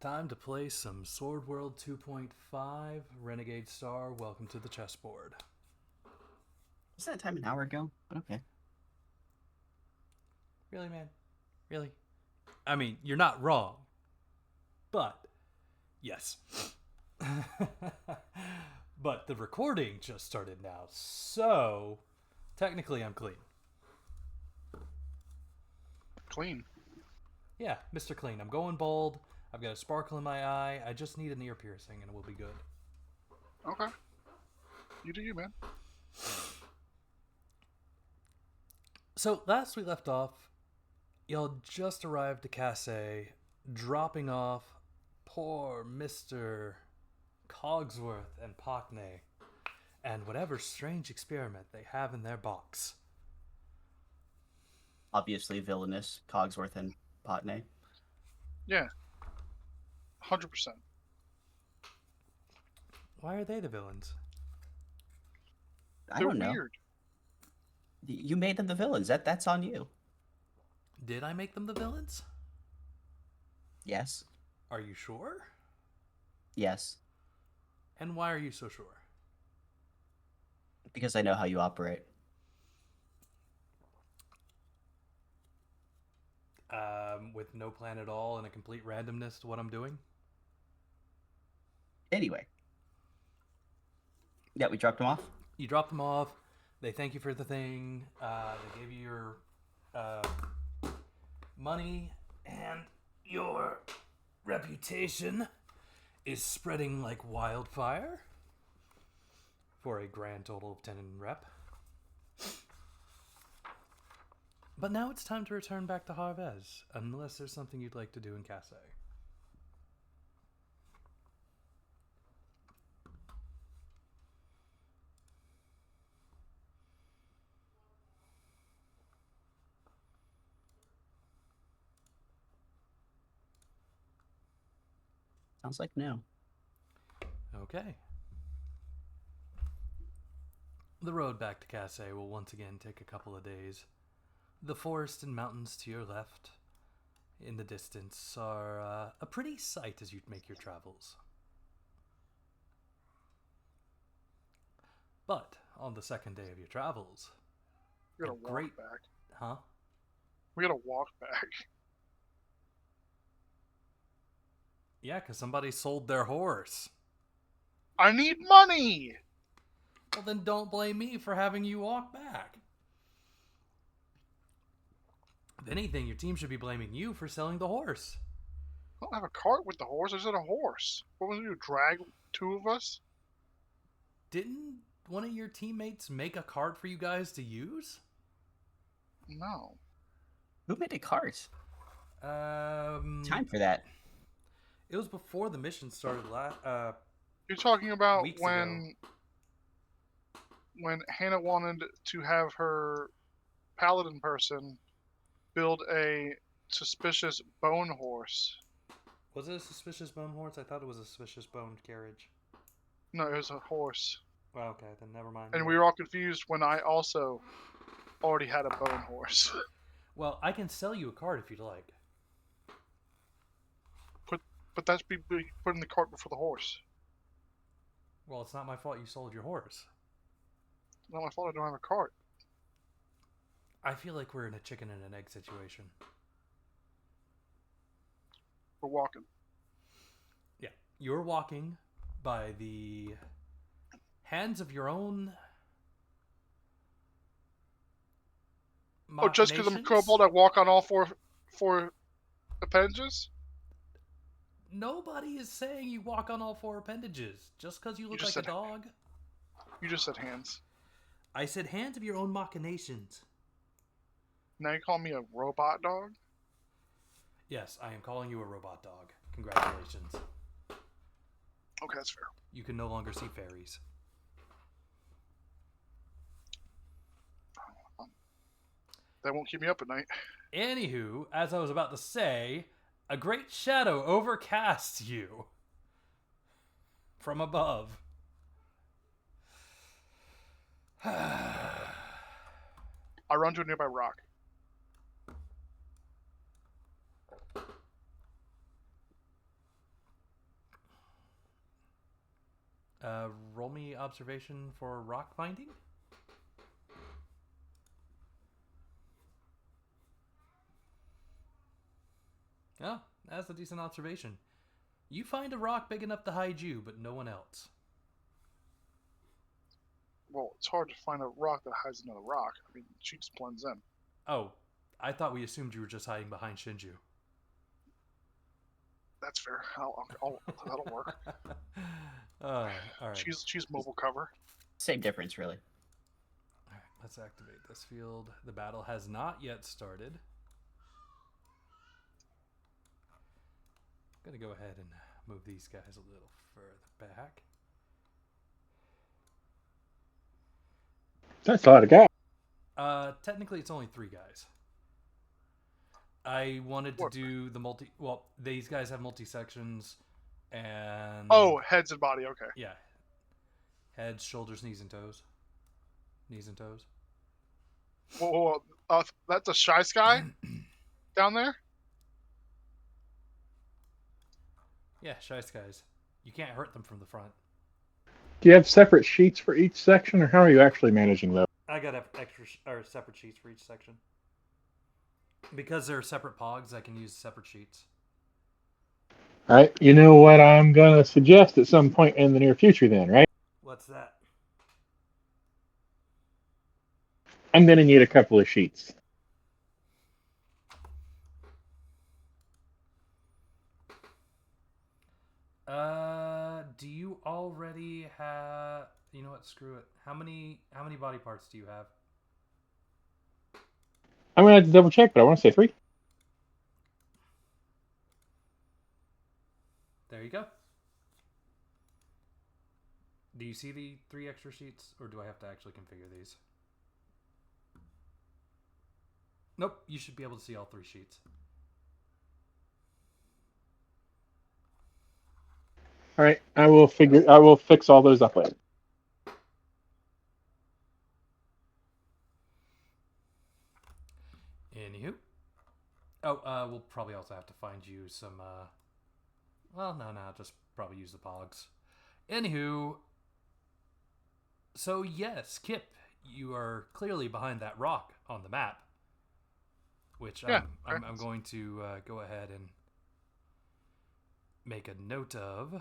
Time to play some Sword World 2.5. Renegade Star, welcome to the chessboard. Was that time an hour ago? But okay. Really, man? Really? I mean, you're not wrong. But, yes. But the recording just started now, so technically I'm clean. Clean. Yeah, Mr. Clean. I'm going bald. I've got a sparkle in my eye. I just need an ear piercing and we'll be good. Okay. You do you, man. So, last we left off, y'all just arrived to Casse, dropping off poor Mr. Cogsworth and Pockney and whatever strange experiment they have in their box. Obviously villainous, Cogsworth and Potney. Yeah. 100%. Why are they the villains? I They're don't know. weird. You made them the villains. That's on you. Did I make them the villains? Yes. Are you sure? Yes. And why are you so sure? Because I know how you operate. With no plan at all and a complete randomness to what I'm doing? Anyway. Yeah, we dropped them off. You drop them off. They thank you for the thing. They give you your money, and your reputation is spreading like wildfire for a grand total of 10 in rep. But now it's time to return back to Harves, unless there's something you'd like to do in Casse. Sounds like no. Okay. The road back to Casse will once again take a couple of days. The forest and mountains to your left, in the distance, are a pretty sight as you make your travels. But on the second day of your travels, We gotta a walk great- back. huh? We gotta walk back. Yeah, because somebody sold their horse. I need money! Well, then don't blame me for having you walk back. If anything, your team should be blaming you for selling the horse. I don't have a cart with the horse. I said a horse. What was it? You drag two of us? Didn't one of your teammates make a cart for you guys to use? No. Who made a cart? Time for that. It was before the mission started You're talking about weeks when Hannah wanted to have her paladin person build a suspicious bone horse. Was it a suspicious bone horse? I thought it was a suspicious bone carriage. No, it was a horse. Well, okay, then never mind. And we were all confused when I also already had a bone horse. Well, I can sell you a cart if you'd like. But that's be put in the cart before the horse. Well, it's not my fault you sold your horse. Not my fault I don't have a cart. I feel like we're in a chicken and an egg situation. We're walking. Yeah, you're walking by the hands of your own. Oh, just because I'm a machinations? kobold, I walk on all four appendages? Nobody is saying you walk on all four appendages just because you look just like a said- dog. You just said hands. I said hands of your own machinations. Now you call me a robot dog? Yes, I am calling you a robot dog. Congratulations. Okay, that's fair. You can no longer see fairies. That won't keep me up at night. Anywho, as I was about to say, a great shadow overcasts you from above. I run to a nearby rock. Roll me observation for rock finding. Oh, that's a decent observation. You find a rock big enough to hide you, but no one else. Well, it's hard to find a rock that hides another rock. I mean, she just blends in. Oh, I thought we assumed you were just hiding behind Shinju. That's fair. That'll work. All right. She's mobile cover. Same difference, really. All right, let's activate this field. The battle has not yet started. I'm going to go ahead and move these guys a little further back. That's a lot of guys. Technically, it's only 3 guys. I wanted to do the multi... Well, these guys have multi-sections, and... Oh, heads and body, okay. Yeah. Heads, shoulders, knees, and toes. Knees and toes. Whoa. That's a Shy Sky down there? Yeah, Shy Skies. You can't hurt them from the front. Do you have separate sheets for each section, or how are you actually managing those? I gotta have separate sheets for each section. Because they're separate pogs, I can use separate sheets. All right. You know what I'm going to suggest at some point in the near future then, right? What's that? I'm going to need a couple of sheets. Do you already have... You know what? Screw it. How many body parts do you have? I'm going to have to double check, but I want to say 3. There you go. Do you see the 3 extra sheets, or do I have to actually configure these? Nope, you should be able to see all 3 sheets. All right, I will fix all those up later. Anywho. Oh, we'll probably also have to find you some, well, no, just probably use the pogs. Anywho. So, yes, Kip, you are clearly behind that rock on the map. Which I'm going to go ahead and make a note of.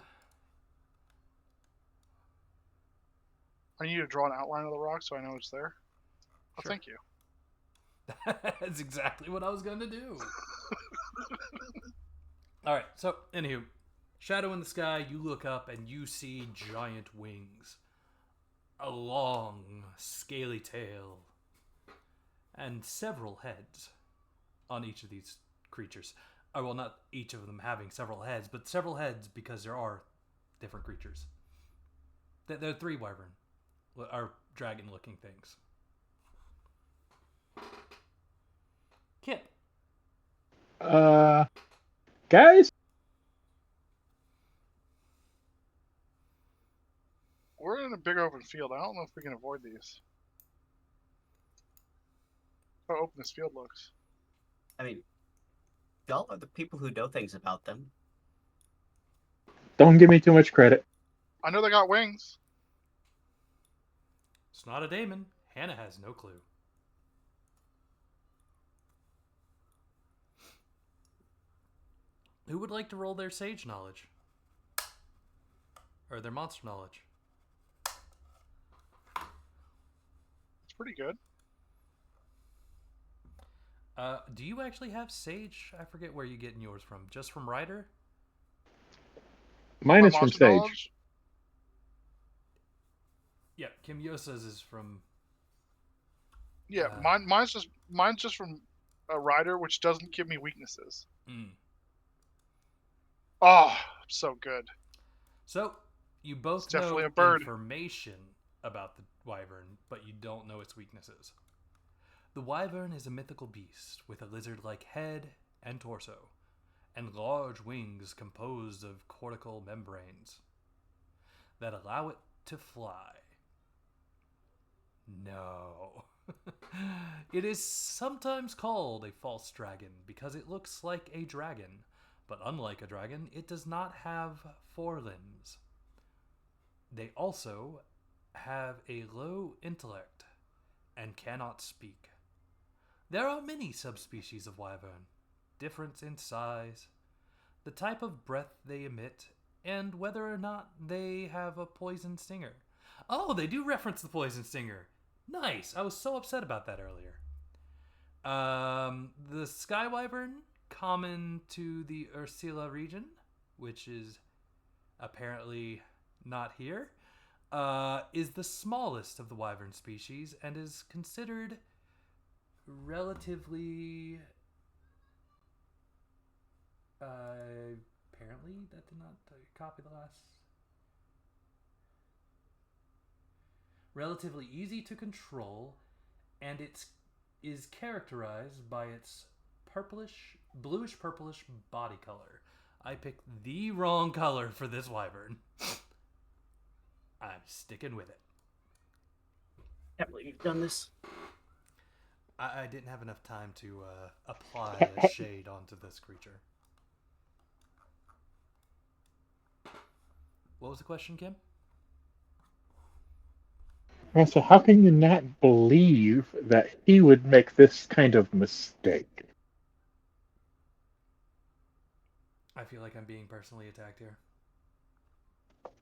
I need to draw an outline of the rock so I know it's there. Oh, Sure. Thank you. That's exactly what I was going to do. All right, so, anywho, shadow in the sky, you look up and you see giant wings. A long, scaly tail. And several heads on each of these creatures. Oh, well, not each of them having several heads, but several heads because there are different creatures. There are 3 wyvern, or dragon-looking things. Kip. Guys? We're in a big open field. I don't know if we can avoid these. How open this field looks. I mean, y'all are the people who know things about them. Don't give me too much credit. I know they got wings. It's not a daemon. Hannah has no clue. Who would like to roll their sage knowledge? Or their monster knowledge? It's pretty good. Do you actually have sage? I forget where you're getting yours from. Just from Ryder? Mine My is from monster Sage. knowledge? Yeah, Kim Yosa's is from... Yeah, mine's just from a rider, which doesn't give me weaknesses. Oh, so good. So, you both It's definitely know a bird. information about the wyvern, but you don't know its weaknesses. The wyvern is a mythical beast with a lizard-like head and torso, and large wings composed of cortical membranes that allow it to fly. No. It is sometimes called a false dragon because it looks like a dragon, but unlike a dragon, it does not have 4 limbs. They also have a low intellect and cannot speak. There are many subspecies of wyvern, different in size, the type of breath they emit, and whether or not they have a poison stinger. Oh, they do reference the poison stinger. Nice. I was so upset about that earlier. The sky wyvern, common to the Ursula region, which is apparently not here, is the smallest of the wyvern species and is considered relatively... apparently that did not copy the last... Relatively easy to control, and it is characterized by its bluish purplish body color. I picked the wrong color for this wyvern. I'm sticking with it. Can't believe you've done this. I didn't have enough time to apply a shade onto this creature. What was the question, Kim? So how can you not believe that he would make this kind of mistake? I feel like I'm being personally attacked here.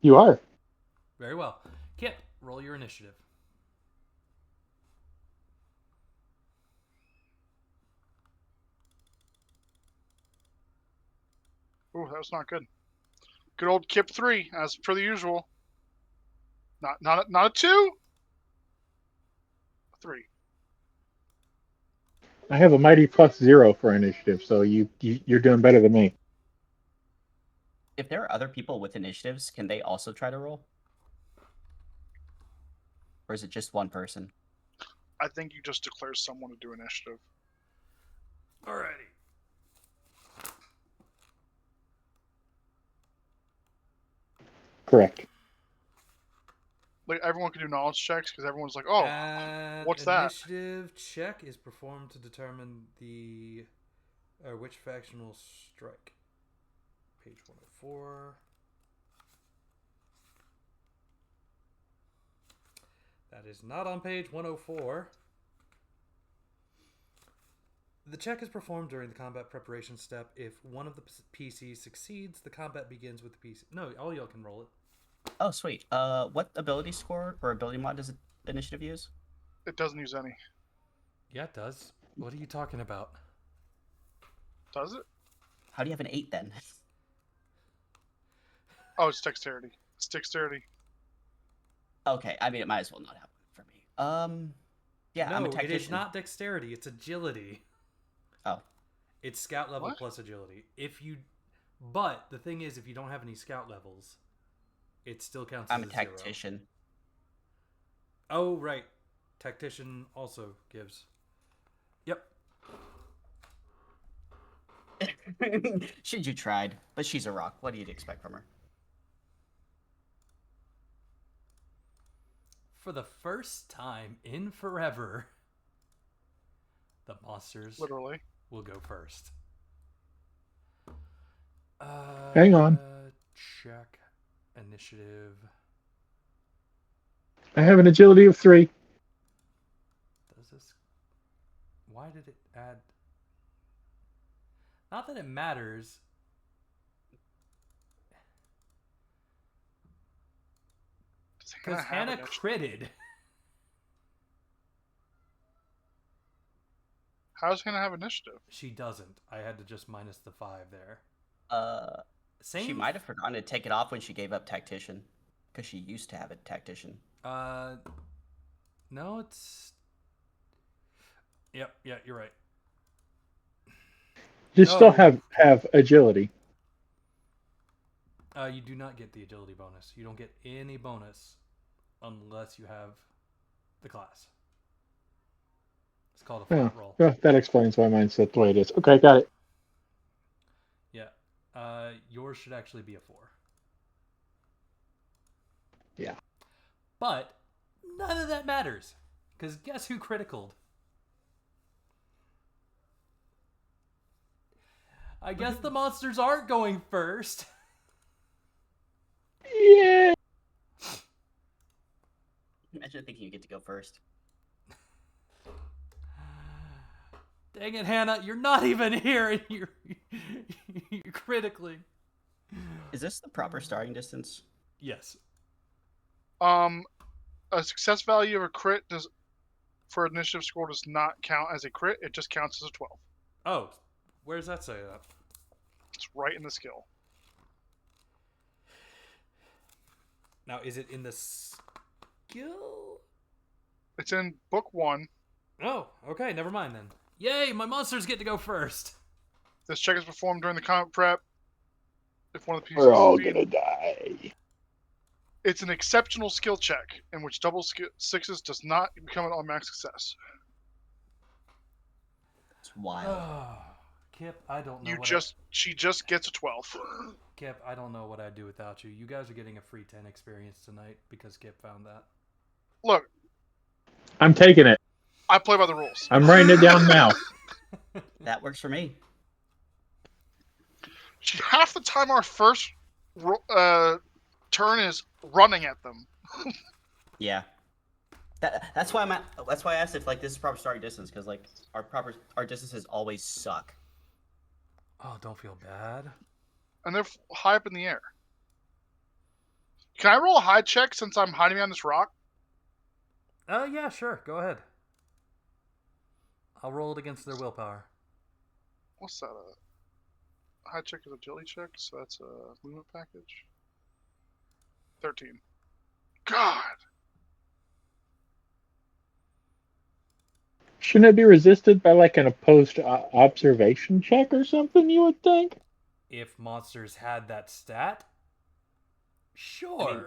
You are. Very well. Kip, roll your initiative. Ooh, that was not good. Good old Kip 3, as per the usual. Not a 2. 3. I have a mighty +0 for initiative, so you're doing better than me. If there are other people with initiatives, can they also try to roll? Or is it just one person? I think you just declare someone to do initiative. Alrighty. Correct. Like everyone can do knowledge checks because everyone's like, "Oh, what's that?" Initiative check is performed to determine which faction will strike. Page 104. That is not on page 104. The check is performed during the combat preparation step. If one of the PCs succeeds, the combat begins with the PC. No, all y'all can roll it. Oh, sweet. What ability score or ability mod does initiative use? It doesn't use any. Yeah, it does. What are you talking about? Does it? How do you have an 8 then? Oh, it's dexterity. It's dexterity. Okay, I mean, it might as well not have one for me. Yeah, no, I'm a tactician. it is not dexterity. It's agility. Oh. It's scout level What? plus agility. But the thing is, if you don't have any scout levels, it still counts I'm as a a 0. tactician. Oh, right. Tactician also gives. Yep. You tried, but she's a rock. What do you expect from her? For the first time in forever, the monsters Literally. will go first. Hang on. Check. Initiative. I have an agility of 3. Does this... Why did it add... Not that it matters. Because Hannah critted. How's Hannah have initiative? She doesn't. I had to just minus the 5 there. She Same. might have forgotten to take it off when she gave up tactician, because she used to have a tactician. No, it's... Yep, yeah, you're right. You No. still have agility. You do not get the agility bonus. You don't get any bonus unless you have the class. It's called a flat roll. Yeah, that explains why mine's set the way it is. Okay, got it. Yeah. Yours should actually be a 4. Yeah. But none of that matters. Because guess who criticaled? I guess the monsters aren't going first. Yeah. actually thinking you get to go first. Dang it, Hannah! You're not even here, and you're critically. Is this the proper starting distance? Yes. A success value of a crit for initiative score does not count as a crit. It just counts as a 12. Oh, where does that say that? It's right in the skill. Now, is it in the skill? It's in book 1. Oh, okay. Never mind then. Yay! My monsters get to go first. This check is performed during the combat prep. If one of the pieces We're all is gonna die. It's an exceptional skill check in which double sixes does not become an automatic success. It's wild. Kip, I don't know. She just gets a 12. Kip, I don't know what I'd do without you. You guys are getting a free 10 experience tonight because Kip found that. Look, I'm taking it. I play by the rules. I'm writing it down now. That works for me. Half the time our first turn is running at them. Yeah. That's why I asked if like this is proper starting distance, because like our distances always suck. Oh, don't feel bad. And they're high up in the air. Can I roll a hide check since I'm hiding behind this rock? Yeah, sure. Go ahead. I'll roll it against their willpower. What's that? A hide check is agility check, so that's a movement package. 13. God! Shouldn't it be resisted by like an opposed observation check or something, you would think? If monsters had that stat, sure. I mean,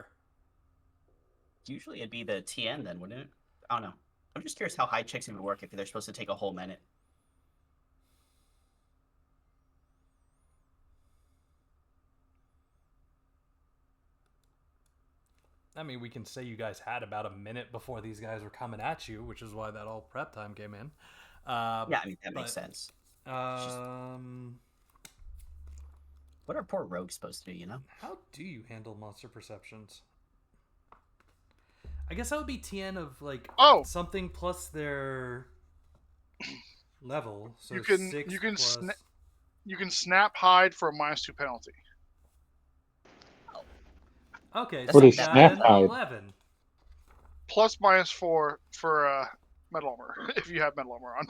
usually it'd be the TN then, wouldn't it? I don't know. I'm just curious how high checks even work if they're supposed to take a whole minute. I mean, we can say you guys had about a minute before these guys were coming at you, which is why that all prep time came in. Yeah, I mean, that makes sense. What are poor rogues supposed to do, you know? How do you handle monster perceptions? I guess that would be TN of like something plus their level. So you can 6 you can plus... you can snap hide for a -2 penalty. Okay, What so is snap hide? 11. Plus -4 for metal armor if you have metal armor on.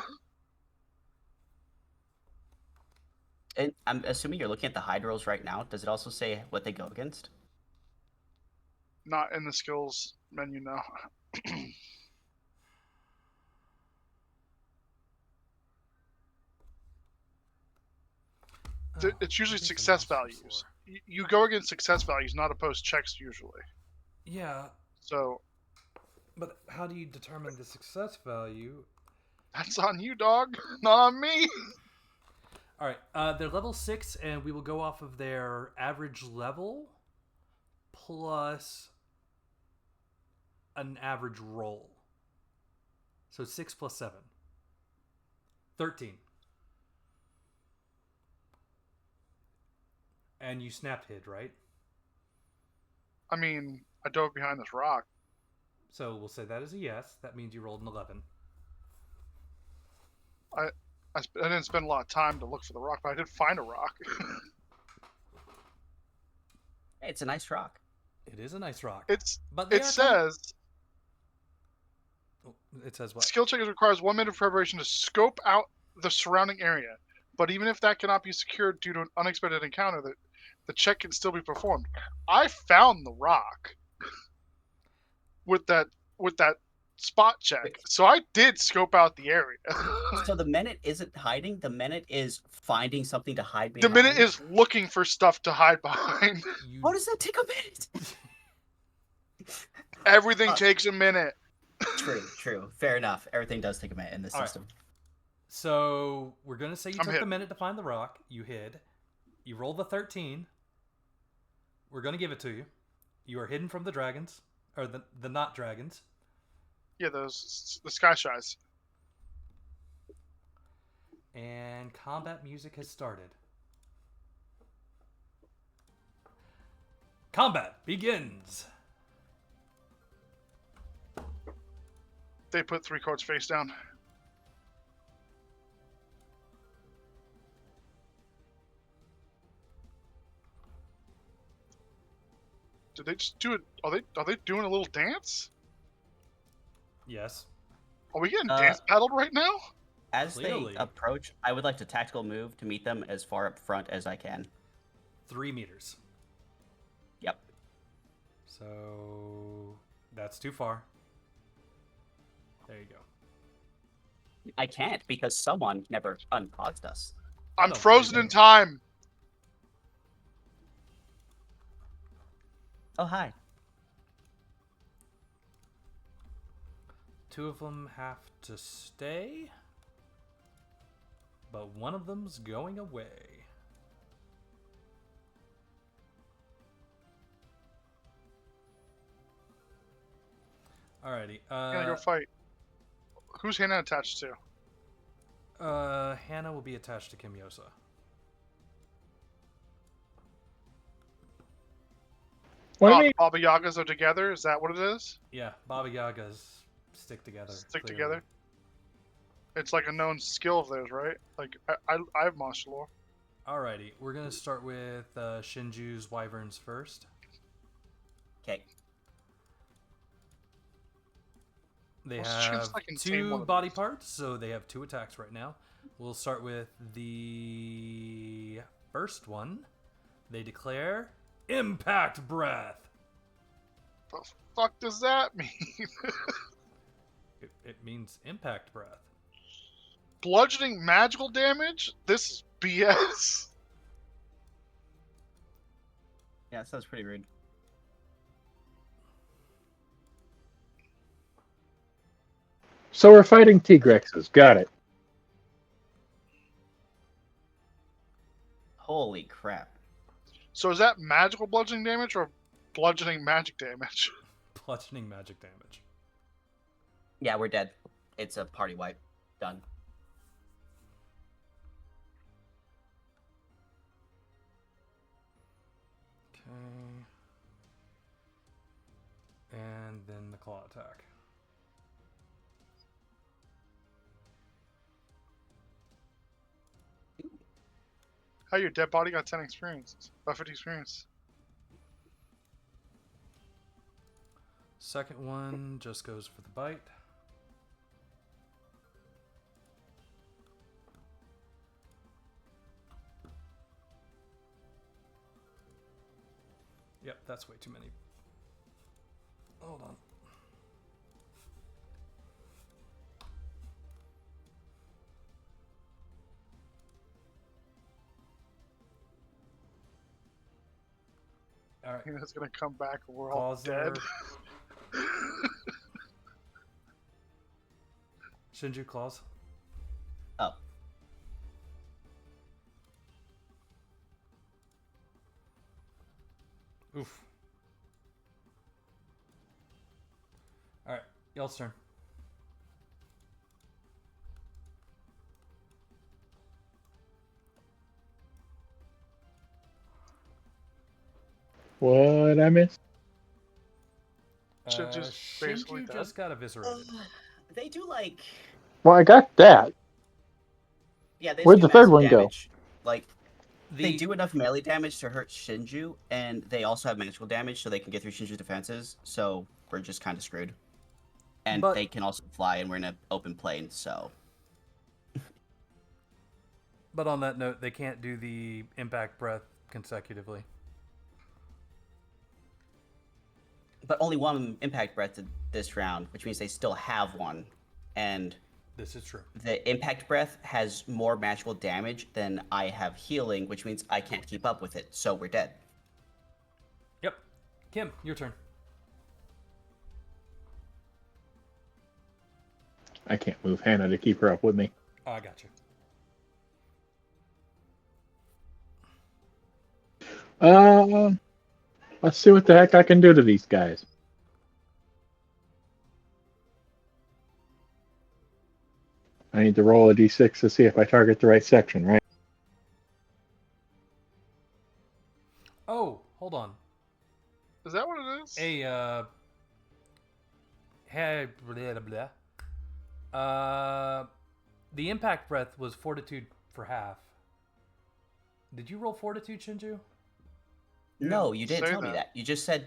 And I'm assuming you're looking at the hide rolls right now. Does it also say what they go against? Not in the skills menu now. It's usually success values. You go against success values, not opposed checks usually. Yeah. So. But how do you determine the success value? That's on you, dog. Not on me. All right. They're level 6, and we will go off of their average level plus an average roll. So 6 plus 7. 13. And you snapped hid, right? I mean, I dove behind this rock. So we'll say that is a yes. That means you rolled an 11. I didn't spend a lot of time to look for the rock, but I did find a rock. Hey, it's a nice rock. It is a nice rock. It says what? Skill check requires 1 minute of preparation to scope out the surrounding area. But even if that cannot be secured due to an unexpected encounter, the check can still be performed. I found the rock with that spot check. Wait. So I did scope out the area. So the minute isn't hiding, the minute is finding something to hide The behind. minute is looking for stuff to hide behind. How does that take a minute? Everything takes a minute. True. Fair enough. Everything does take a minute in this system. Right. So we're going to say you took the minute to find the rock. You hid. You rolled the 13. We're going to give it to you. You are hidden from the dragons. Or the not dragons. Yeah, the sky shies. And combat music has started. Combat begins. They put 3 cards face down. Did they just do it? Are they doing a little dance? Yes. Are we getting Uh, dance battled right now? As Clearly. they approach, I would like to tactical move to meet them as far up front as I can. 3 meters. Yep. So that's too far. There you go. I can't because someone never unpaused us. I I'm don't frozen believe in it. time. Oh, hi. 2 of them have to stay, but one of them's going away. Alrighty. I'm gonna go fight. Who's Hannah attached to? Hannah will be attached to Kimyosa. What Oh, do the you mean? Baba Yagas are together. Is that what it is? Yeah, Baba Yagas stick together. Stick clearly. together. It's like a known skill of theirs, right? Like I have monster lore. Alrighty, we're gonna start with Shinju's wyverns first. Okay. They What's the chance have I can tame one 2 of body these? parts, so they have 2 attacks right now. We'll start with the first one. They declare Impact Breath. The fuck does that mean? It means Impact Breath. Bludgeoning magical damage? This is BS. Yeah, that sounds pretty rude. So we're fighting Tigrexes. Got it. Holy crap. So is that magical bludgeoning damage or bludgeoning magic damage? Bludgeoning magic damage. Yeah, we're dead. It's a party wipe. Done. Okay. And then the claw attack. How your dead body got 10 experience? 50 experience. Second one just goes for the bite. Yep, that's way too many. Hold on. All right. It's gonna come back and we're all Claws dead. there. Shinju claws. Oh. Oof. All right, y'all's turn. What I miss? Shinju's basically Shinju dead. just got eviscerated. They do like... Well, I got that. Yeah, they Where'd do the third massive one go? damage. Like, they do enough melee damage to hurt Shinju, and they also have magical damage, so they can get through Shinju's defenses, so we're just kind of screwed. And But- they can also fly, and we're in an open plane, so... But on that note, they can't do the impact breath consecutively. But only one impact breath this round, which means they still have one. And This is true. the impact breath has more magical damage than I have healing, which means I can't keep up with it, so we're dead. Yep. Kim, your turn. I can't move Hannah to keep her up with me. Oh, I got you. Let's see what the heck I can do to these guys. I need to roll a d6 to see if I target the right section, right? Oh, hold on. Is that what it is? Hey, blah, blah, blah. The impact breath was fortitude for half. Did you roll fortitude, Shinju? No, you didn't say tell me that. that. You just said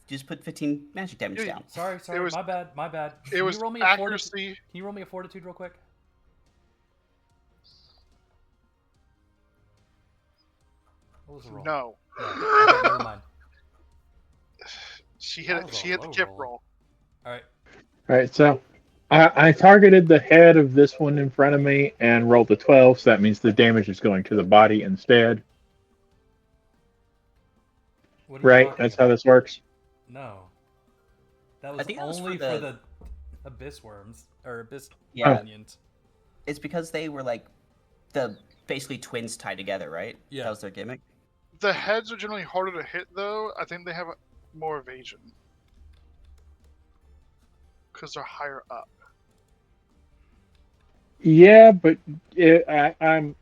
just put 15 magic damage Yeah, down. Sorry, was- my bad. It Can was you roll me a fortitude? accuracy. Can you roll me a fortitude real quick? What was the roll? No, No. Okay, never mind. she That hit. was a She hit the low tip roll. roll. All right. All right, so I targeted the head of this one in front of me and rolled a 12, so that means the damage is going to the body instead. What are you Right? talking That's about? how this works. No. That I was think that was only for for the- the abyss worms or abyss Yeah. minions. It's because they were like the basically twins tied together, right? Yeah. That was their gimmick. The heads are generally harder to hit, though. I think they have more evasion because they're higher up. Yeah, but I'm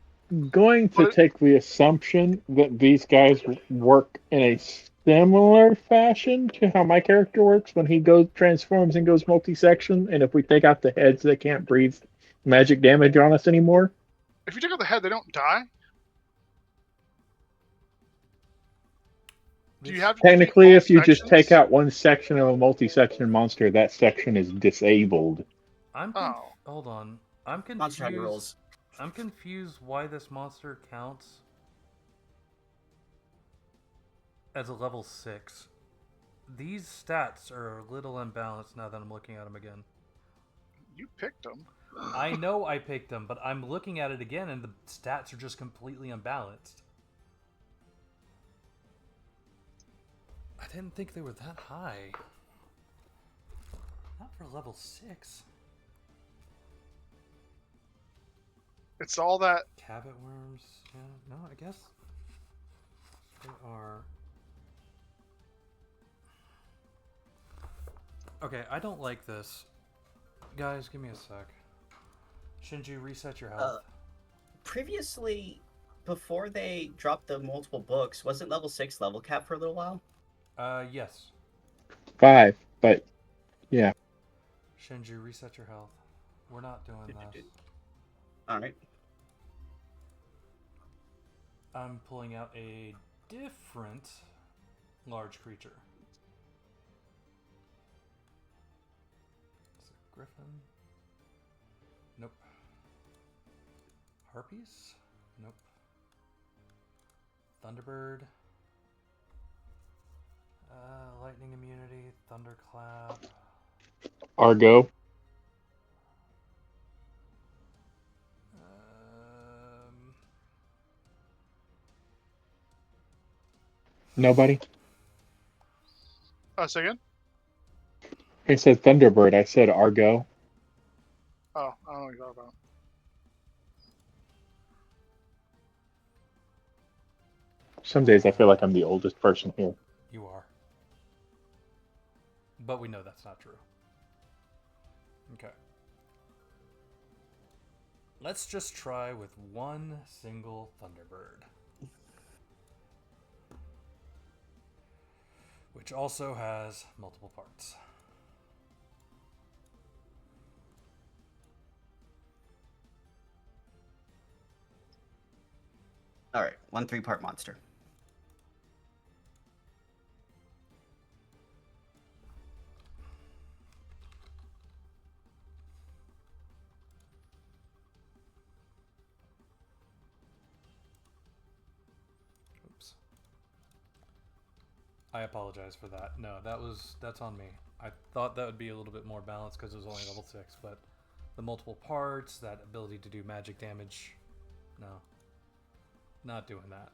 going to But- take the assumption that these guys work in a similar fashion to how my character works when he goes transforms and goes multi-section. And if we take out the heads, they can't breathe magic damage on us anymore. If you take out the head, they don't die. Do you have to Technically, defeat all if you just take sections? out one section of a multi-section monster, that section is disabled. Oh. Hold on. I'm Monster Hunter confused. rules. I'm confused why this monster counts as a level 6. These stats are a little unbalanced now that I'm looking at them again. You picked them. I know I picked them, but I'm looking at it again and the stats are just completely unbalanced. I didn't think they were that high. Not for level 6. It's all that. Cabot worms. Yeah, no, I guess they are. Okay, I don't like this. Guys, give me a sec. Shinju, reset your health. Previously, before they dropped the multiple books, wasn't level 6 level cap for a little while? Yes. 5, but yeah. Shinju, reset your health. We're not doing this. Alright. I'm pulling out a different large creature. Is it Griffin? Nope. Harpies? Nope. Thunderbird. Lightning immunity, thunderclap. Argo. Nobody? Say again? I said Thunderbird. I said Argo. Oh, I don't know what you're talking about. Some days I feel like I'm the oldest person here. You are. But we know that's not true. Okay. Let's just try with one single Thunderbird. Which also has multiple parts. Alright, 1 3-part monster. Oops. I apologize for that. No, that's on me. I thought that would be a little bit more balanced because it was only level 6, but the multiple parts, that ability to do magic damage, no. Not doing that.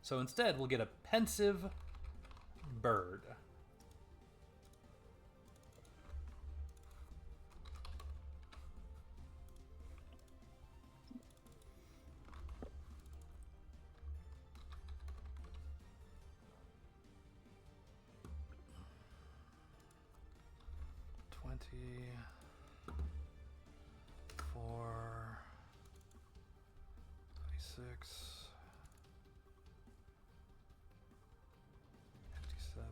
So instead, we'll get a pensive bird. Four, 26, 57,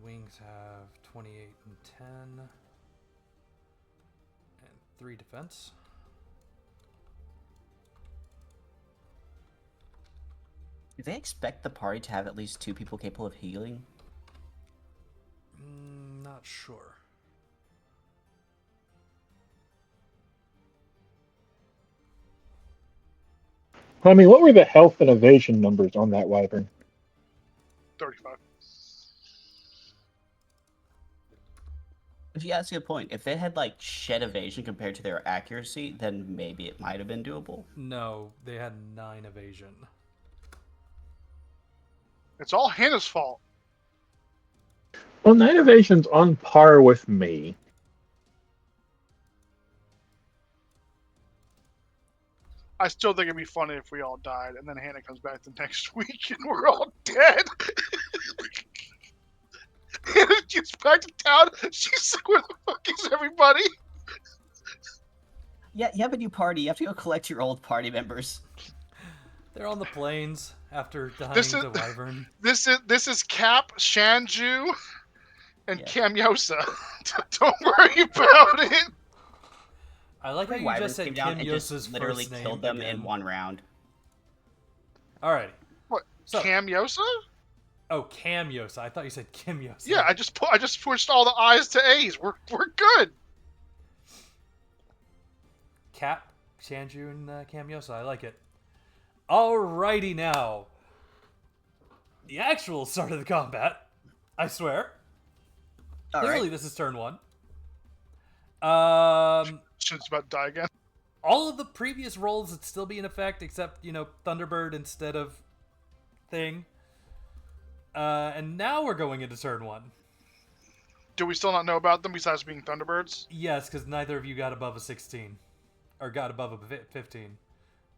The wings have 28 and 10. And 3 defense. Do they expect the party to have at least 2 people capable of healing? Not sure. I mean, what were the health and evasion numbers on that wyvern? 35. Yeah, that's a good point. If they had like shed evasion compared to their accuracy, then maybe it might have been doable. No, they had 9 evasion. It's all Hannah's fault. Well, 9 evasion's on par with me. I still think it'd be funny if we all died, and then Hannah comes back the next week and we're all dead. Hannah gets back to town. She's like, "Where the fuck is everybody?" Yeah, you have a new party. You have to go collect your old party members. They're on the plains after dying This to is- wyvern. This is Cap, Shanju, and Yeah. Kamyosa. Don't worry about it. I like how 3 you wyverns just said came down Kim and Yosa's just literally first name killed them again. in 1 round. Alrighty. What? So- Kamyosa? Oh, Cam Yosa. I thought you said Kim Yosa. Yeah, I just pushed all the I's to A's. We're good. Cap, Shanju, and Cam Yosa. I like it. Alrighty now. The actual start of the combat. I swear. All Clearly, right. this is turn 1. Shit's about to die again. All of the previous rolls would still be in effect, except, Thunderbird instead of Thing. And now we're going into turn 1. Do we still not know about them besides being Thunderbirds? Yes, because neither of you got above a 16. Or got above a 15.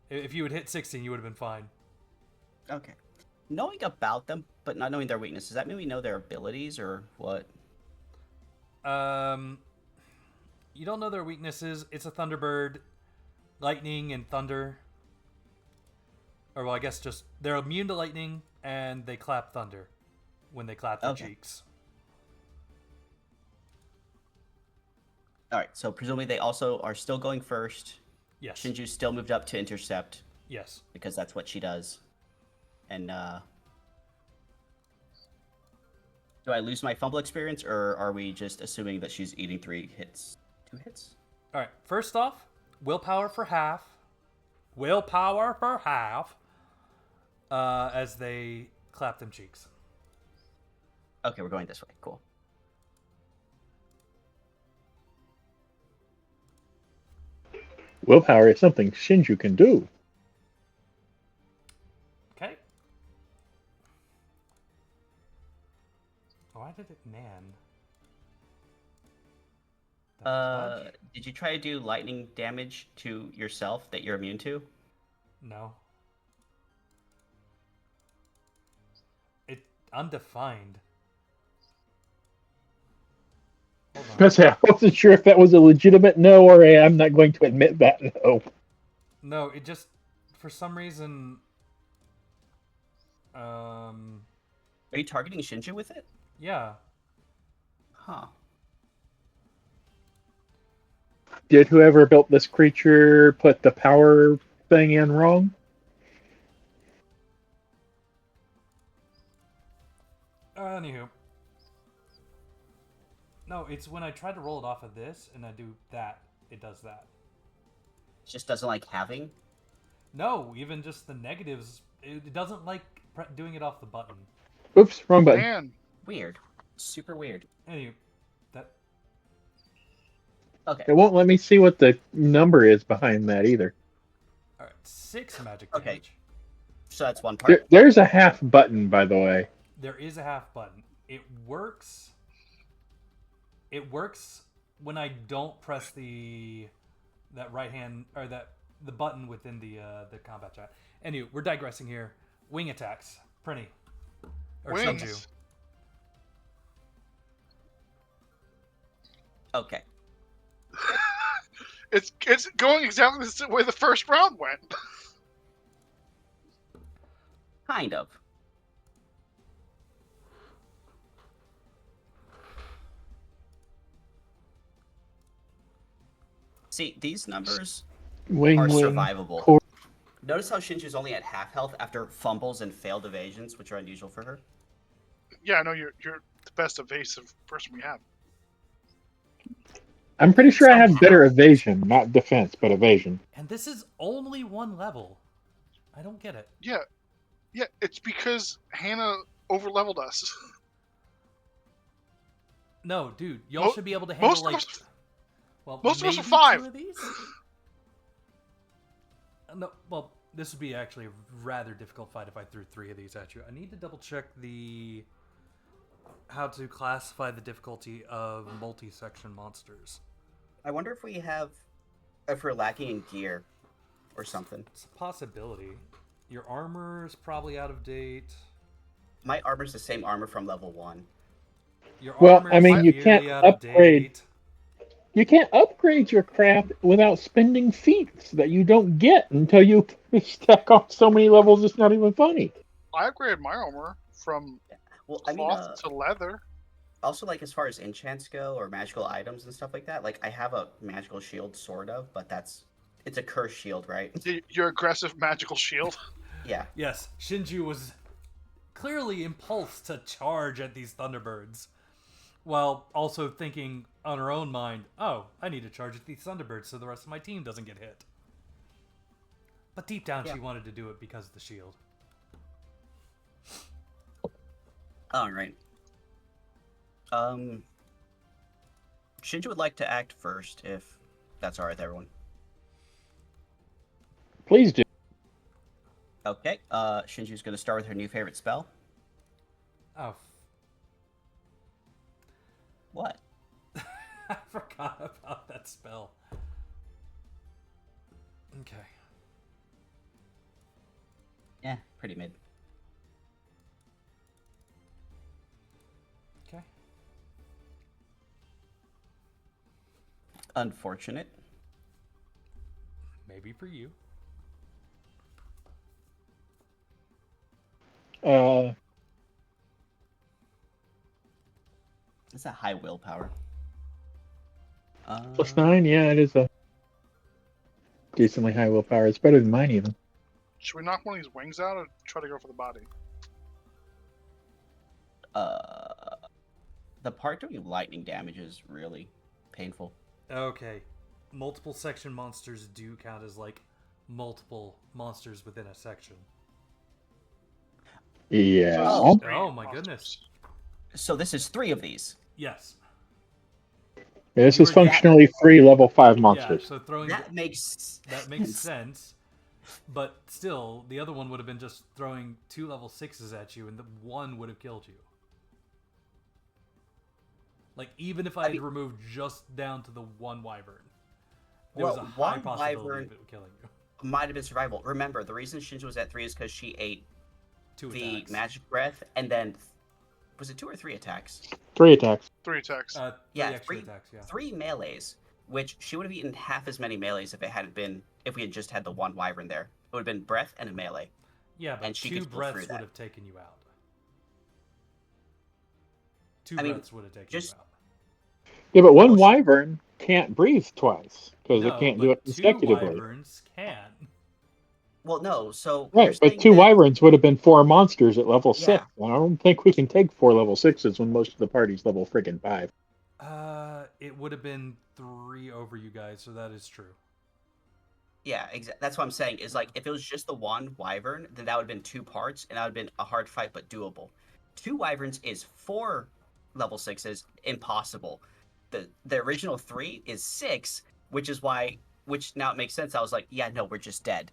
If you had hit 16, you would have been fine. Okay. Knowing about them, but not knowing their weaknesses, does that mean we know their abilities or what? You don't know their weaknesses. It's a Thunderbird, lightning, and thunder. Or, well, I guess just they're immune to lightning, and they clap thunder when they clap their Okay. cheeks. All right, so presumably they also are still going first. Yes. Shinju still moved up to intercept Yes. because that's what she does. And do I lose my fumble experience, or are we just assuming that she's eating 2 hits? All right. First off, willpower for half. Willpower for half. As they clap them cheeks. Okay, we're going this way. Cool. Willpower is something Shinju can do. Okay. Why did it nan? The fudge? Did you try to do lightning damage to yourself that you're immune to? No. It undefined. Hold on. Because I wasn't sure if that was a legitimate no or a I'm not going to admit that no. No, it just for some reason. Are you targeting Shinju with it? Yeah. Huh. Did whoever built this creature put the power thing in wrong? Anywho. No, it's when I try to roll it off of this and I do that, it does that. It just doesn't like having? No, even just the negatives, it doesn't like doing it off the button. Oops, wrong button. Man, Weird. Super weird. Anywho, that Okay. It won't let me see what the number is behind that either. all right, 6 magic Okay. damage. So that's one part. There's a half button, by the way. There is a half button. It works. It works when I don't press that right hand or the button within the combat chat. Anyway, we're digressing here. Wing attacks, Prinny or wings. Shinju. Okay. It's going exactly the way the first round went. Kind of. See, these numbers Wing, are wing. survivable. Core. Notice how Shinju's only at half health after fumbles and failed evasions, which are unusual for her. Yeah, I know you're the best evasive person we have. I'm pretty sure I have Somehow. better evasion, not defense, but evasion. And this is only one level. I don't get it. Yeah, it's because Hannah overleveled us. No, dude, y'all should be able to handle Most like. of us, Well, most of us are maybe 5. 2 of these. No, well, this would be actually a rather difficult fight if I threw 3 of these at you. I need to double check how to classify the difficulty of multi-section monsters. I wonder if we're lacking in gear or something. It's a possibility. Your armor's probably out of date. My armor's the same armor from level 1. Your Well, armor's I mean, you severely can't out of upgrade. date. You can't upgrade your crap without spending feats that you don't get until you stack off so many levels. It's not even funny. I upgraded my armor from Well, cloth to leather. also, like, as far as enchants go or magical items and stuff like that, like, I have a magical shield, sort of, but it's a cursed shield, right? Your aggressive magical shield. Yeah. Yes, Shinju was clearly impulsed to charge at these Thunderbirds, while also thinking on her own mind, oh, I need to charge at these Thunderbirds so the rest of my team doesn't get hit. But deep down, Yeah. she wanted to do it because of the shield. All right. Shinju would like to act first, if that's all right with everyone. Please do. Okay. Shinju's going to start with her new favorite spell. Oh, What? I forgot about that spell. Okay. Yeah, pretty mid. Okay. Unfortunate. Maybe for you. It's a high willpower. +9, yeah, it is a decently high willpower. It's better than mine, even. Should we knock one of these wings out or try to go for the body? The part doing lightning damage is really painful. Okay. Multiple section monsters do count as like multiple monsters within a section. Yeah. So it's Oh 3 my monsters. goodness. So this is 3 of these. Yes. This You is were- functionally 3 level 5 monsters. Yeah, so throwing That makes sense. But still, the other one would have been just throwing 2 level 6s at you, and the one would have killed you. Like, even if I had removed just down to the 1 wyvern, there was a high one possibility wyvern of it killing you. might have been survival. Remember, the reason Shinju was at 3 is because she ate 2 the attacks. magic breath, and then was it 2 or 3 attacks? 3 attacks. 3 attacks. 3 Yeah, extra 3 attacks, yeah. 3 melees, which she would have eaten half as many melees if we had just had the 1 wyvern there. It would have been breath and a melee. Yeah, but and she 2 could pull through breaths that. would have taken you out. 2 I mean, breaths would have taken just- you out. Yeah, but one Oh, wyvern can't breathe twice because No, it can't but do it 2 consecutively. wyverns can. Well, no. So you're Right, but saying 2 that- wyverns would have been 4 monsters at level Yeah. 6. I don't think we can take 4 level 6s when most of the party's level friggin' 5. It would have been 3 over you guys, so that is true. Yeah, that's what I'm saying. Is like if it was just the 1 wyvern, then that would have been 2 parts, and that would have been a hard fight but doable. 2 wyverns is 4 level 6s, impossible. The original 3 is 6, which now it makes sense. I was like, yeah, no, we're just dead.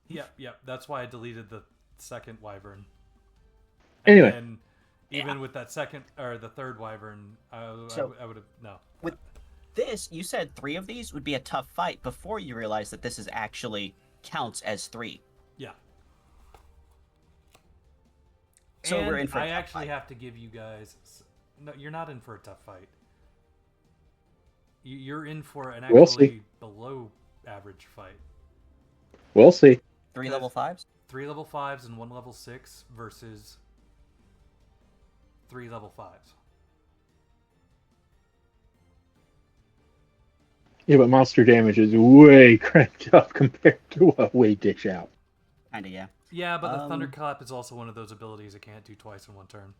Yep. That's why I deleted the second wyvern. Anyway. And even with that second or the third wyvern, I would have no. With this, you said 3 of these would be a tough fight before you realized that this is actually counts as 3. Yeah. So And we're in for a I tough actually fight. have to give you guys. No, you're not in for a tough fight. You're in for an We'll actually see. below average fight. We'll see. 3 level 5s? 3 level 5s and 1 level 6 versus 3 level 5s. Yeah, but monster damage is way cranked up compared to what we dish out. Kinda, yeah. Yeah, but the Thunderclap is also one of those abilities it can't do twice in one turn.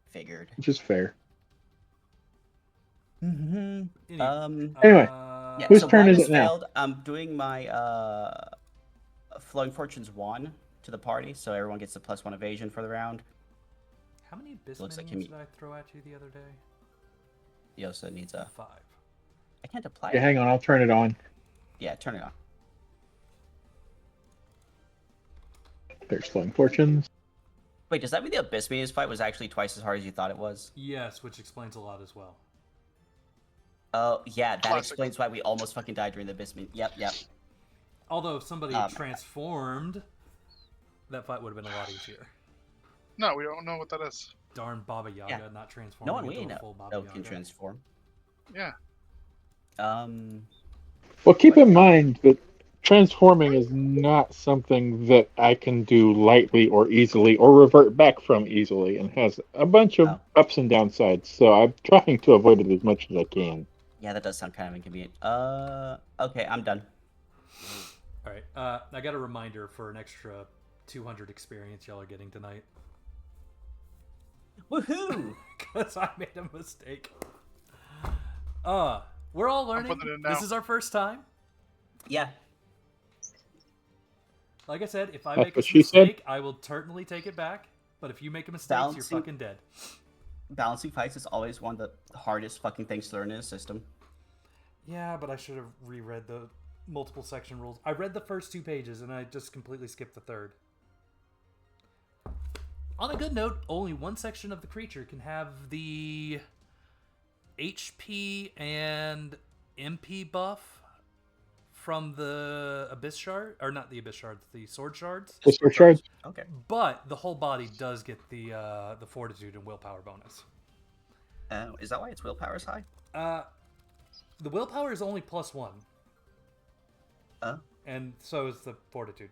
Figured. Which is fair. Mm-hmm. Anyway, Yeah, whose so turn is blindness it now? failed. I'm doing my Flowing Fortunes 1 to the party, so everyone gets a +1 evasion for the round. How many abyss Looks like minions him- did I throw at you the other day? Yosa needs a... 5. I can't apply Yeah, it. hang on, I'll turn it on. Yeah, turn it on. There's Flowing Fortunes. Wait, does that mean the Abyss Minions fight was actually twice as hard as you thought it was? Yes, which explains a lot as well. Oh, yeah, that Classic. explains why we almost fucking died during the Abyss Minions. Yep. Although if somebody transformed, that fight would have been a lot easier. No, we don't know what that is. Darn Baba Yaga Yeah. not transforming No one into we a know full Baba Yaga. can transform. Yeah. Well, keep in mind that transforming is not something that I can do lightly or easily or revert back from easily, and has a bunch of ups and downsides. So I'm trying to avoid it as much as I can. Yeah, that does sound kind of inconvenient. Okay, I'm done. All right, I got a reminder for an extra 200 experience y'all are getting tonight. Woohoo! Because I made a mistake. We're all learning. putting it in now. This is our first time. Yeah. Like I said, if I That's make a what she said. mistake, I will certainly take it back. But if you make a mistake, you're Balancing- fucking dead. Balancing fights is always one of the hardest fucking things to learn in a system. Yeah, but I should have reread the multiple section rules. I read the first 2 pages and I just completely skipped the third. On a good note, only one section of the creature can have the HP and MP buff from the Abyss Shard, or not the Abyss Shards, the Sword Shards. The sword shards? Okay. But the whole body does get the Fortitude and Willpower bonus. Is that why its willpower is high? The Willpower is only +1, and so is the Fortitude.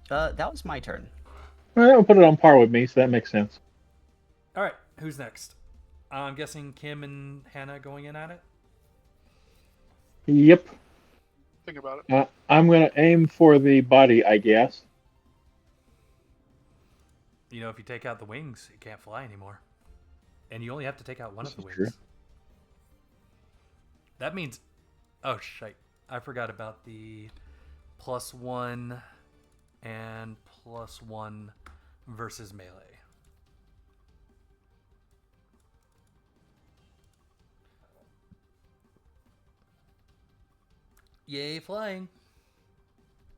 That was my turn. Well, that will put it on par with me, so that makes sense. All right, who's next? I'm guessing Kim and Hannah going in at it. Yep. Think about it. I'm going to aim for the body, I guess. You know, if you take out the wings, it can't fly anymore, and you only have to take out one of the wings. True. That means, oh shit, I forgot about the +1 and +1 versus melee. Yay, flying.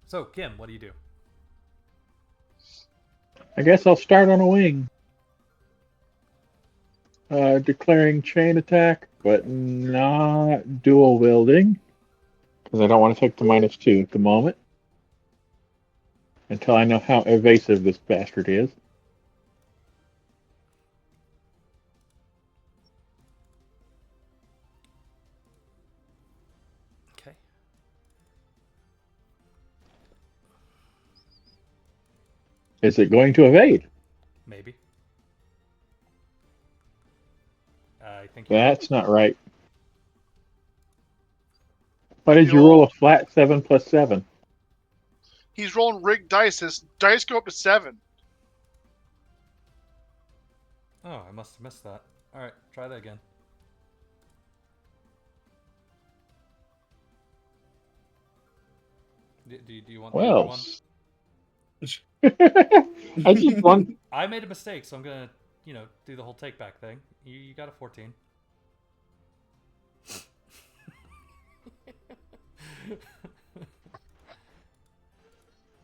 So, Kim, what do you do? I guess I'll start on a wing. Declaring chain attack, but not dual wielding. Because I don't want to take the -2 at the moment. Until I know how evasive this bastard is. Okay. Is it going to evade? Maybe. I think That's not right. Why did you roll a flat 7 + 7? He's rolling rigged dice. His dice go up to 7. Oh, I must have missed that. All right, try that again. Do you want the other Well, one? I just want. I made a mistake, so I'm gonna, do the whole take back thing. You got a 14.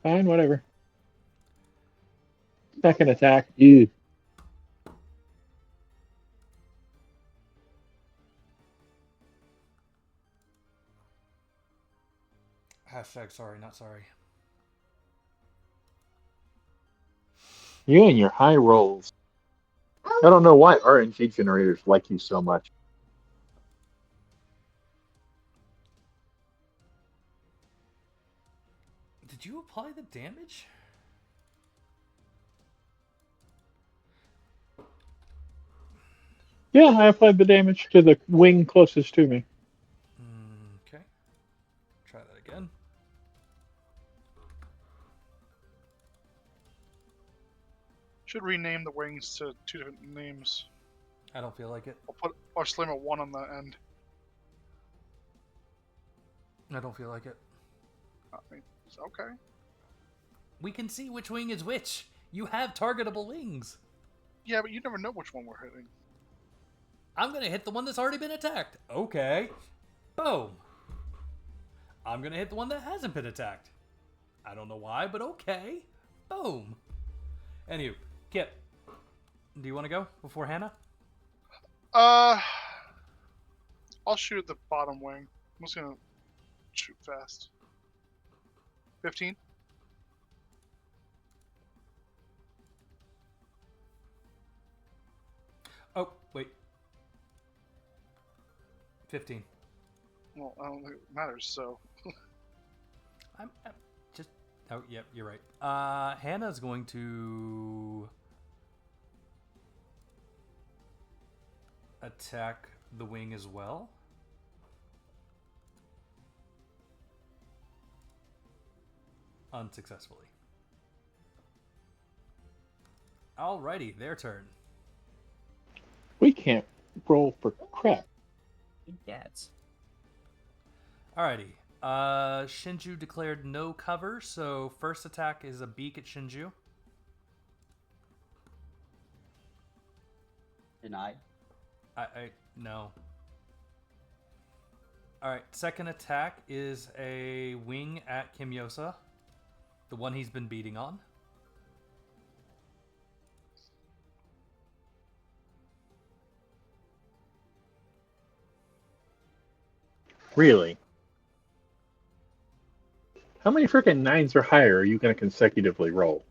Fine, whatever. Second attack. Ew. Hashtag sorry, not sorry. You and your high rolls. I don't know why RNG generators like you so much. Did you apply the damage? Yeah, I applied the damage to the wing closest to me. Should rename the wings to 2 different names. I don't feel like it. Or slam a 1 on the end. I don't feel like it. I mean, okay. We can see which wing is which. You have targetable wings. Yeah, but you never know which one we're hitting. I'm going to hit the one that's already been attacked. Okay. Boom. I'm going to hit the one that hasn't been attacked. I don't know why, but okay. Boom. Anywho, Kip, do you want to go before Hannah? I'll shoot at the bottom wing. I'm just gonna shoot fast. 15. Oh, wait. 15. Well, I don't think it matters, so. I'm just... Oh, yep, you're right. Hannah's going to... attack the wing as well. Unsuccessfully. Alrighty, their turn. We can't roll for crap. Yes. Alrighty. Shinju declared no cover, so first attack is a beak at Shinju. Denied. No. Alright, second attack is a wing at Kimyosa. The one he's been beating on. Really? How many freaking 9s or higher are you going to consecutively roll?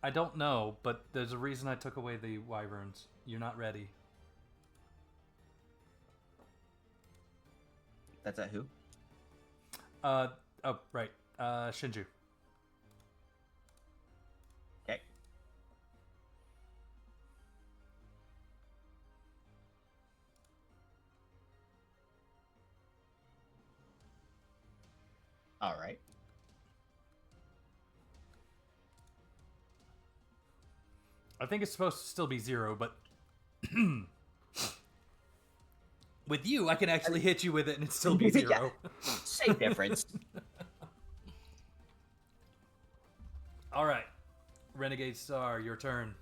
I don't know, but there's a reason I took away the wyverns. You're not ready. That's at who? Oh, right. Shinju. Okay. All right. I think it's supposed to still be 0, but with you, I can actually hit you with it and it still be 0. Yeah. Same difference. All right. Renegade Star, your turn.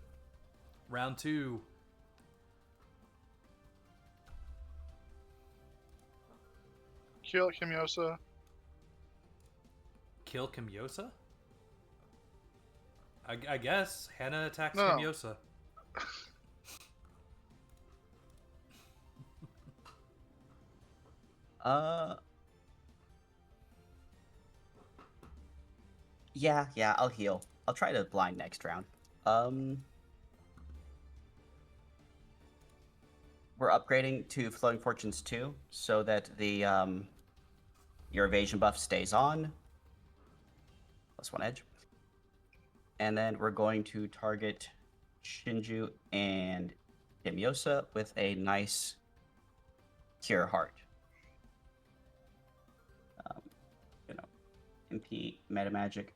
Round 2. Kill Kimyosa. Kill Kimyosa? I guess. Hannah attacks No. Kimyosa. Yeah, I'll heal. I'll try to blind next round. We're upgrading to Flowing Fortunes 2 so that the your evasion buff stays on. +1 edge. And then we're going to target Shinju and Kimyosa with a nice Cure Heart. MP, Meta Magic,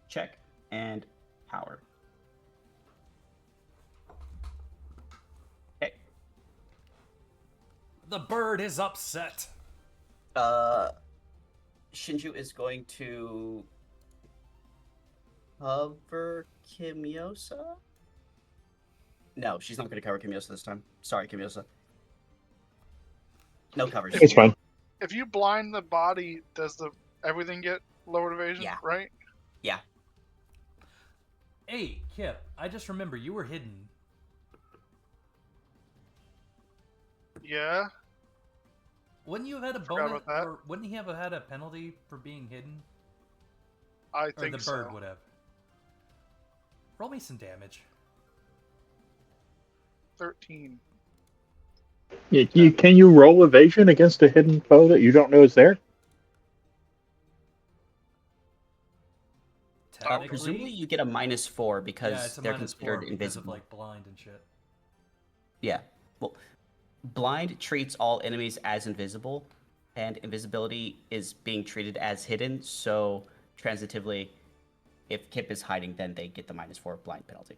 check, and power. Okay. The bird is upset. Shinju is going to cover Kimyosa? No, she's not going to cover Kimyosa this time. Sorry, Kimyosa. No covers. It's fine. If you blind the body, does everything get lowered evasion? Yeah. Right? Yeah. Hey, Kip, I just remember you were hidden. Yeah. Wouldn't you have had a Forgot bonus, about that. or wouldn't he have had a penalty for being hidden? I Or think the so. bird would have. Roll me some damage. 13. Yeah, can you roll evasion against a hidden foe that you don't know is there? Technically, Presumably you get a -4 yeah, because it's a they're -4 considered because of invisible. like blind and shit. Yeah. Well, blind treats all enemies as invisible, and invisibility is being treated as hidden, so transitively, If Kip is hiding, then they get the -4 blind penalty.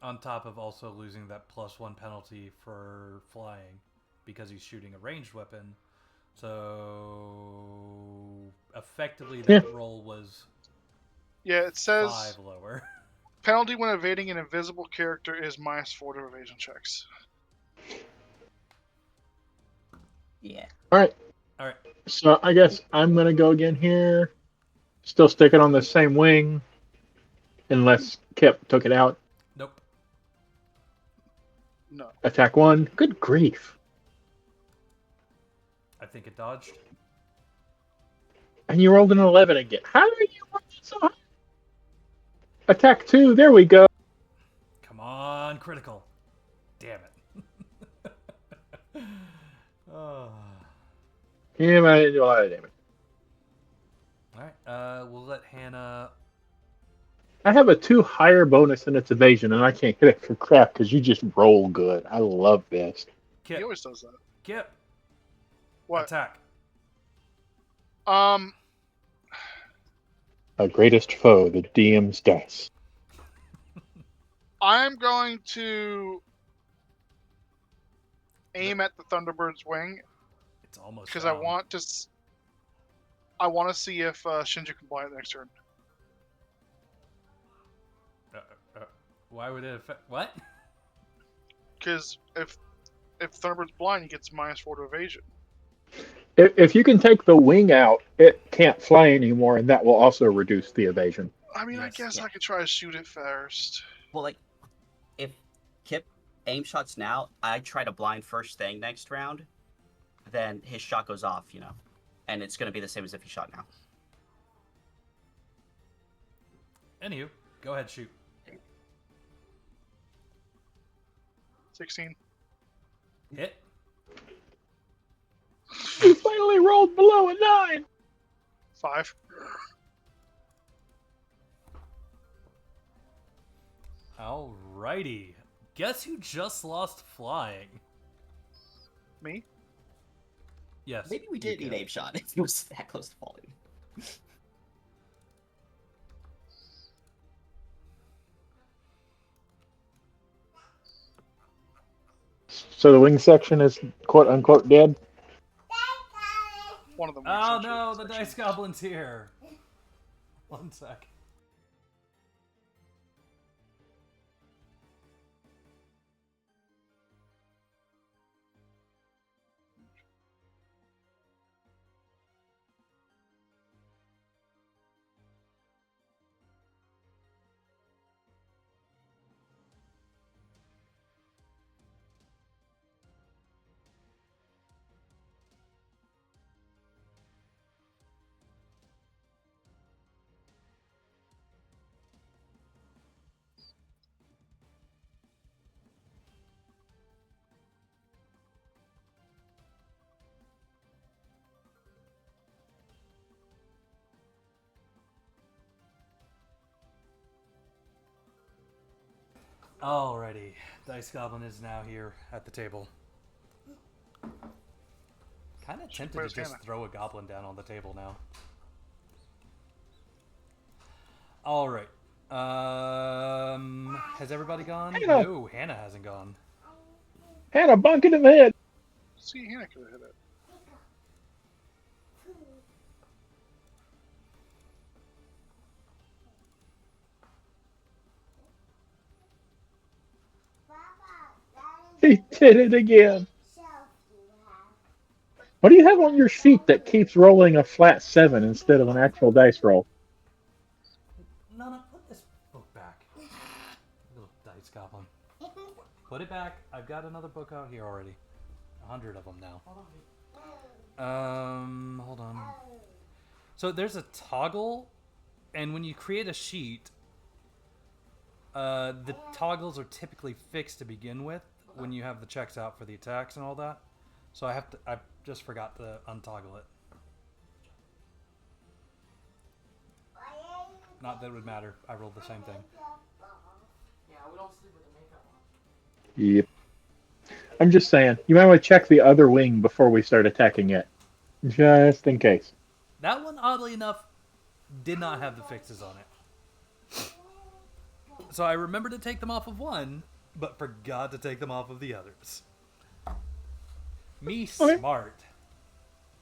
On top of also losing that +1 penalty for flying because he's shooting a ranged weapon. So effectively, that roll was Yeah, it says 5 lower. penalty when evading an invisible character is -4 to evasion checks. Yeah. All right. All right. So I guess I'm gonna go again here. Still sticking on the same wing, unless Kip took it out. Nope. No. Attack 1. Good grief! I think it dodged. And you rolled an 11 again. How are you rolling so high? Attack 2. There we go. Come on, critical. Damn it. Oh. Yeah, but I didn't do a lot of damage. All right. We'll let Hannah. I have a 2 higher bonus in its evasion, and I can't hit it for crap because you just roll good. I love this. Kip. He always does that. Kip. What? Attack. Our greatest foe, the DM's dice. I'm going to aim at the Thunderbird's wing It's almost because down. I want to see if Shinju can blind it next turn. Why would it affect what? Because if Thunderbird's blind, he gets -4 to evasion. If you can take the wing out, it can't fly anymore, and that will also reduce the evasion. I mean, I Yes. guess Yeah. I could try to shoot it first. Well, like, if Kip aim shots now, I try to blind first thing next round, then his shot goes off, and it's going to be the same as if he shot now. Anywho, go ahead, shoot. 16. Hit. You finally rolled below a 9! 5. Alrighty. Guess who just lost flying? Me? Yes. Maybe we you did need did. aim shot if he was that close to falling. So the wing section is quote unquote dead? One of them. Oh was no, actually- the dice goblin's here. 1 sec. Alrighty. Dice Goblin is now here at the table. Kind of tempted to Where's just Hannah? throw a goblin down on the table now. Alright. Has everybody gone? Hannah! No, Hannah hasn't gone. Hannah, bonk it in the head! See, Hannah could have hit it. He did it again! What do you have on your sheet that keeps rolling a flat 7 instead of an actual dice roll? No, put this book back. Little Dice Goblin. Put it back. I've got another book out here already. 100 of them now. Hold on. So there's a toggle, and when you create a sheet, the toggles are typically fixed to begin with when you have the checks out for the attacks and all that. So I just forgot to untoggle it. Not that it would matter. I rolled the same thing. Yeah, we don't sleep with the makeup on. Yep. I'm just saying, you might want to check the other wing before we start attacking it. Just in case. That one, oddly enough, did not have the fixes on it. So I remember to take them off of one, but forgot to take them off of the others. Me Okay. smart.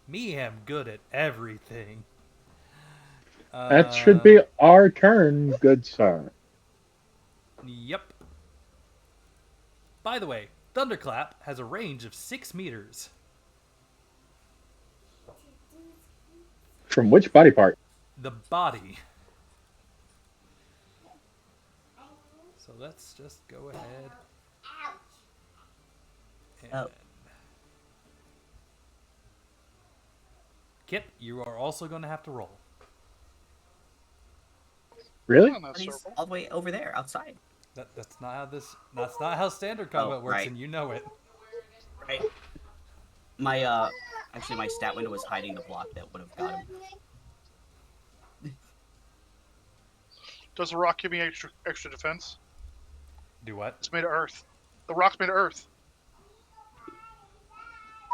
Me am good at everything. That should be our turn, good sir. Yep. By the way, Thunderclap has a range of 6 meters. From which body part? The body. So let's just go ahead. And Oh. Kip, you are also going to have to roll. Really? On that But he's circle. all the way over there, outside. That's not how this. That's not how standard combat works, right. and you know it. Right. My actually my stat window was hiding the block that would have got him. Does the rock give me extra defense? Do what? It's made of earth. The rock's made of earth.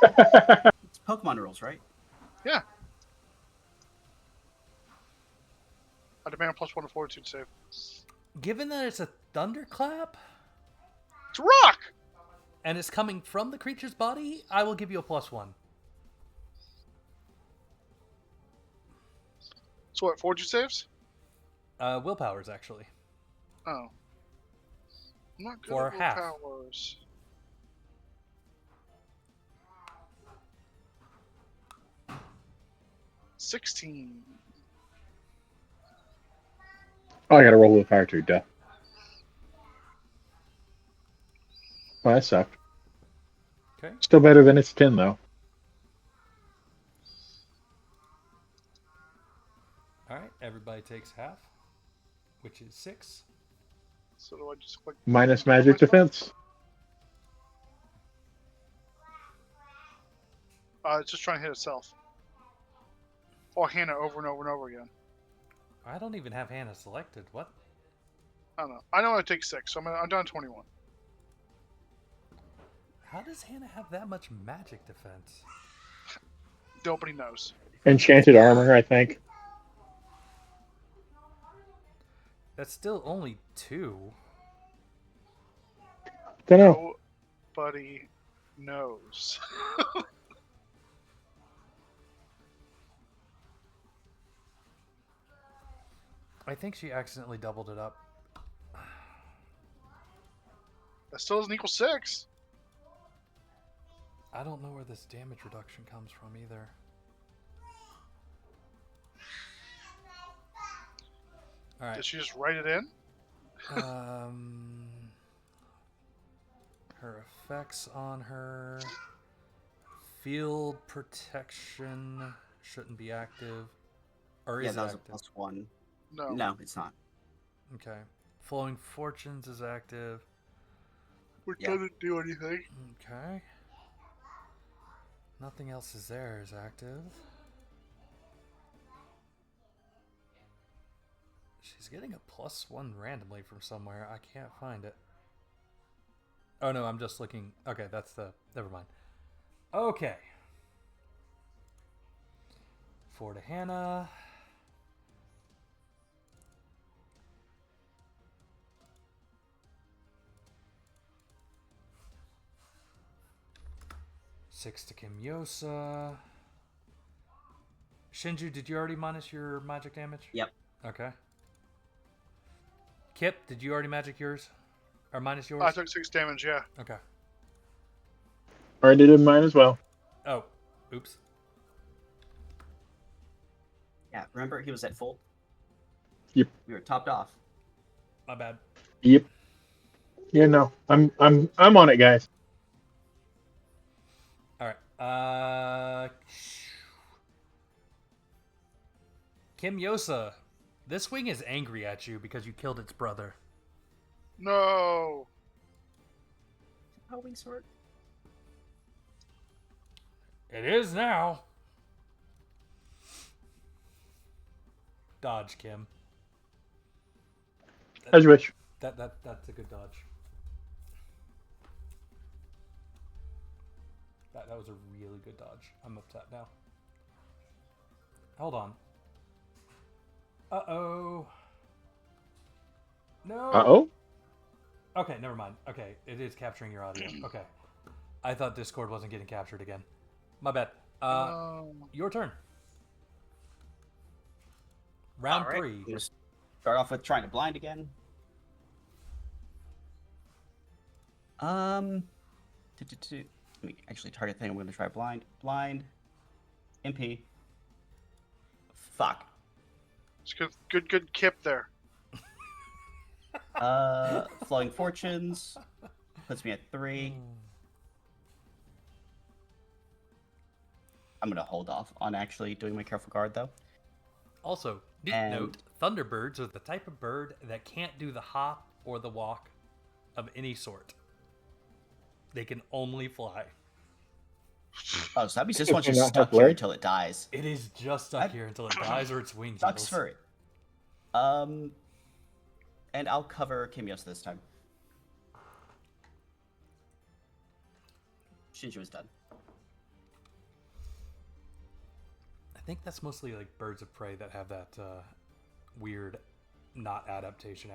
It's Pokemon rules, right? Yeah. I demand a +1 to fortitude save. Given that it's a thunderclap It's a rock! and it's coming from the creature's body, I will give you a +1. So what, fortitude saves? Willpower's actually. Oh. I'm not good For at half. powers. $16. Oh, I gotta roll with fire too, duh. Well, that sucked. Okay. Still better than its 10, though. All right. Everybody takes half, which is 6. So do I just click Minus magic defense. It's just trying to hit itself. Or Hannah over and over and over again. I don't even have Hannah selected. What? I don't know. I know I take 6, so I'm down to 21. How does Hannah have that much magic defense? Nobody knows. Enchanted armor, I think. That's still only 2. Don't know. Nobody knows. I think she accidentally doubled it up. That still doesn't equal 6. I don't know where this damage reduction comes from either. All right. Did she just write it in? Her effects on her. Field protection shouldn't be active. Or Yeah, is that it was active? a +1. No. No, it's not. Okay. Flowing Fortunes is active. Which Yeah. doesn't do anything. Okay. Nothing else is there is active. She's getting a +1 randomly from somewhere. I can't find it. Oh no, I'm just looking. Okay, that's the. Never mind. Okay. 4 to Hannah. Six to Kimyosa. Shinju, did you already minus your magic damage? Yep. Okay. Kip, did you already magic yours? Or minus yours? I took 6 damage, yeah. Okay. Already did mine as well. Oh, oops. Yeah, remember he was at full? Yep. We were topped off. My bad. Yep. Yeah, no. I'm on it, guys. All right. Kim Yosa, this wing is angry at you because you killed its brother. No. How wings work? It is now. Dodge, Kim. As you wish. That's a good dodge. That was a really good dodge. I'm upset now. Hold on. Uh-oh. No. Uh-oh. Okay, never mind. Okay, it is capturing your audio. Okay. I thought Discord wasn't getting captured again. My bad. Your turn. Round All right. 3. I'm gonna start off with trying to blind again. Let me actually target thing. I'm gonna try blind. Blind. MP. Fuck. It's good kip there. Flowing Fortunes puts me at 3. I'm gonna hold off on actually doing my careful guard though. Also, neat And- note, Thunderbirds are the type of bird that can't do the hop or the walk of any sort. They can only fly. Oh, so that means this Does one's it just not stuck have here legs? until it dies. It is just stuck That- here until it dies or its wings Sucks heals. for it. And I'll cover Kimios this time. Shinju is done. I think that's mostly like birds of prey that have that weird not adaptation.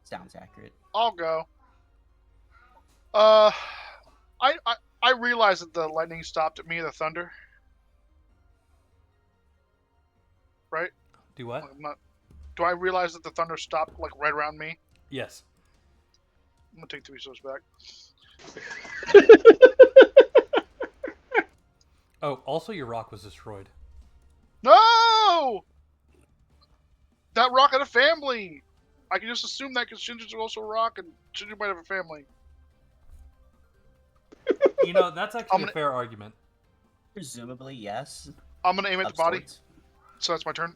Sounds accurate. I'll go. I realized that the lightning stopped at me, the thunder. Right? Do what? Do I realize that the thunder stopped like right around me? Yes. I'm gonna take 3 steps back. Oh, also your rock was destroyed. No! That rock had a family. I can just assume that because Shinju's also a rock, and Shinju might have a family. You know, that's actually gonna- a fair argument. Presumably, yes. I'm gonna aim at Of the body, sorts. so that's my turn.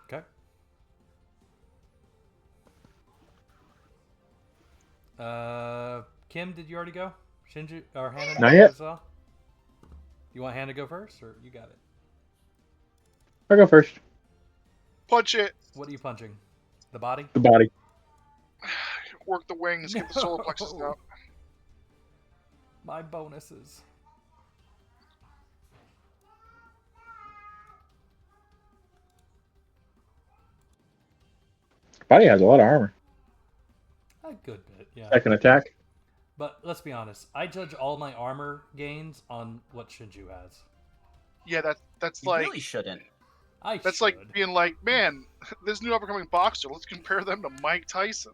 Okay. Kim, did you already go? Shinju or Hannah? Not yet. As well? You want Hannah to go first, or you got it? I'll go first. Punch it. What are you punching? The body? The body. Work the wings. Get the solar plexus No. out. My bonuses. Body has a lot of armor. A good bit, yeah. Second attack. But let's be honest. I judge all my armor gains on what Shinju has. Yeah, that's You like really shouldn't. that's like being like, man, this new up and coming boxer. Let's compare them to Mike Tyson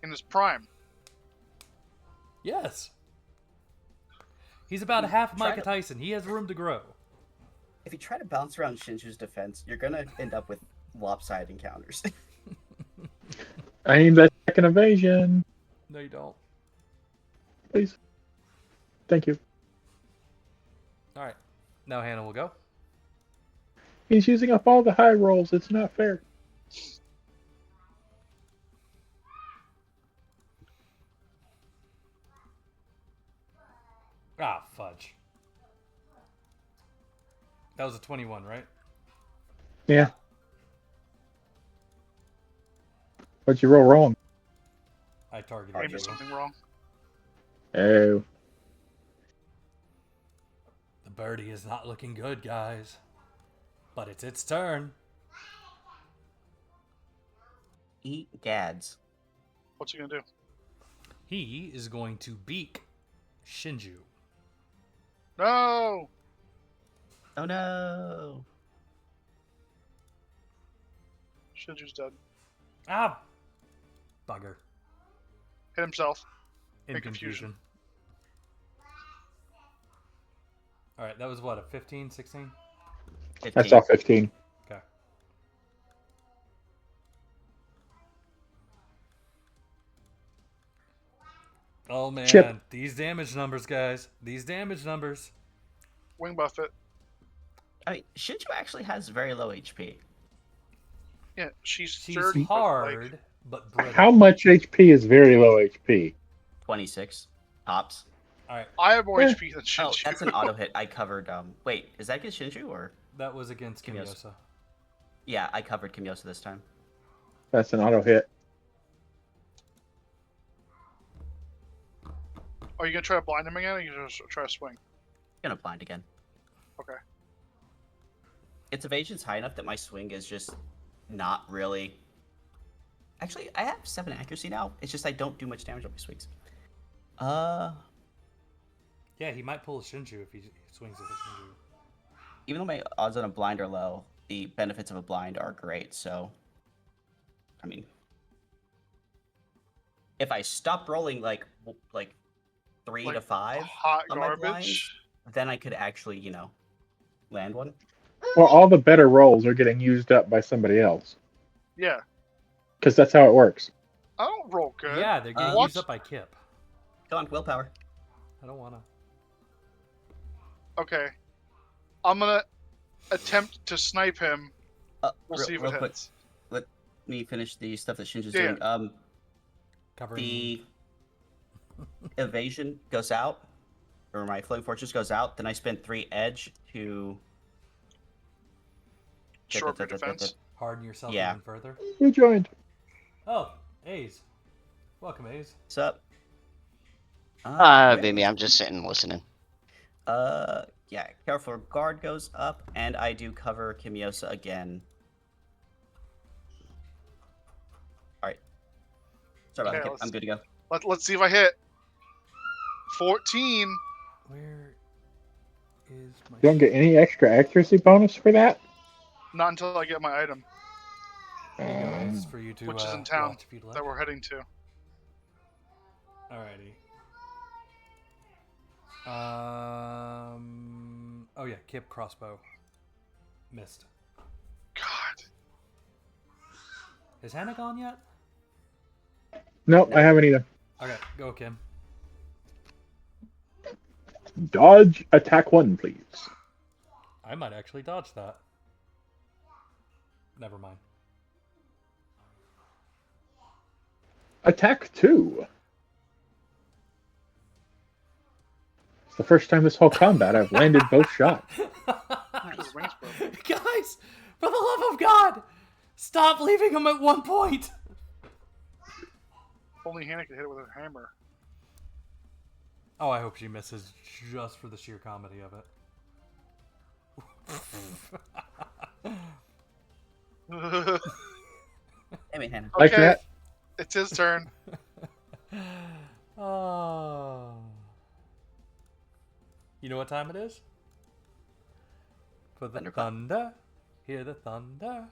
in his prime. Yes. He's about half Try Mike to- Tyson. He has room to grow. If you try to bounce around Shinju's defense, you're gonna end up with lopsided encounters. I need that second evasion, No, you don't. please. Thank you. All right. Now Hannah will go. He's using up all the high rolls. It's not fair. Ah, fudge. That was a 21, right? Yeah. But you roll wrong. I targeted I you. did something wrong. Oh. The birdie is not looking good, guys. But it's its turn. Eat gads. What's he gonna do? He is going to beak Shinju. No. Oh no! Shinju's dead. Ah! Bugger. Hit himself. In Make confusion. Alright, that was what, a 15, 16? 15. I saw 15. Okay. Oh man, Chip. these damage numbers, guys. These damage numbers. Wing buffet. I mean, Shinju actually has very low HP. Yeah, she's She's third, but, hard, like, but brittle. How much HP is very low HP? 26 tops. Alright, I have more Eh. HP than Shinju. Oh, that's an auto hit. I covered. Wait, is that against Shinju or? that was against Kimyosa. Kimyosa. Yeah, I covered Kimyosa this time. That's an auto hit. Are you gonna try to blind him again, or are you gonna just try to swing? Gonna blind again. Okay. its evasion's high enough that my swing is just not really. Actually, I have 7 accuracy now. It's just I don't do much damage on my swings. Yeah, he might pull a Shinju if he swings with a Shinju. Even though my odds on a blind are low, the benefits of a blind are great. So, I mean, if I stopped rolling like 3 to Like 5 hot on my blinds, garbage. then I could actually, land one. Well, all the better rolls are getting used up by somebody else Yeah, because that's how it works. I don't roll good. Yeah, they're getting What? used up by Kip. Come on, willpower. I don't wanna. Okay, I'm gonna attempt to snipe him. We'll see if it quick. hits. Let me finish the stuff that Shinju's Yeah. doing. Covering. The evasion goes out, or my flowing fortress goes out. Then I spend 3 edge to Short for defense. Harden yourself Yeah. even further. Who joined? Oh, A's. Welcome, A's. What's up? Baby, I'm just sitting listening. Yeah, careful guard goes up, and I do cover Kimiosa again. Alright. Sorry about Okay, that, Kip. let's- I'm good to go. Let's see if I hit. 14. Where is my? You don't get any extra accuracy bonus for that? Not until I get my item There you go, A's, for you to which is in town watch if you'd like. that we're heading to. Alrighty. Oh yeah, Kip crossbow. Missed. God. Is Hannah gone yet? Nope, I haven't either. Okay, go Kim. Dodge attack 1, please. I might actually dodge that. Never mind. Attack 2. It's the first time this whole combat I've landed both shots. His wings broke. Guys, for the love of God, stop leaving him at one point. Only Hannah could hit it with a hammer. Oh, I hope she misses just for the sheer comedy of it. Hey, man, Hannah. Like Okay, that? it's his turn. Oh. You know what time it is? For the Thunderclap. thunder. Hear the thunder.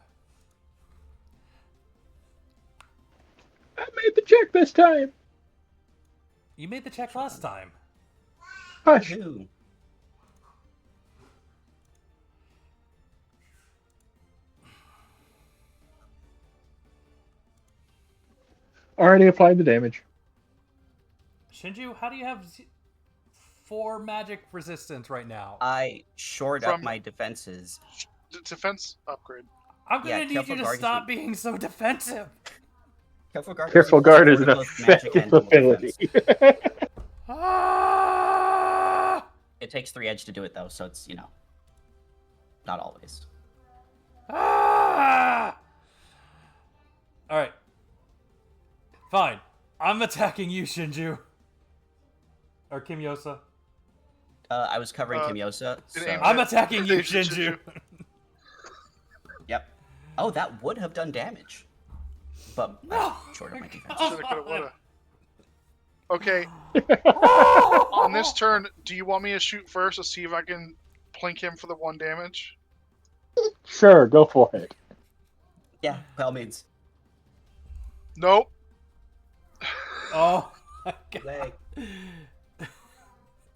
I made the check this time. You made the check last time. Hush. Woohoo. Already applied the damage. Shinju, how do you have 4 magic resistance right now? I shored up From- my defenses. Defense upgrade. I'm gonna yeah, need careful you to guard is stop weak. being so defensive. Careful guard. Careful gives you guard is plus an 4 to both magic and effective normal ability. defense. Ah! It takes 3 edge to do it though, so it's not always. Ah! All right. Fine. I'm attacking you, Shinju. Or Kimyosa. I was covering Uh, Kimiosa. it So... ain't I'm attacking you, Shinju. Shinju. Yep. Oh, that would have done damage. But No. I short up my defense. Shoulda, coulda, woulda. Okay, Oh! on this turn, do you want me to shoot first to see if I can plink him for the 1 damage? Sure, go for it. Yeah, by all means. Nope. Oh my god. Leg.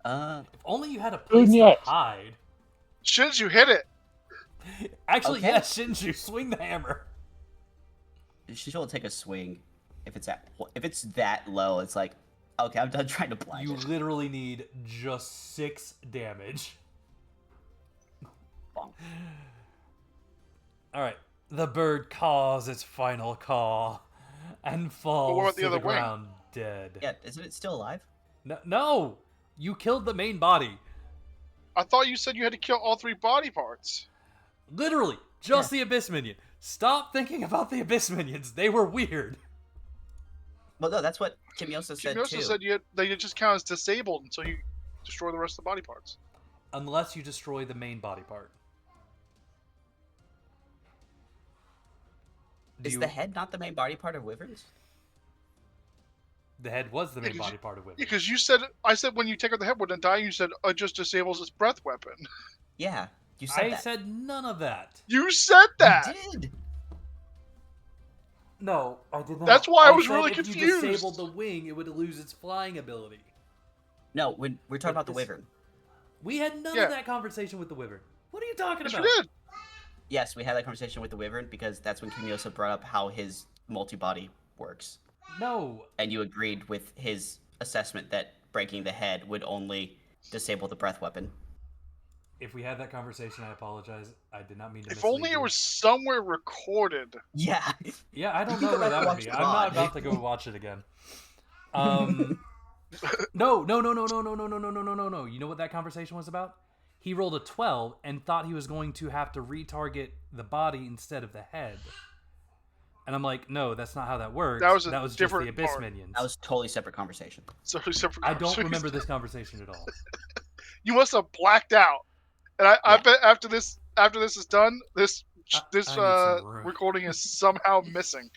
If only you had a place to Yes. hide. Shinju, hit it. Actually, Okay. yes, Shinju, swing the hammer. She will take a swing. If it's that low, it's like, okay, I'm done trying to blind You it. literally need just 6 damage. Bonk. Alright. The bird caws its final caw and falls about the to other the wing? ground dead. Yeah, isn't it still alive? No! You killed the main body. I thought you said you had to kill all 3 body parts. Literally, just the Abyss Minion. Stop thinking about the Abyss Minions. They were weird. Well, no, that's what Kimiosa said Kimiosa too. said they just count as disabled until you destroy the rest of the body parts. Unless you destroy the main body part. Is the head not the main body part of wyverns? The head was the main Because body part of Wyvern. Because I said when you take out the head wouldn't die, you said it just disables its breath weapon. Yeah, you said I that. said none of that. You said that! You did! No, I did not. That's why I was said really if confused. you disabled the wing, it would lose its flying ability. No, when we're talking about the wyvern. We had none of that conversation with the Wyvern. What are you talking Yes, about? we did. Yes, we had that conversation with the wyvern because that's when Kimiosa brought up how his multi-body works. No. And you agreed with his assessment that breaking the head would only disable the breath weapon. If we had that conversation, I apologize. I did not mean to If mislead only you. it was somewhere recorded. Yeah. Yeah, I don't You know can go where back that and would watch be. the I'm not VOD. about to go watch it again. No. You know what that conversation was about? He rolled a 12 and thought he was going to have to retarget the body instead of the head. And I'm like, no, that's not how that works. That was just the different Abyss part. minions. That was a totally separate conversation. So separate. I don't remember this conversation at all. You must have blacked out. And I bet after this is done, this I need some room. recording is somehow missing.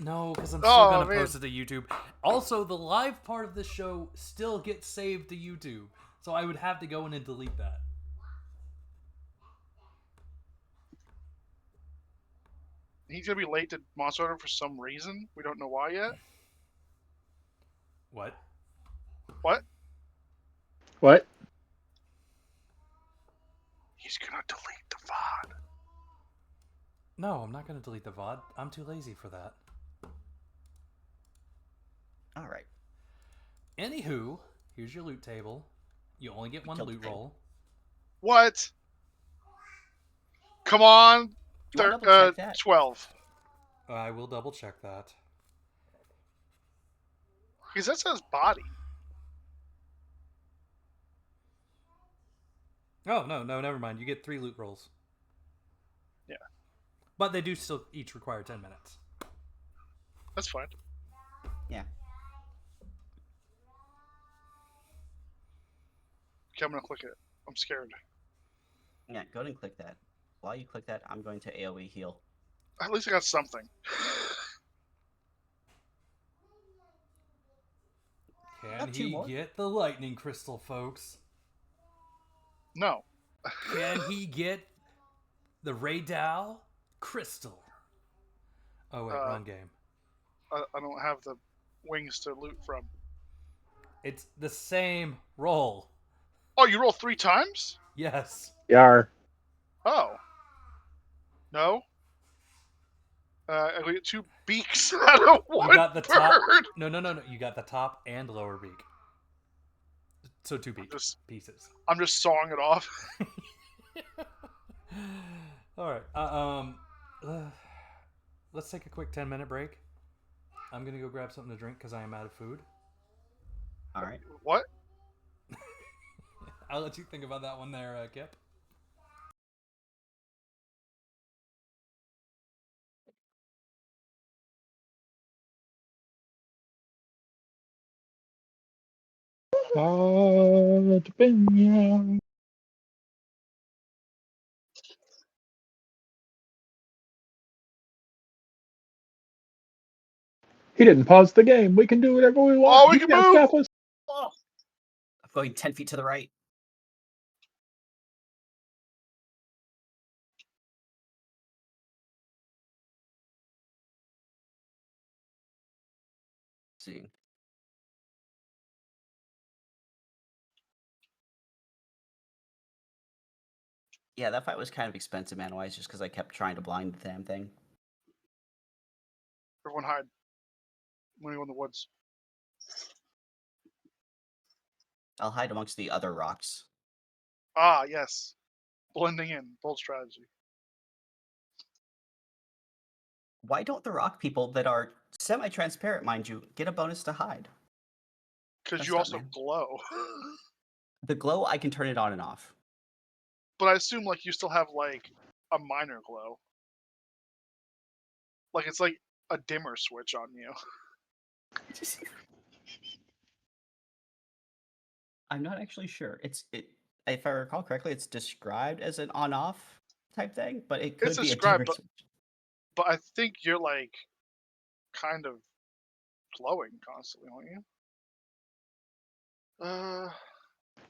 No, because I'm still going to post it to YouTube. Also, the live part of the show still gets saved to YouTube. So I would have to go in and delete that. He's going to be late to Monster Hunter for some reason. We don't know why yet. What? What? What? He's going to delete the VOD. No, I'm not going to delete the VOD. I'm too lazy for that. All right. Anywho, here's your loot table. You only get one loot roll. What? Come on. Do you want to double check that? 12. I will double check that. Because that says body. Oh, no, never mind. You get 3 loot rolls. Yeah. But they do still each require 10 minutes. That's fine. Yeah. Okay, I'm going to click it. I'm scared. Yeah, go ahead and click that. While you click that, I'm going to AoE heal. At least I got something. Can he get the lightning crystal, folks? No. Can he get the Raydal crystal? Oh, wait, wrong game. I don't have the wings to loot from. It's the same roll. Oh, you roll 3 times? Yes. Yar. Oh. No. I get 2 beaks out of one You got the bird. top. No. You got the top and lower beak. So 2 pieces. I'm just sawing it off. All right. Let's take a quick 10-minute break. I'm gonna go grab something to drink because I am out of food. All right. What? I'll let you think about that one there, Kip. He didn't pause the game. We can do whatever we want. Oh, we can move! Stop us. Oh. I'm going 10 feet to the right. Let's see. Yeah, that fight was kind of expensive mana-wise just because I kept trying to blind the damn thing. Everyone hide. I'm going to go in the woods. I'll hide amongst the other rocks. Ah, yes. Blending in. Bold strategy. Why don't the rock people that are semi-transparent, mind you, get a bonus to hide? Because you also glow. The glow, I can turn it on and off. But I assume, like, you still have, like, a minor glow. Like, it's like a dimmer switch on you. I'm not actually sure. If I recall correctly, it's described as an on-off type thing, but it could It's be a described, dimmer but switch. But I think you're like kind of glowing constantly, aren't you?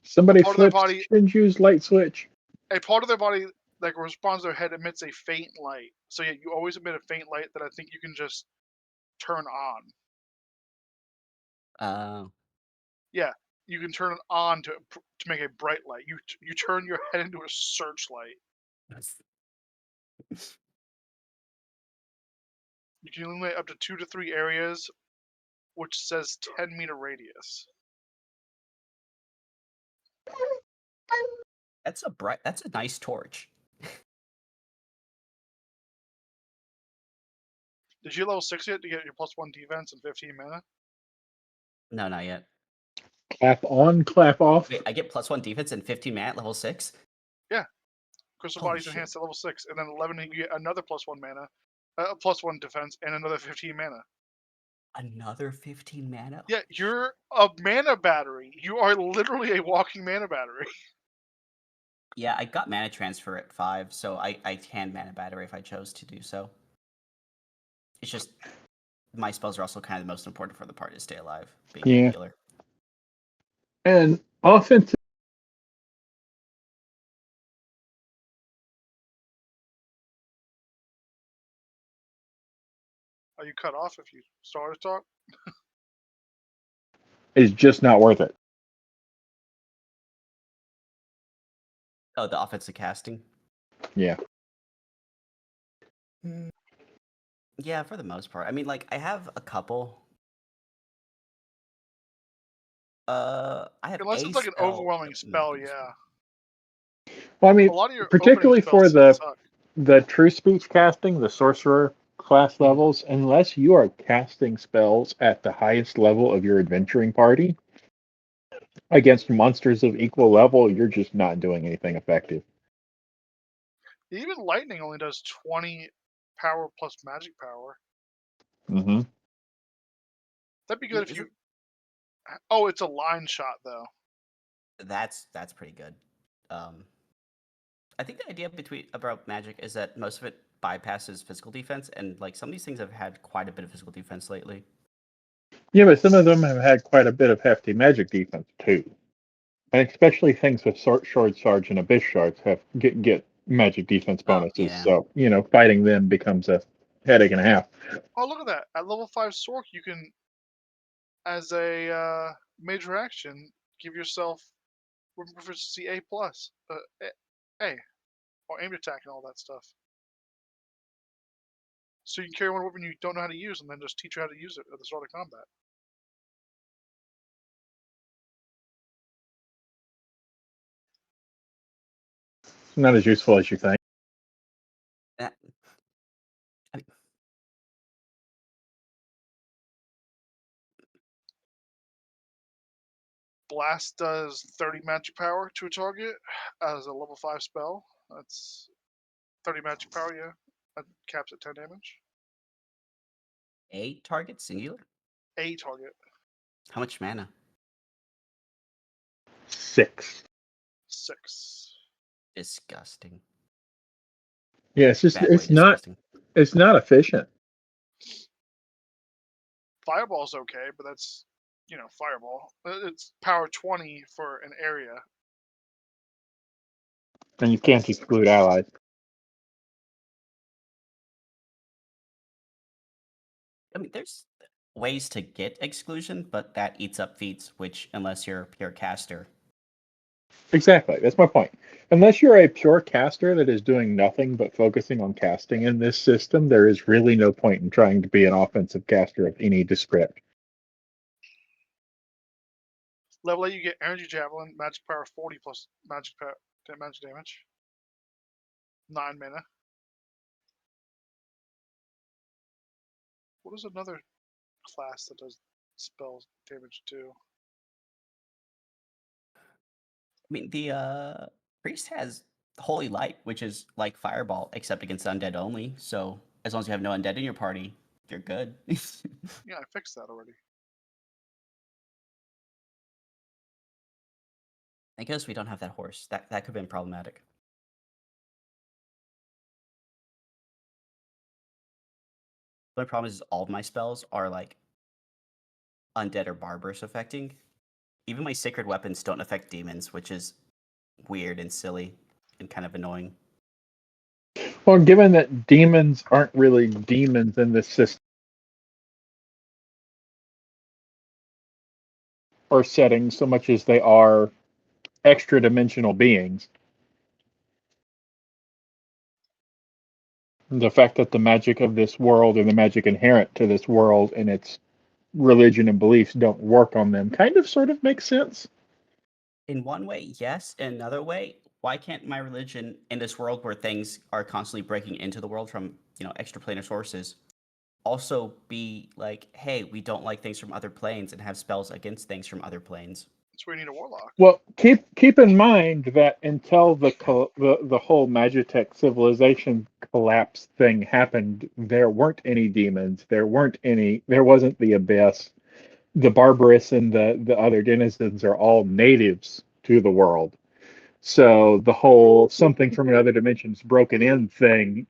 Somebody part of their flips body- Shinju's light switch. A part of their body that responds to their head emits a faint light. So yeah, you always emit a faint light that I think you can just turn on. Yeah, you can turn it on to make a bright light. You turn your head into a searchlight. You can illuminate up to 2 to 3 areas, which says 10-meter radius. That's a nice torch. Did you level 6 yet to get your +1 defense and 15 mana? No, not yet. Clap on, clap off. Wait, I get +1 defense and 15 mana at level 6? Crystal Holy Body's shit. enhanced at level 6, and then 11 you get another +1 mana, +1 defense, and another 15 mana. Another 15 mana? Yeah, you're a mana battery. You are literally a walking mana battery. Yeah, I got mana transfer at 5, so I can mana battery if I chose to do so. It's just my spells are also kind of the most important for the party to stay alive, being Yeah. a healer. And offensive. Are you cut off if you start to talk? Is just not worth it. Oh, the offensive casting? Yeah. Yeah, for the most part. I mean, like, I have a couple. I have Unless a it's like an spell overwhelming that spell, makes yeah. Well, I mean, A lot of your particularly opening spells for suck. the true speech casting, the sorcerer class levels, unless you are casting spells at the highest level of your adventuring party against monsters of equal level, you're just not doing anything effective. Even lightning only does 20 power plus magic power. Mm-hmm. That'd be I good mean, if you. isn't- Oh, it's a line shot though. That's pretty good. I think the idea about magic is that most of it bypasses physical defense, and like some of these things have had quite a bit of physical defense lately. Yeah, but some of them have had quite a bit of hefty magic defense too, and especially things with short swords and abyss shards get magic defense Oh, bonuses. yeah. So fighting them becomes a headache and a half. Oh, look at that! At level 5 Sork, you can, as a major action, give yourself weapon proficiency A plus, A, or aimed attack and all that stuff. So you can carry one weapon you don't know how to use, and then just teach you how to use it at the start of combat. It's not as useful as you think. That- I mean, Blast does 30 magic power to a target as a level 5 spell. That's 30 magic power, yeah. That caps at 10 damage. a target singular? A target. How much mana? 6. 6. Disgusting. Yeah, it's just Bad way disgusting. it's not efficient. Fireball's okay, but that's, fireball. It's power 20 for an area. And you can't exclude allies. I mean, there's ways to get exclusion, but that eats up feats, which, unless you're a pure caster. Exactly. That's my point. Unless you're a pure caster that is doing nothing but focusing on casting in this system, there is really no point in trying to be an offensive caster of any description. Level 8, you get Energy Javelin, magic power 40 plus magic damage. 9 mana. What is another class that does spell damage too? I mean, the priest has Holy Light, which is like Fireball, except against undead only. So as long as you have no undead in your party, you're good. Yeah, I fixed that already. I guess we don't have that horse. That could have been problematic. The only problem is all of my spells are like undead or barbarous affecting. Even my sacred weapons don't affect demons, which is weird and silly and kind of annoying. Well, given that demons aren't really demons in this system or setting so much as they are extra dimensional beings, the fact that the magic of this world and the magic inherent to this world and its religion and beliefs don't work on them kind of sort of makes sense. In one way, yes. In another way, why can't my religion in this world where things are constantly breaking into the world from, extraplanar sources also be like, hey, we don't like things from other planes and have spells against things from other planes? That's where you need a warlock. Well, keep in mind that until the whole Magitech civilization collapse thing happened, there weren't any demons. There wasn't the abyss. The barbarous and the other denizens are all natives to the world. So the whole something from another dimension's broken in thing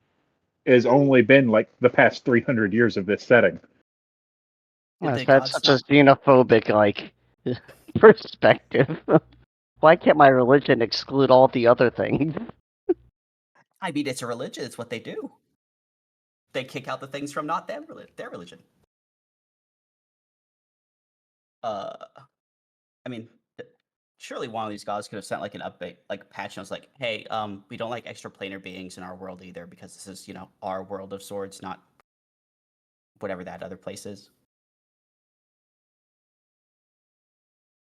has only been like the past 300 years of this setting. Did the That's gods such a not? xenophobic perspective. Why can't my religion exclude all the other things? I mean, it's a religion. It's what they do. They kick out the things from not their religion. I mean, surely one of these gods could have sent like an update, like patch notes, like, "Hey, we don't like extraplanar beings in our world either because this is, our world of swords, not whatever that other place is."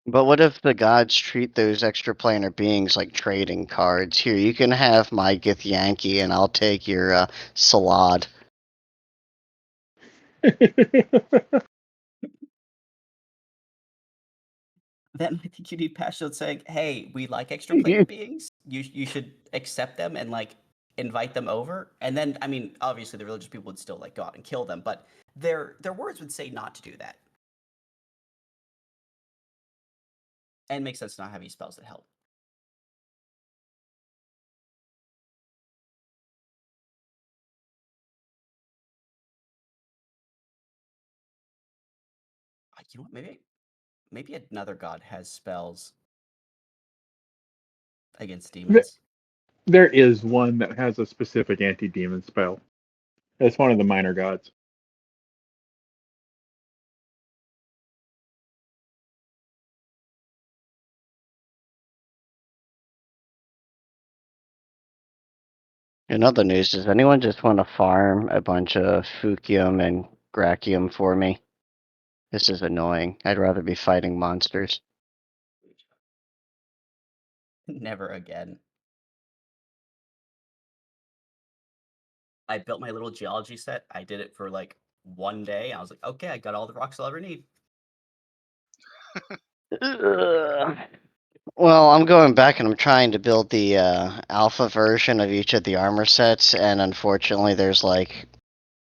But what if the gods treat those extraplanar beings like trading cards? Here, you can have my Githyanki, and I'll take your Salad. Then I think you need patch notes saying, "Hey, we like extraplanar beings. You should accept them and like invite them over." And then, I mean, obviously the religious people would still like go out and kill them, but their words would say not to do that. And it makes sense to not have any spells that help. You know what? Maybe another god has spells against demons. There is one that has a specific anti-demon spell. It's one of the minor gods. In other news, does anyone just want to farm a bunch of Fukium and Gracium for me? This is annoying. I'd rather be fighting monsters. Never again. I built my little geology set. I did it for like one day. I was like, okay, I got all the rocks I'll ever need. Ugh. Well, I'm going back and I'm trying to build the alpha version of each of the armor sets, and unfortunately, there's like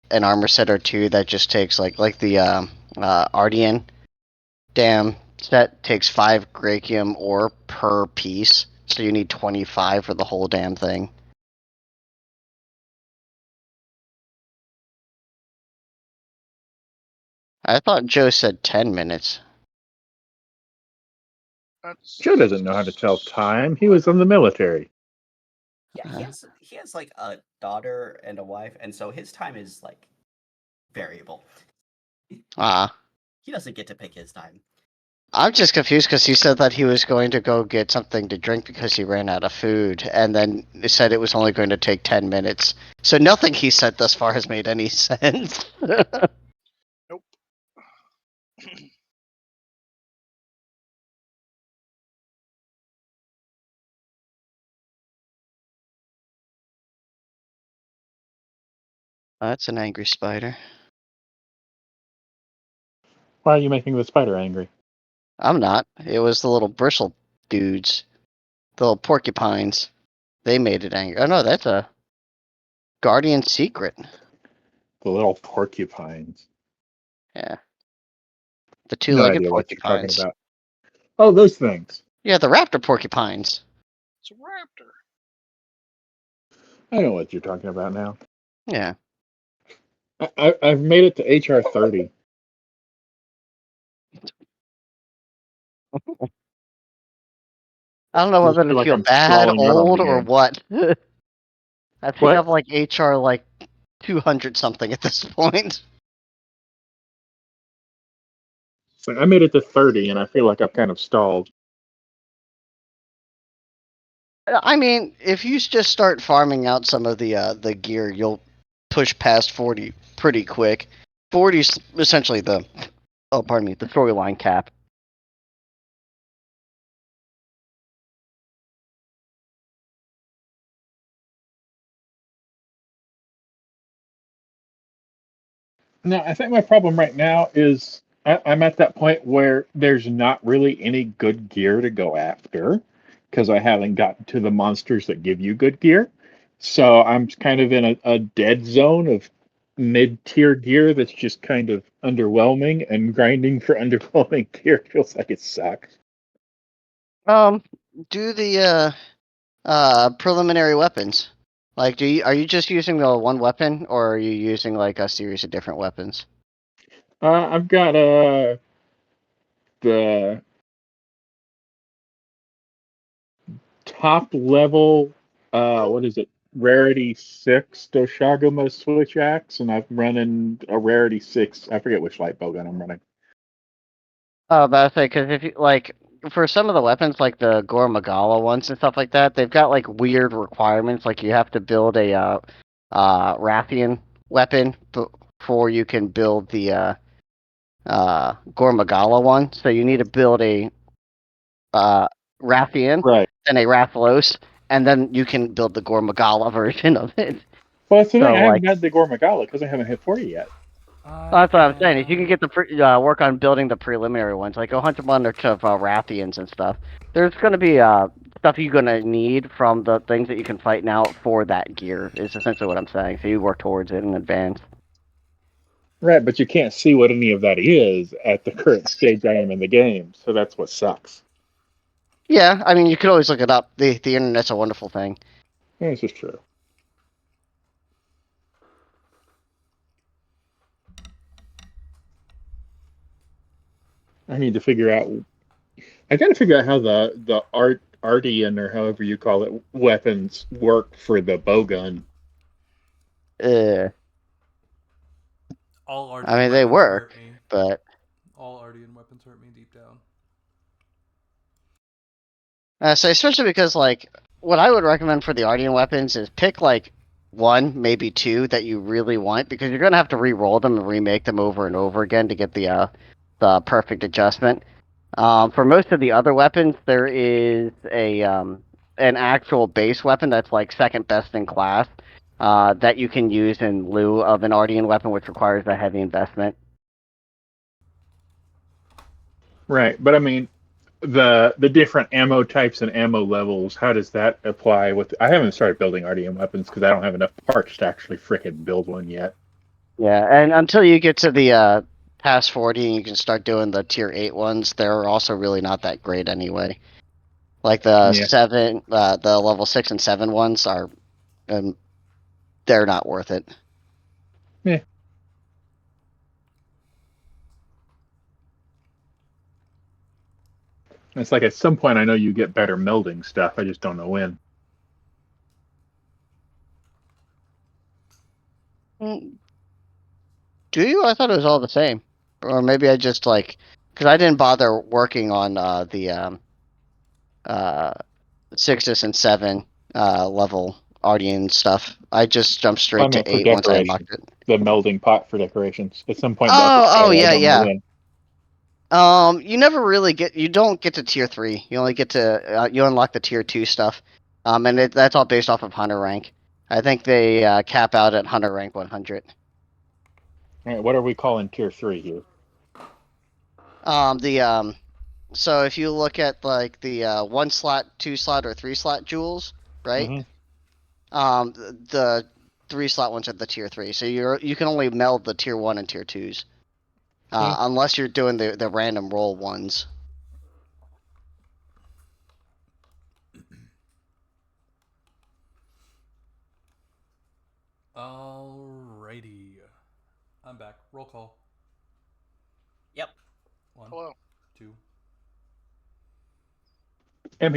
an armor set or two that just takes like the Ardian dam set takes 5 Gracium ore per piece, so you need 25 for the whole damn thing. I thought Joe said 10 minutes. That's... Joe doesn't know how to tell time. He was in the military. Yeah, he has like a daughter and a wife, and so his time is like variable. Ah. He doesn't get to pick his time. I'm just confused because he said that he was going to go get something to drink because he ran out of food, and then he said it was only going to take 10 minutes. So nothing he said thus far has made any sense. Nope. That's an angry spider. Why are you making the spider angry? I'm not. It was the little bristle dudes. The little porcupines. They made it angry. Oh no, that's a guardian secret. The little porcupines. Yeah. The No two-legged idea what you're talking porcupines. about. Oh, those things. Yeah, the raptor porcupines. It's a raptor. I know what you're talking about now. Yeah. I've made it to HR 30. I don't know I just whether to feel like feel I'm bad, stalling out on the old, or game. what. I think What? I'm like HR like 200 something at this point. So I made it to 30, and I feel like I've kind of stalled. I mean, if you just start farming out some of the gear, you'll push past 40 pretty quick. 40's essentially the the storyline cap. No, I think my problem right now is I'm at that point where there's not really any good gear to go after because I haven't gotten to the monsters that give you good gear. So I'm kind of in a dead zone of mid-tier gear that's just kind of underwhelming, and grinding for underwhelming gear feels like it sucks. Um, do the preliminary weapons. Like, are you just using the one weapon, or are you using like a series of different weapons? I've got the top level, what is it? Rarity 6 Doshaguma switch axe, and I'm running a Rarity 6. I forget which light bowgun I'm running. Oh, but I say because if you like for some of the weapons, like the Gore Magala ones and stuff like that, they've got like weird requirements. Like you have to build a Rathian weapon before you can build the Gore Magala one. So you need to build a uh Rathian Right. and a Rathalos, and then you can build the Gore Magala version of it. Well, that's the thing. So I haven't like got the Gore Magala because I haven't hit 40 yet. I that's what I'm saying. If you can am. get the work on building the preliminary ones, like go hunt a bunch of Rathians and stuff. There's gonna be stuff you're gonna need from the things that you can fight now for that gear. Is essentially what I'm saying. So you work towards it in advance. Right, but you can't see what any of that is at the current stage I am in the game, so that's what sucks. Yeah, I mean you could always look it up. The internet's a wonderful thing. This is true. I need to figure out. I got to figure out how the Artian, or however you call it, weapons work for the bowgun. Uh, All I Ardean mean they weapons work, hurt me. but All Ardean weapons hurt me deep down. so especially because like what I would recommend for the Ardian weapons is pick like one, maybe two that you really want because you're gonna have to re-roll them and remake them over and over again to get the perfect adjustment. For most of the other weapons, there is a an actual base weapon that's like second best in class that you can use in lieu of an Ardian weapon, which requires a heavy investment. Right, but I mean, the different ammo types and ammo levels. How does that apply? With I haven't started building RDM weapons because I don't have enough parts to actually frickin' build one yet. Yeah, and until you get to the past 40 and you can start doing the tier 8 ones, they're also really not that great anyway. Like the Yeah. 7, the level 6 and 7 ones are, um, they're not worth it. Yeah. It's like at some point I know you get better melding stuff. I just don't know when. Mm, do you? I thought it was all the same. Or maybe I just like, because I didn't bother working on the uh, 6s and 7 level Ardian stuff. I just jumped I straight meant to for 8 once I decoration, unlocked it. the melding pot for decorations. At some point that Oh, I yeah, don't know yeah. when. You never really you don't get to tier 3. You only get to, you unlock the tier 2 stuff. That's all based off of hunter rank. I think they cap out at hunter rank 100. All right, what are we calling tier 3 here? The So if you look at like the 1 slot, 2 slot, or 3 slot jewels, right? Mm-hmm. The 3 slot ones are the tier 3. So you can only meld the tier 1 and tier 2s, Yeah. unless you're doing the random roll ones. Alrighty. I'm back. Roll call. Yep. 1, Hello. 2. Am-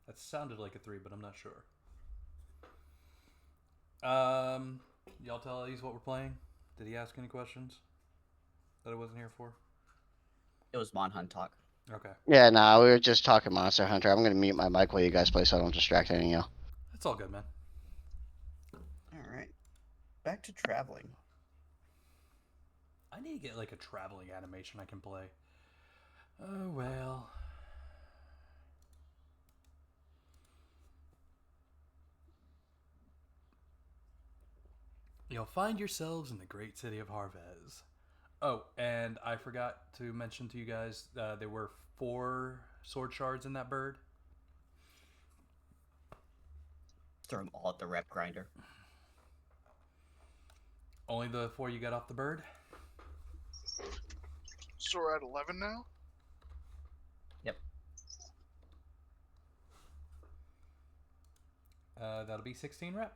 That sounded like a 3, but I'm not sure. Y'all tell Elise what we're playing? Did he ask any questions that I wasn't here for? It was Monhunt talk. Okay. Yeah, nah, we were just talking Monster Hunter. I'm gonna mute my mic while you guys play so I don't distract any of you. That's all good, man. All right. Back to traveling. I need to get like a traveling animation I can play. Oh well. You'll find yourselves in the great city of Harves. Oh, and I forgot to mention to you guys there were 4 sword shards in that bird. Throw them all at the rep grinder. Only the 4 you got off the bird? So we're at 11 now? Yep. That'll be 16 rep.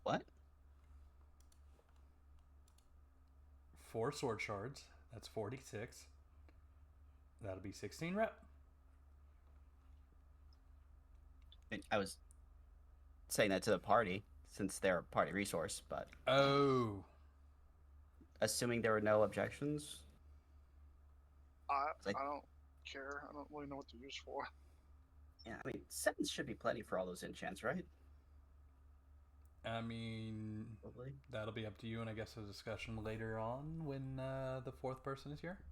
What? 4 sword shards. That's 46. That'll be 16 rep. I was saying that to the party since they're a party resource, but Oh. assuming there were no objections. I Like- don't care. I don't really know what to use for. Yeah, I mean, 7 should be plenty for all those enchants, right? I mean, Probably. that'll be up to you, and I guess a discussion later on when the 4th person is here.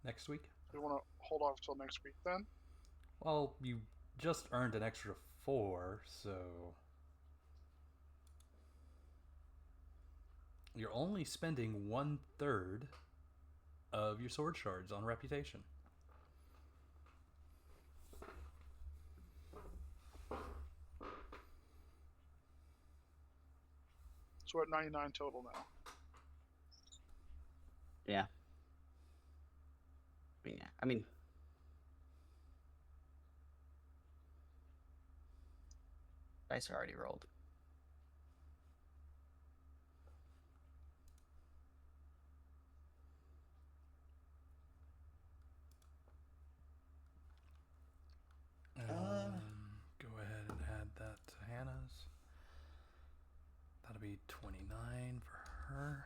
Next week. You want to hold off till next week then? Well, you just earned an extra 4, so you're only spending 1/3 of your sword shards on reputation. So we're at 99 total now. Yeah. I mean, dice are already rolled. Go ahead and add that to Hannah's. That'll be 29 for her.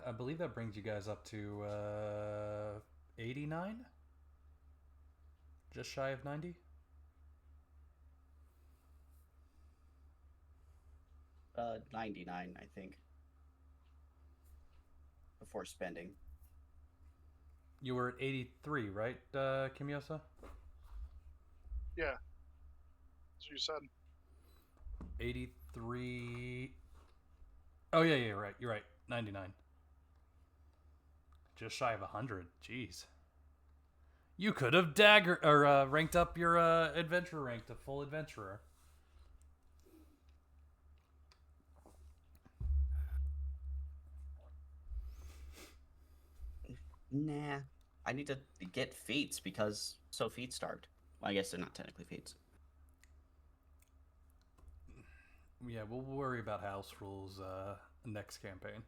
I believe that brings you guys up to 89? Just shy of 90? Uh, 99, I think. Before spending. You were at 83, right, Kimyosa? Yeah. As you said. 83. Oh, yeah, you're right. You're right. 99. Just shy of 100. Jeez. You could have ranked up your adventurer rank to full adventurer. Nah. I need to get feats because so feats starved. Well, I guess they're not technically feats. Yeah, we'll worry about house rules next campaign.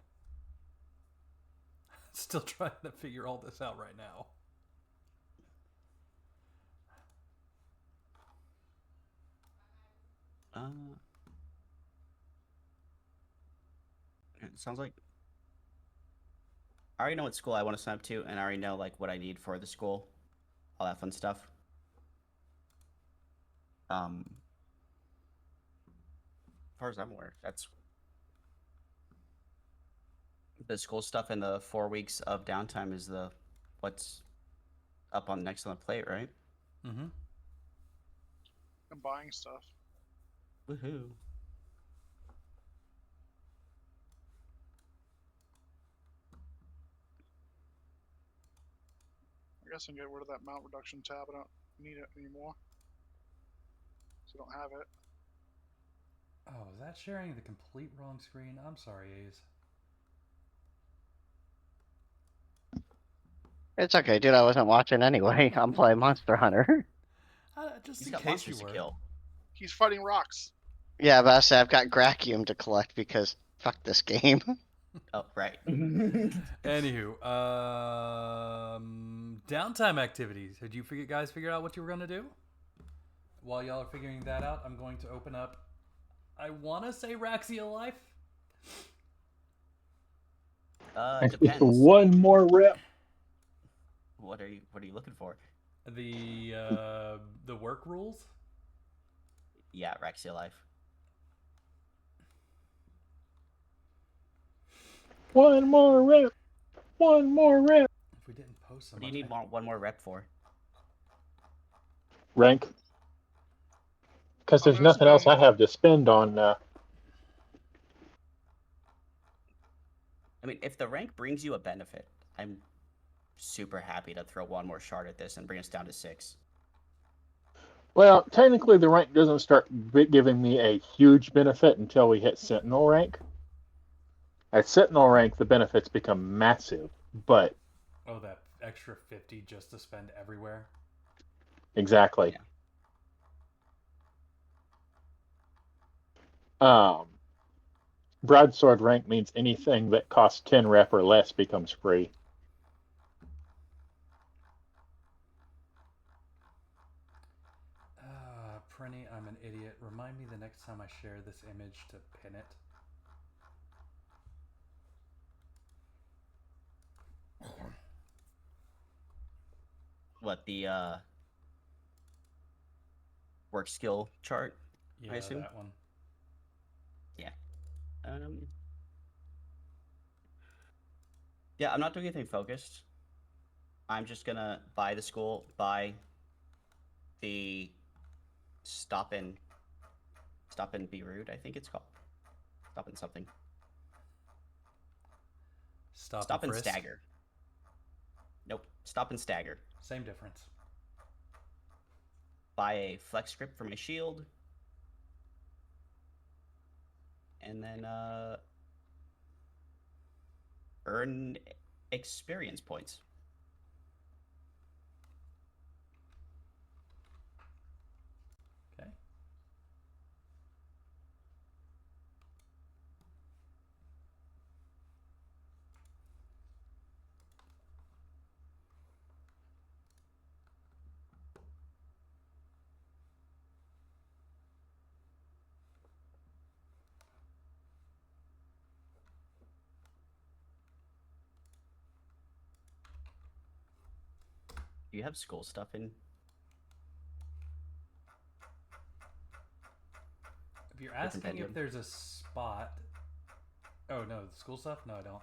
Still trying to figure all this out right now. It sounds like I already know what school I want to sign up to, and I already know like what I need for the school, all that fun stuff. As far as I'm aware, that's the school stuff, and the 4 weeks of downtime is the what's up on next on the plate, right? Mm-hmm. And buying stuff. Woohoo! I guess I can get rid of that mount reduction tab. I don't need it anymore. So I don't have it. Oh, is that sharing the complete wrong screen? I'm sorry, Ace. It's okay, dude. I wasn't watching anyway. I'm playing Monster Hunter. Just He's in got case you monsters to were. kill. He's fighting rocks. Yeah, but I say I've got Gracium to collect because fuck this game. Oh, right. Anywho, downtime activities. Did you guys figure out what you were gonna do? While y'all are figuring that out, I'm going to open up. I want to say Raxia Life. Just Depends. one more rep. What are you looking for? The work rules. Yeah, Rexia Life. One more rep. One more rep. If we didn't post so What do much, you need one more rep for? Rank. Because I'm there's gonna nothing else I spend- have to spend on. I mean, if the rank brings you a benefit, I'm super happy to throw one more shard at this and bring us down to 6. Well, technically, the rank doesn't start giving me a huge benefit until we hit Sentinel rank. At Sentinel rank, the benefits become massive, but oh, that extra 50 just to spend everywhere. exactly. Yeah. Broadsword rank means anything that costs 10 rep or less becomes free. Prenny, I'm an idiot. Remind me the next time I share this image to pin it. What, the work skill chart? Yeah, I assume. that one. Yeah. Yeah, I'm not doing anything focused. I'm just gonna buy the school, buy the stop and be rude, I think it's called. Stop and something. Stop and frisk. stagger. Nope. Stop and stagger. Same difference. Buy a flex script for my shield. And then earn experience points. Okay. Do you have school stuff in? If you're asking compendium? if there's a spot. Oh no, the school stuff? No, I don't.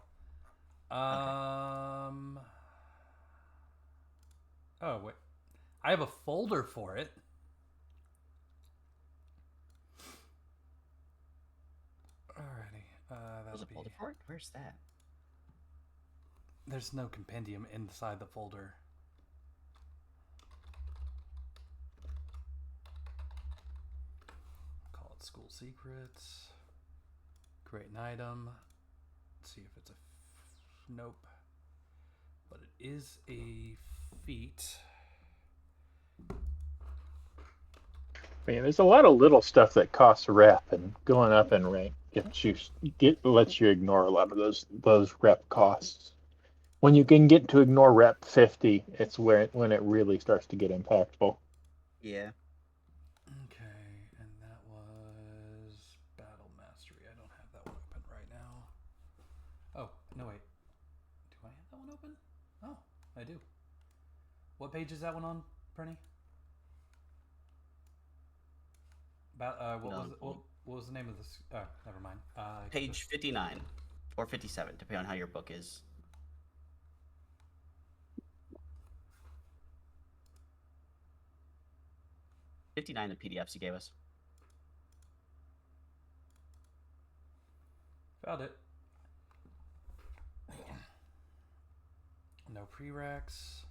Oh wait, I have a folder for it. Alrighty, There's that'll a be. folder for it? Where's that? There's no compendium inside the folder. Call it school secrets. Create an item. Let's see if it's a. Nope. But it is a feat. I mean, there's a lot of little stuff that costs rep, and going up in rank lets you ignore a lot of those rep costs. When you can get to ignore rep 50, it's when it really starts to get impactful. Yeah. Okay, and that was Battle Mastery. I don't have that one open right now. Oh, no wait. Do I have that one open? Oh, I do. What page is that one on, Prenny? What was the name of this? Never mind. Page 59 or 57, depending on how your book is. $59 the PDFs you gave us. Found it. No prereqs.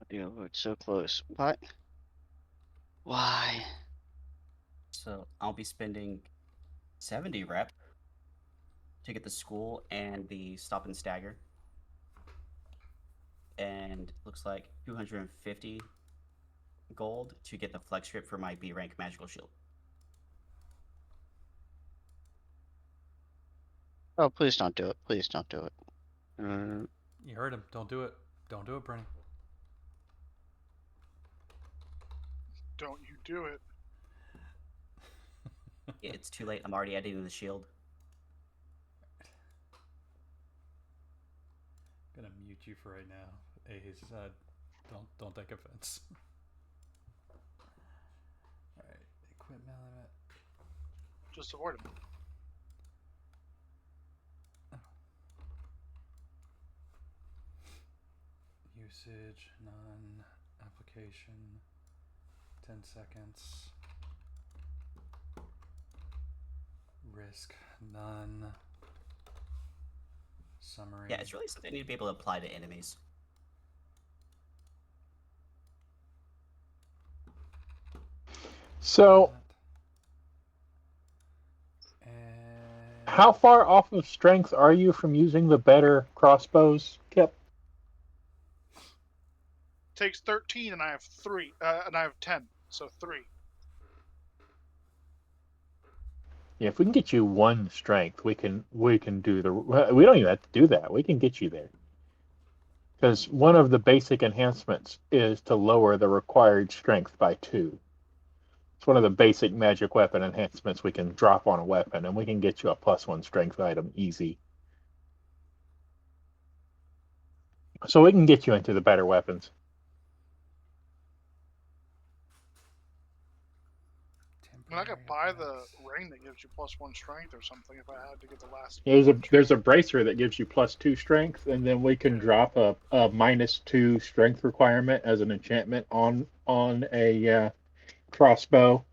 It's so close. What? Why? So I'll be spending 70 rep to get the school and the stop and stagger. And looks like 250 gold to get the flex grip for my B rank magical shield. Oh, please don't do it. Please don't do it. You heard him. Don't do it. Don't do it, Brenny. Don't you do it. It's too late. I'm already editing the shield. I'm gonna mute you for right now. Ace, don't take offense. Alright, equipment limit. Just avoid him. Usage, none. Application, 10 seconds. Risk, none. Summary. Yeah, it's really something I need to be able to apply to enemies. So, And how far off of strength are you from using the better crossbows, Kip? Takes 13, and I have 3, and I have 10, so 3. Yeah, if we can get you 1 strength, we can do the. We don't even have to do that. We can get you there. Because one of the basic enhancements is to lower the required strength by 2. It's one of the basic magic weapon enhancements we can drop on a weapon, and we can get you a +1 strength item easy. So we can get you into the better weapons. I mean, I could buy the ring that gives you +1 strength or something if I had to get the last. There's a bracer that gives you +2 strength, and then we can drop a -2 strength requirement as an enchantment on a crossbow,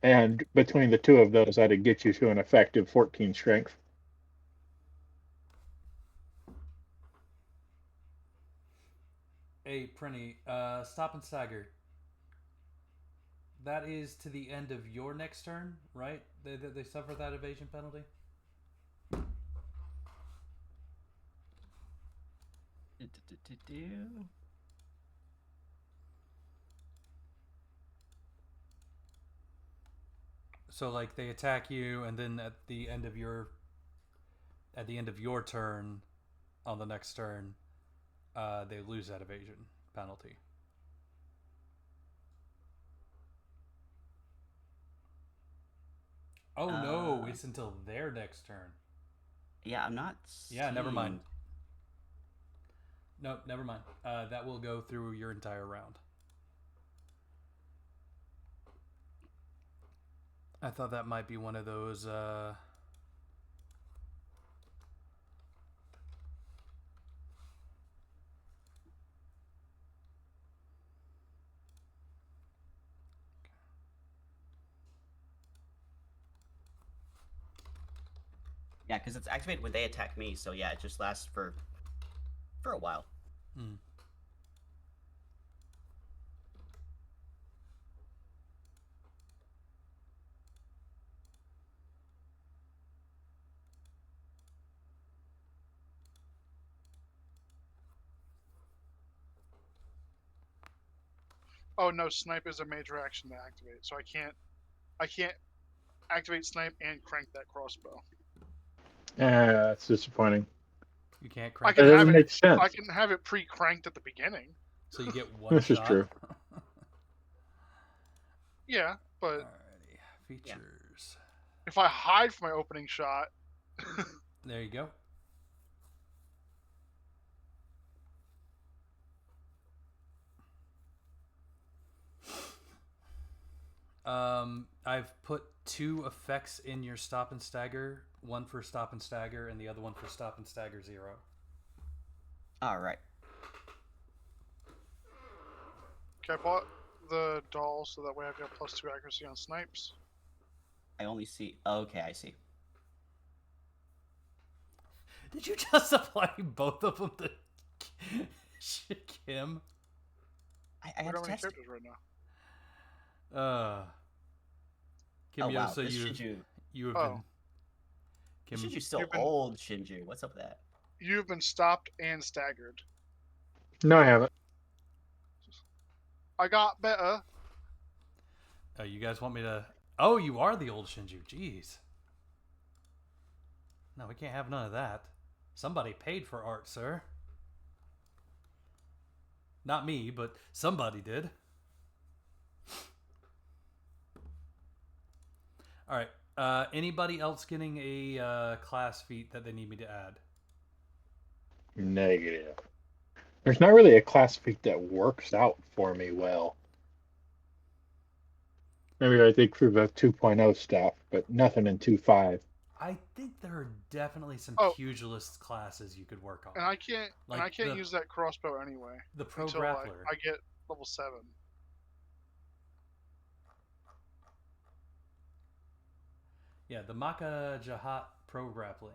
and between the two of those, that'd get you to an effective 14 strength. Hey, Prinny, stop and stagger. That is to the end of your next turn, right? They suffer that evasion penalty? So like they attack you, and then at the end of your turn, on the next turn, they lose that evasion penalty. Oh no, it's until their next turn. Yeah, I'm not. Yeah, never mind. No, never mind. That will go through your entire round. I thought that might be one of those. Yeah, because it's activated when they attack me, so yeah, it just lasts for a while. Hmm. Oh no, snipe is a major action to activate, so I can't activate snipe and crank that crossbow. That's disappointing. You can't I crank can That it. have doesn't it. make sense. I can have it pre-cranked at the beginning. So you get one This is shot. true. Yeah, but Alrighty, features. if I hide from my opening shot, There you go. I've put 2 effects in your stop and stagger. One for stop and stagger, and the other one for stop and stagger 0. All right. okay, I bought the doll so that way I've got +2 accuracy on snipes. I only see. Okay, I see. Did you just apply both of them to Kim? I We had don't to have any test it. characters right now. Oh Kimio, wow, so this you Shinju. have Oh. been Kim. Shinju's still You've been- old, Shinju. What's up with that? You've been stopped and staggered. No, I haven't. I got better. You guys want me to? Oh, you are the old Shinju. Jeez. No, we can't have none of that. Somebody paid for art, sir. Not me, but somebody did. All right. Anybody else getting a class feat that they need me to add? Negative. There's not really a class feat that works out for me well. Maybe I think through the 2.0 stuff, but nothing in 2.5. I think there are definitely some Oh. pugilist classes you could work on. And I can't Like use that crossbow anyway. The pro until grappler. I get level 7. Yeah, the Maka Jahat pro grappling.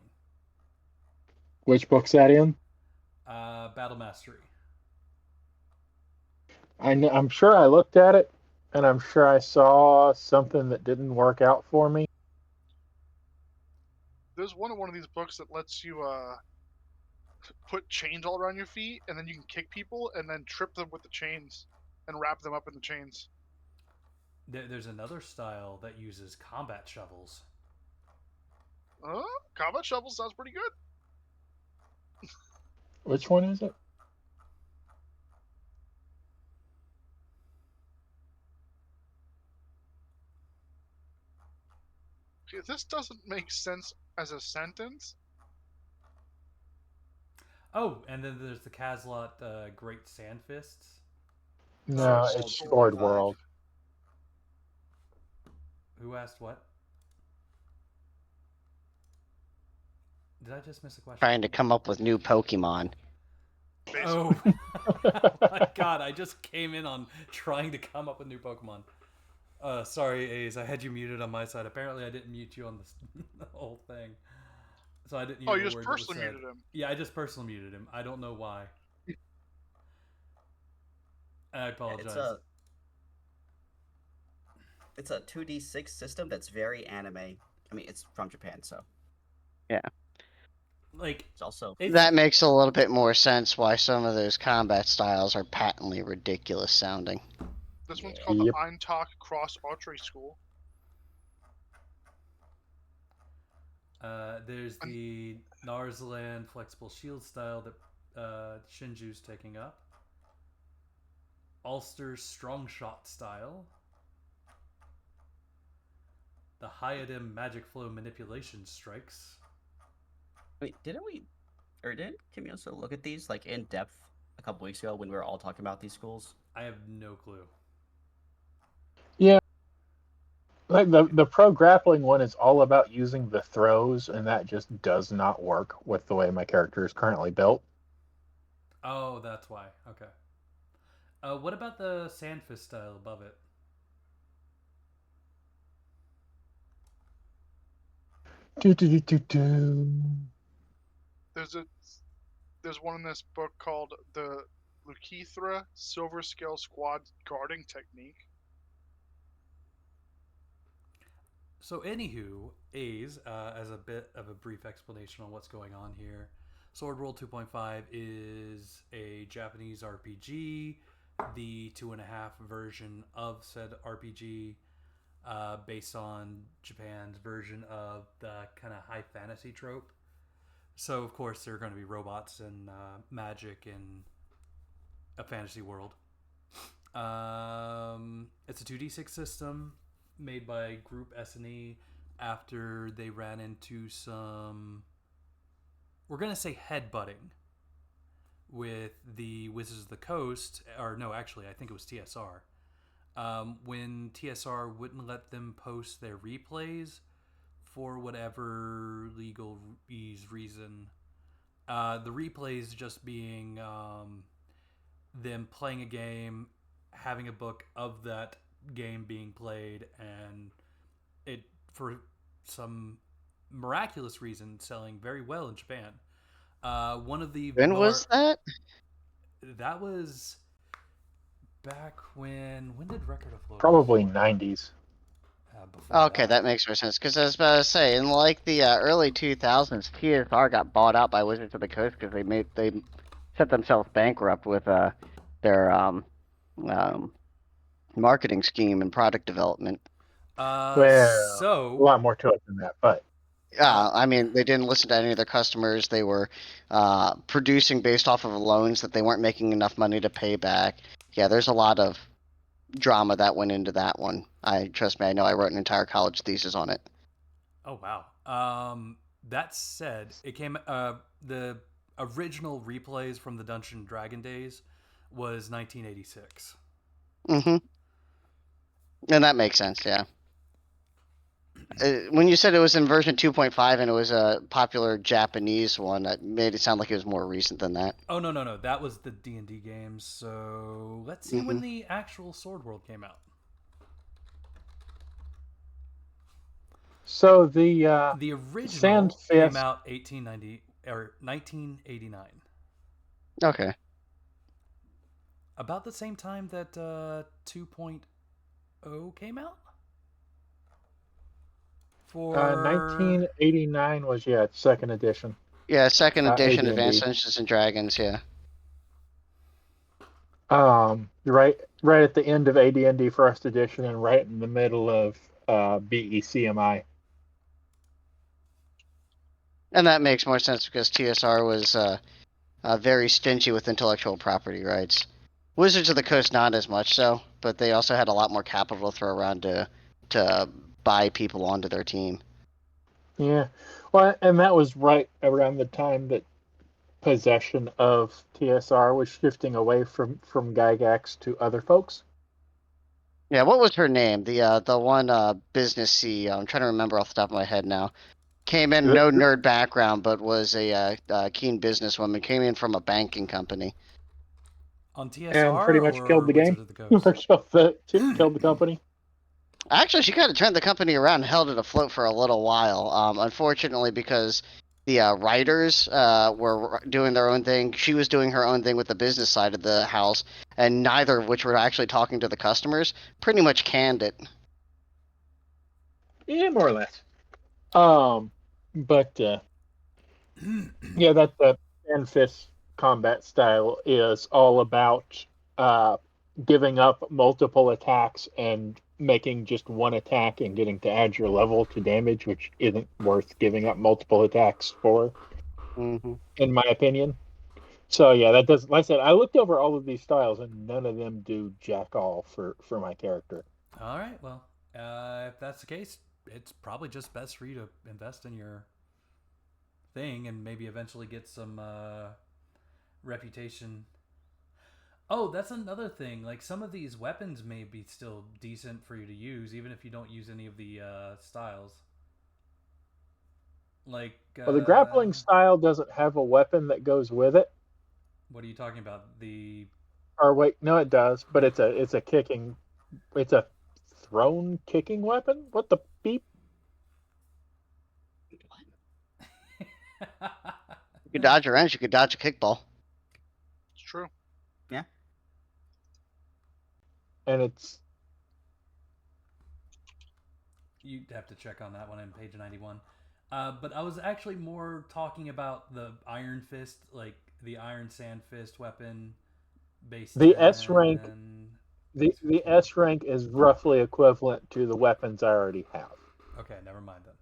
Which book's that in? Battle Mastery. I'm sure I looked at it, and I'm sure I saw something that didn't work out for me. There's one of these books that lets you put chains all around your feet, and then you can kick people and then trip them with the chains and wrap them up in the chains. There's another style that uses combat shovels. Combat shovel sounds pretty good. Which one is it? If this doesn't make sense as a sentence. Oh, and then there's the Kazlot Great Sand Fists. No, Sword it's World Sword 5. World. Who asked what? Did I just miss a question? Trying to come up with new Pokemon. Oh my god, I just came in on trying to come up with new Pokemon. Sorry, A's, I had you muted on my side. Apparently I didn't mute you on the whole thing. So I didn't hear You a just word that was personally said. muted him. Yeah, I just personally muted him. I don't know why. I apologize. It's a 2d6 system that's very anime. I mean, it's from Japan, so Like, it's also That makes a little bit more sense why some of those combat styles are patently ridiculous sounding. This one's Yeah. called Yep. the Eintak Cross Archery School. There's the Narzalan flexible shield style that Shinju's taking up. Ulster's strong shot style. The Hyadem magic flow manipulation strikes. Wait, didn't Kimmy also look at these like in depth a couple weeks ago when we were all talking about these schools? I have no clue. Yeah. Like the pro grappling one is all about using the throws, and that just does not work with the way my character is currently built. Oh, that's why. Okay. What about the Sandfist style above it? Do, do, do, do, do. There's one in this book called the Lukithra Silver Scale Squad Guarding Technique. So, anywho, A's, as a bit of a brief explanation on what's going on here, Sword World 2.5 is a Japanese RPG, the 2.5 version of said RPG, based on Japan's version of the kind of high fantasy trope. So, of course, there are going to be robots and magic in a fantasy world. It's a 2d6 system made by Group S&E after they ran into some, we're going to say headbutting with the Wizards of the Coast, or no, actually, I think it was TSR. When TSR wouldn't let them post their replays for whatever legal reason. The replays just being them playing a game, having a book of that game being played, and it, for some miraculous reason, selling very well in Japan. One of the When was that? That was back when did Record of Lotus Probably start? 90s. Before Okay, that makes more sense. Because I was about to say, in like the early 2000s, TSR got bought out by Wizards of the Coast because they set themselves bankrupt with their um, marketing scheme and product development. Well, a So lot more to it than that, but I mean, they didn't listen to any of their customers. They were producing based off of loans that they weren't making enough money to pay back. Yeah, there's a lot of drama that went into that one. Trust me, I know. I wrote an entire college thesis on it. oh wow. That said, it came the original replays from the Dungeon and Dragon days was 1986. Mm-hmm. And that makes sense. Yeah. When you said it was in version 2.5 and it was a popular Japanese one, that made it sound like it was more recent than that. Oh no, that was the D&D games. So let's see Mm-hmm. when the actual Sword World came out. so the The original Sand came Fist. out 1890 or 1989. Okay. About the same time that 2.0 came out. For 1989 was second edition. Yeah, second edition, Advanced AD&D. Dungeons and Dragons. Yeah. Right at the end of AD&D first edition and right in the middle of BECMI. And that makes more sense because TSR was very stingy with intellectual property rights. Wizards of the Coast not as much so, but they also had a lot more capital to throw around to buy people onto their team. Yeah, well, and that was right around the time that possession of TSR was shifting away from Gygax to other folks. Yeah, what was her name? The one business CEO. I'm trying to remember off the top of my head now. Came in The- no nerd background, but was a keen businesswoman. Came in from a banking company. on and pretty TSR much killed or the game. Wizard of the Or Coast. killed the company. Actually, she kind of turned the company around and held it afloat for a little while. Unfortunately, because the writers were doing their own thing, she was doing her own thing with the business side of the house, and neither of which were actually talking to the customers. Pretty much canned it. Yeah, more or less. But yeah, that the Sand Fist combat style is all about uh, giving up multiple attacks and making just one attack and getting to add your level to damage, which isn't worth giving up multiple attacks for, Mm-hmm. in my opinion. So yeah, that does. Like I said, I looked over all of these styles, and none of them do jack all for my character. All right, well, if that's the case, it's probably just best for you to invest in your thing and maybe eventually get some reputation. Oh, that's another thing. Like some of these weapons may be still decent for you to use, even if you don't use any of the styles. Like, Well, the grappling style doesn't have a weapon that goes with it. what are you talking about? The Or wait, no, it does, but it's a thrown kicking weapon. What the beep? You could dodge a wrench. You could dodge a kickball. It's true. And it's You'd have to check on that one on page 91. But I was actually more talking about the Iron Fist, like the Iron Sand Fist weapon based the S rank. in... The S rank is roughly equivalent to the weapons I already have. Okay, never mind then.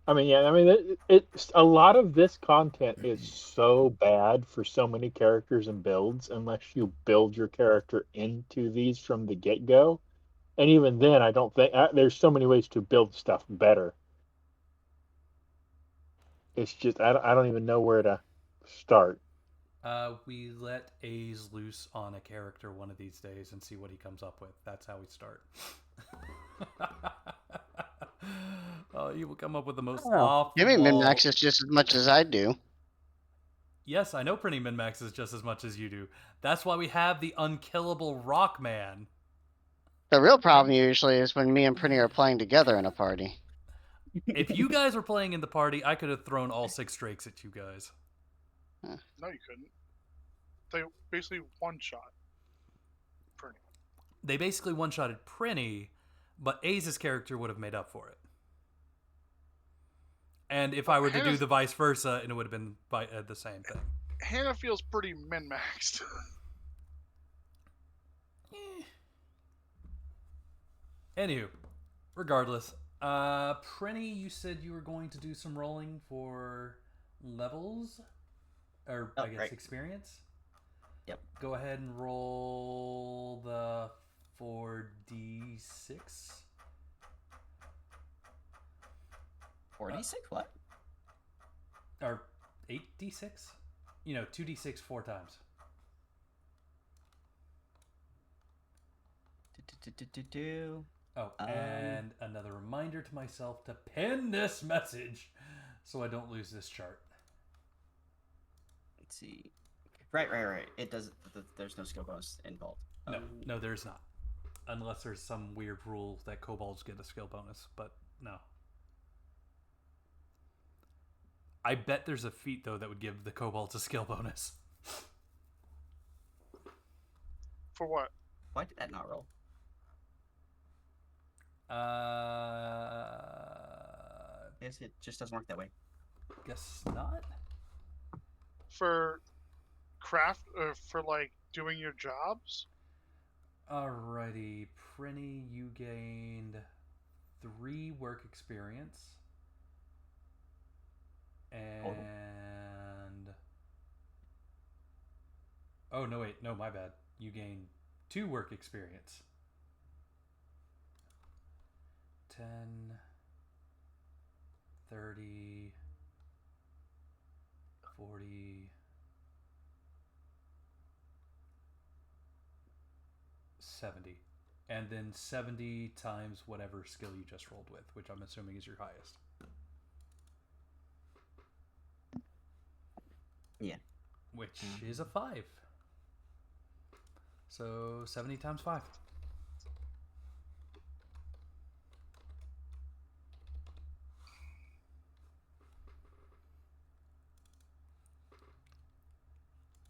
I mean, yeah, I mean, it's a lot of this content is so bad for so many characters and builds unless you build your character into these from the get go. And even then, I don't think there's so many ways to build stuff better. It's just I don't even know where to start. We let A's loose on a character one of these days and see what he comes up with. That's how we start. Oh, you will come up with the most off Give me wall. min-maxes just as much as I do. Yes, I know printing min maxes just as much as you do. That's why we have the unkillable Rock Man. The real problem usually is when me and Prinny are playing together in a party. If you guys were playing in the party, I could have thrown all 6 drakes at you guys. No, you couldn't. They basically one shot. Prinny. They basically one-shotted Prinny, but Aze's character would have made up for it. And if I were to do the vice versa, it would have been the same thing. Hannah feels pretty min-maxed. Anywho, regardless, Prinny, you said you were going to do some rolling for levels, or I guess right. experience. Yep. Go ahead and roll the 4d6. 4d6? What? Or 8d6? 2d6 4 times. Oh, and another reminder to myself to pin this message so I don't lose this chart. Let's see. Right. It does. There's no skill bonus involved. No, there's not. Unless there's some weird rule that kobolds get a skill bonus, but no. I bet there's a feat, though, that would give the kobolds a skill bonus. For what? Why did that not roll? Yes, it just doesn't work that way. Guess not. For craft, for like doing your jobs? Alrighty, Prinny, you gained 3 work experience. And... Oh, no, wait. No, my bad. You gain 2 work experience. 10, 30, 40, 70. And then 70 times whatever skill you just rolled with, which I'm assuming is your highest. Yeah. Which is a 5. So 70 times 5.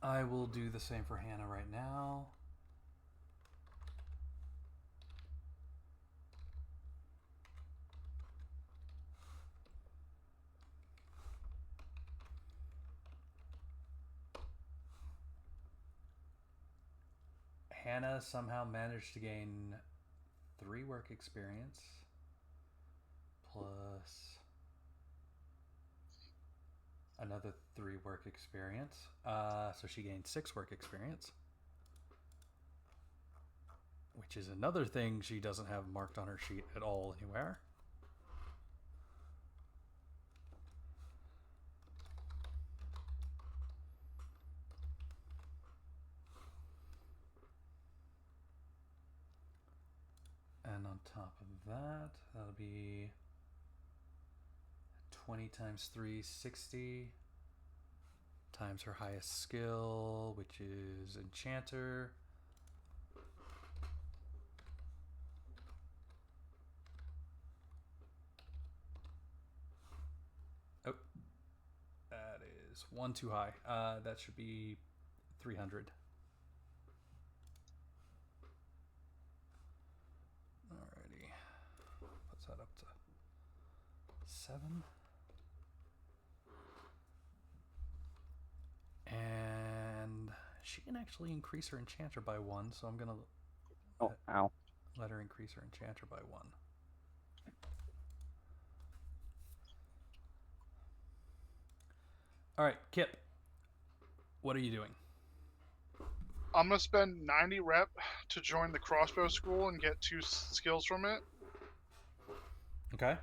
I will do the same for Hannah right now. Hannah somehow managed to gain 3 work experience plus another 3 work experience. So she gained 6 work experience, which is another thing she doesn't have marked on her sheet at all anywhere. And on top of that, that'll be 20 times 3, 60, times her highest skill, which is Enchanter. Oh, that is 1 too high. That should be 300. Alrighty. Puts that up to 7. And she can actually increase her Enchanter by 1, so I'm going to let her increase her Enchanter by 1. Alright, Kip. What are you doing? I'm gonna spend 90 rep to join the crossbow school and get 2 skills from it. Okay.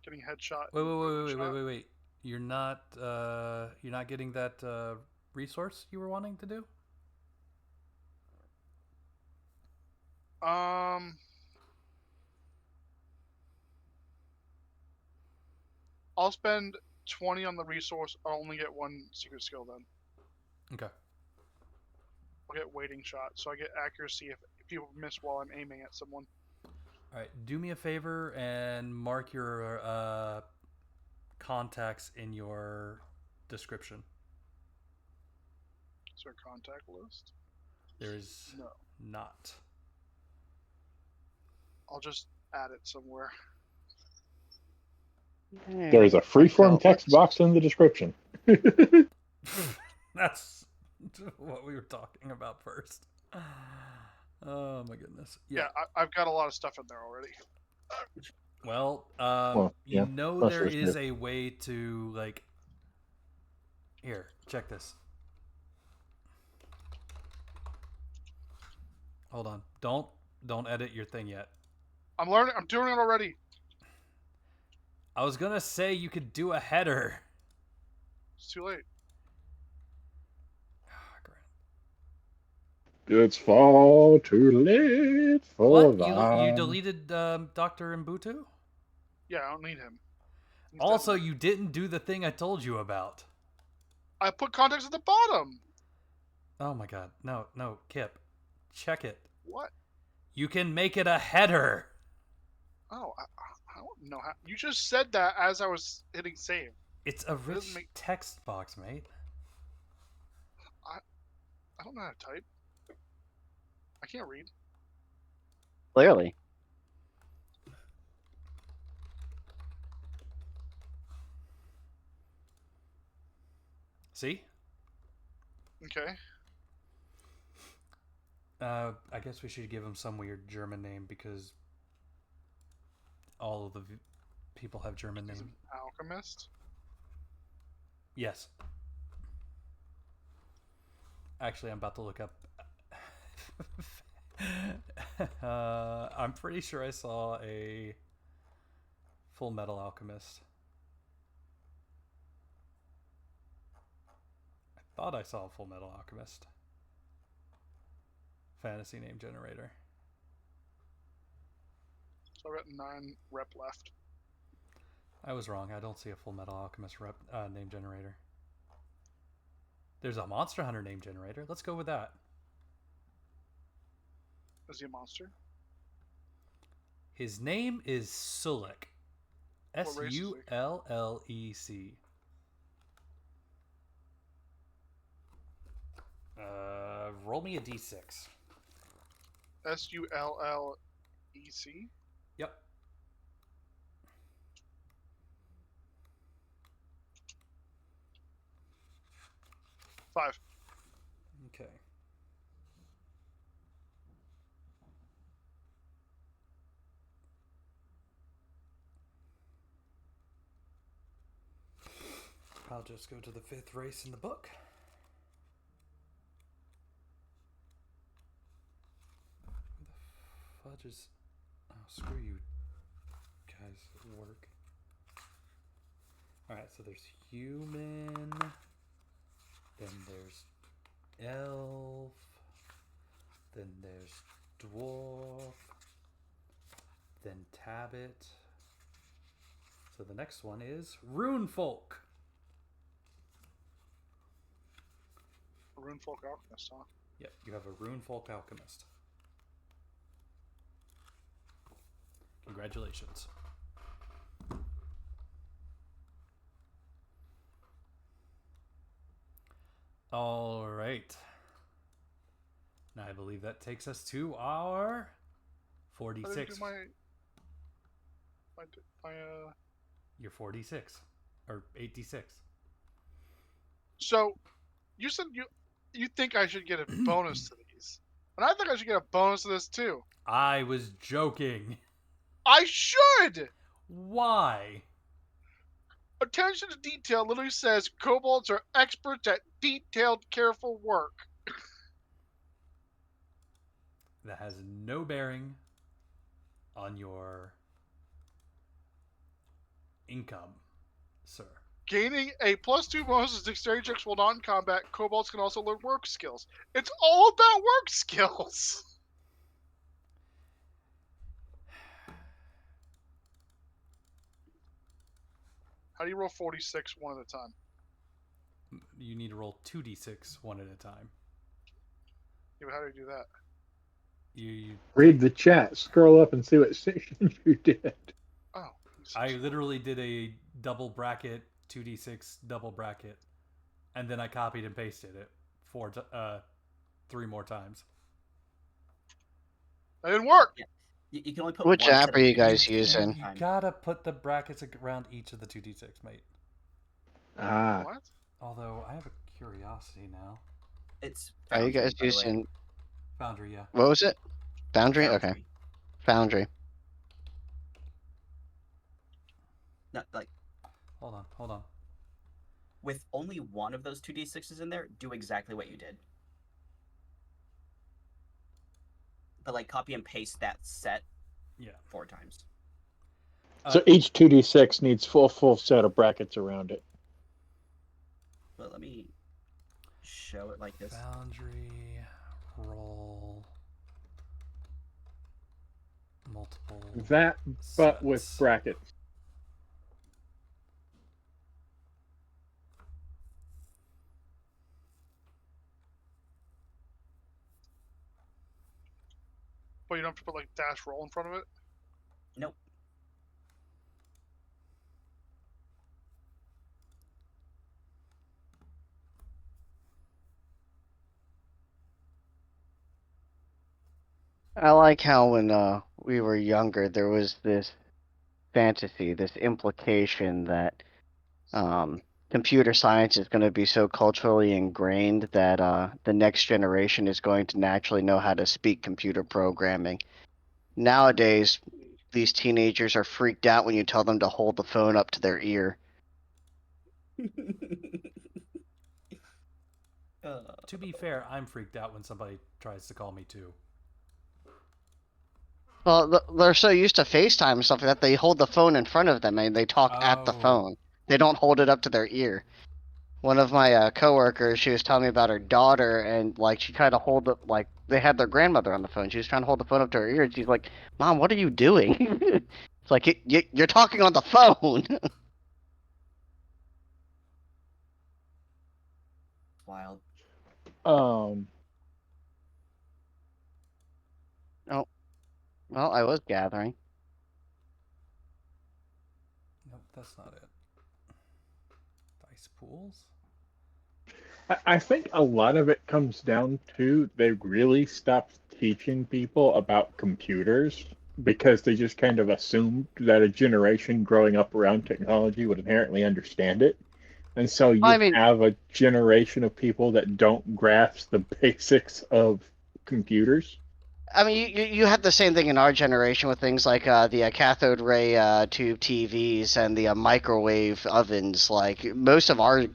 Getting headshot. Wait. You're not getting that resource you were wanting to do? I'll spend 20 on the resource. I'll only get 1 secret skill then. Okay. I'll get waiting shot, so I get accuracy if people miss while I'm aiming at someone. All right. Do me a favor and mark your contacts in your description. Is there a contact list? There is No. not. I'll just add it somewhere. There's a freeform text box in the description. That's what we were talking about first. Oh my goodness. Yeah, I've got a lot of stuff in there already. Well, yeah, you know most there of us is do. a way to like. Here, check this. Hold on. Don't edit your thing yet. I'm learning. I'm doing it already. I was gonna say you could do a header. It's too late. It's far too late for What? You that. deleted Dr. Mbutu? Yeah, I don't need him. He's Also, dead. you didn't do the thing I told you about. I put context at the bottom. Oh my god. No, Kip. Check it. What? You can make it a header. Oh, I don't know how. You just said that as I was hitting save. It's a rich doesn't make- text box, mate. I don't know how to type. I can't read. Clearly. See? Okay. I guess we should give him some weird German name because all of the people have German He's names. an alchemist. Yes. Actually, I'm about to look up. I'm pretty sure I saw a Full Metal Alchemist. I thought I saw a Full Metal Alchemist. Fantasy name generator. So I've got 9 rep left. I was wrong. I don't see a Full Metal Alchemist name generator. There's a Monster Hunter name generator. Let's go with that. Is he a monster? His name is Sullek. What race is he? Sullec. Roll me a d6. Sullec? Yep. Five. Okay. I'll just go to the 5th race in the book. Who the fudge is... Oh, screw you guys at work. Alright, so there's human. Then there's elf. Then there's dwarf. Then tabbit. So the next one is rune folk. Rune folk alchemist, huh? Yep, you have a rune folk alchemist. Congratulations. All right. Now I believe that takes us to our I didn't 46. do my You're 46 or 86. So, you said you think I should get a bonus to these, and I think I should get a bonus to this too. I was joking. I should. Why? Attention to detail literally says kobolds are experts at detailed, careful work. That has no bearing on your income, sir. Gaining a +2 bonus to dexterity checks while not in combat, kobolds can also learn work skills. It's all about work skills. How do you roll 46 one at a time? You need to roll 2d6 one at a time. Yeah, but how do you do that? You Read the chat. Scroll up and see what section you did. Oh. I literally did a double bracket, 2d6 double bracket. and then I copied and pasted it 3 more times. That didn't work. Yeah. You can only put Which one app set are of you two guys D6s at using? a You time. gotta put the brackets around each of the 2d6, mate. Ah, What? Although I have a curiosity now. It's Are you Foundry, guys by the way. using Foundry, yeah. what was it? Foundry? Okay, Foundry. Foundry. No, like Hold on. with only one of those 2d6s in there, do exactly what you did. But like copy and paste that set Yeah. 4 times. so each 2d6 needs full set of brackets around it. But let me show it like this. Foundry, roll, multiple. That, but with sets. brackets. But you don't have to put like dash roll in front of it. Nope. I like how when we were younger, there was this fantasy, this implication that computer science is going to be so culturally ingrained that the next generation is going to naturally know how to speak computer programming. Nowadays, these teenagers are freaked out when you tell them to hold the phone up to their ear. To be fair, I'm freaked out when somebody tries to call me too. Well, they're so used to FaceTime and stuff like that, they hold the phone in front of them and they talk at the Oh. phone. They don't hold it up to their ear. One of my coworkers, she was telling me about her daughter, and like she tried to hold it, like they had their grandmother on the phone. She was trying to hold the phone up to her ear, and she's like, "Mom, what are you doing?" It's like you're talking on the phone. Wild. Oh, well, I was gathering. Nope, that's not it. Dice pools? I think a lot of it comes down to they really stopped teaching people about computers because they just kind of assumed that a generation growing up around technology would inherently understand it. And so I you mean, have a generation of people that don't grasp the basics of computers. you had the same thing in our generation with things like the cathode ray tube TVs and the microwave ovens. Like most of our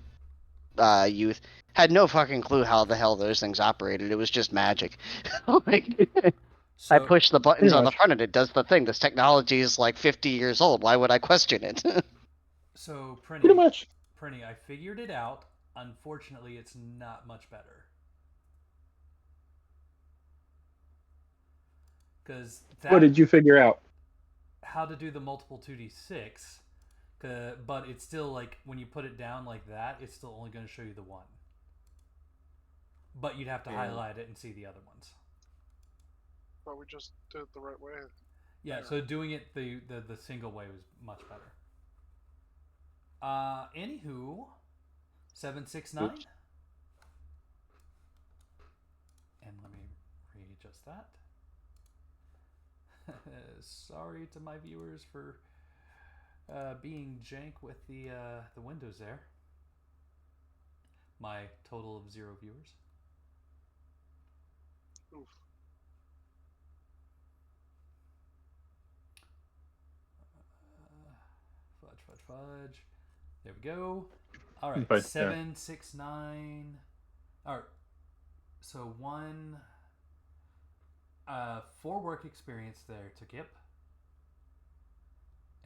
youth had no fucking clue how the hell those things operated. It was just magic. Like, I So, push the buttons Pretty on the much. front and it does the thing. This technology is like 50 years old. Why would I question it? so Pretty Prinny, much. I figured it out. Unfortunately, it's not much better. Because What that did you figure out? how to do the multiple 2d6, but it's still like when you put it down like that, it's still only going to show you the one. But you'd have to Yeah. highlight it and see the other ones. But we just did it the right way. Yeah, so doing it the single way was much better. Anywho, 769. Oops. And let me readjust that. Sorry to my viewers for being jank with the windows there. My total of 0 viewers. Oof. Fudge. There we go. All right, But 769. All right, so 4 work experience there to Kip,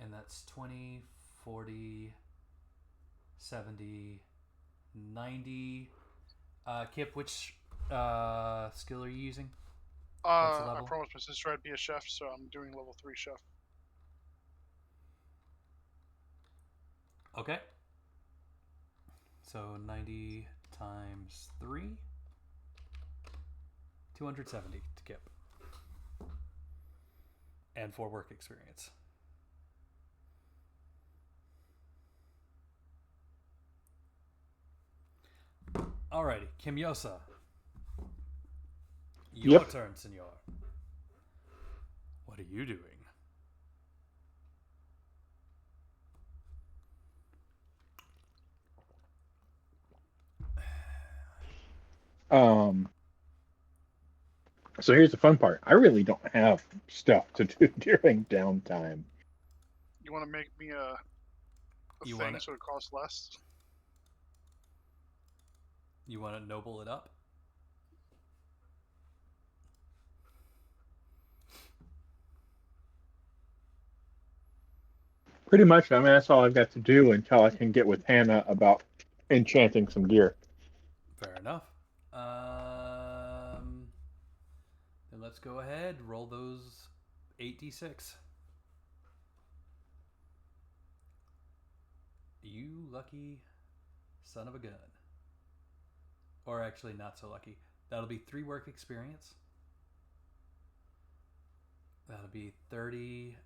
and that's 20, 40, 70, 90. Kip, which skill are you using? What's the I level? promised my sister I'd be a chef, so I'm doing level 3 chef. Okay. So 90 times 3. 270 to Kip. And 4 work experience. Alrighty, Kimyosa. Your Yep. turn, senor. What are you doing? Um. So here's the fun part. I really don't have stuff to do during downtime. You want to make me a You thing wanna- so it costs less? You want to noble it up? Pretty much, I mean, that's all I've got to do until I can get with Hannah about enchanting some gear. Fair enough. Then let's go ahead. Roll those 8d6. You lucky son of a gun. Or actually, not so lucky. That'll be 3 work experience. That'll be 30,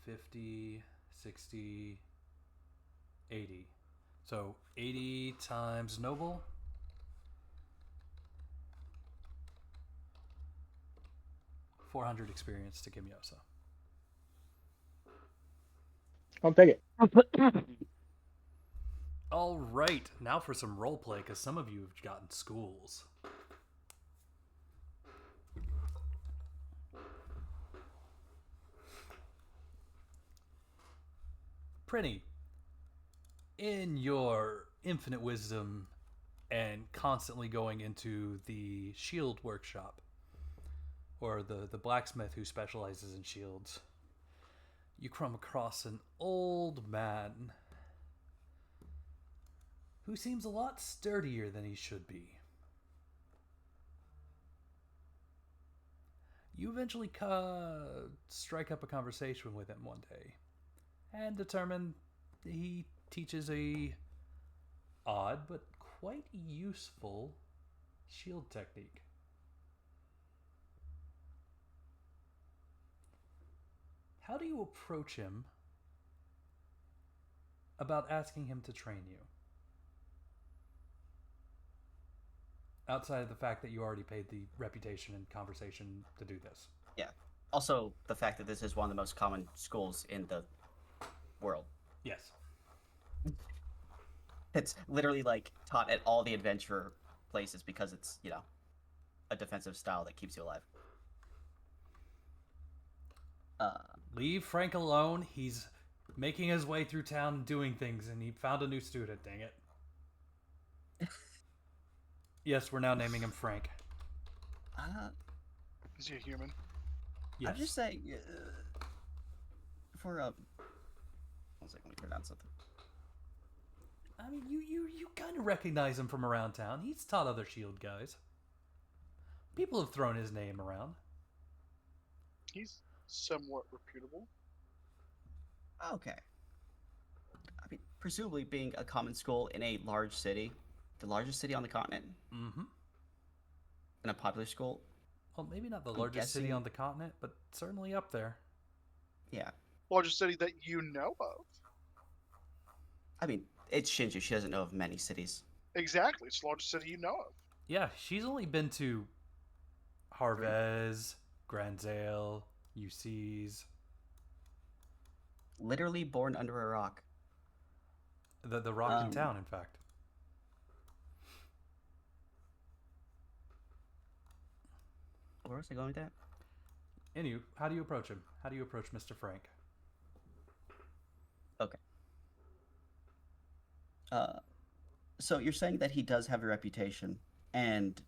50, 60, 80. So 80 times noble. $400 experience to Kimyosa. I'll take it. All right, now for some roleplay, because some of you have gotten schools. Prinny, in your infinite wisdom and constantly going into the shield workshop, or the blacksmith who specializes in shields, you come across an old man who seems a lot sturdier than he should be. You eventually strike up a conversation with him one day and determine he teaches a odd but quite useful shield technique. How do you approach him about asking him to train you? Outside of the fact that you already paid the reputation and conversation to do this. Yeah. Also, the fact that this is one of the most common schools in the world. Yes. It's literally like taught at all the adventure places because it's, you know, a defensive style that keeps you alive. Leave Frank alone. He's making his way through town doing things, and he found a new student, dang it. Yes, we're now naming him Frank. Is he a human? Yes. I'm just saying, for one second, let me turn down something. I mean, you kind of recognize him from around town. He's taught other shield guys. People have thrown his name around. He's somewhat reputable. Okay. I mean, presumably being a common school in a large city, the largest city on the continent, Mm-hmm. in a popular school, Well, maybe not the I'm largest city guessing- on the continent, but certainly up there. yeah. Largest city that you know of. I mean, it's Shinju. She doesn't know of many cities. Exactly. It's the largest city you know of. Yeah, she's only been to Harves, Granzale, UC's, Literally born under a rock. the rock in Um, town, in fact. Where was I going with that? Anywho, how do you approach him? How do you approach Mr. Frank? Okay. So you're saying that he does have a reputation and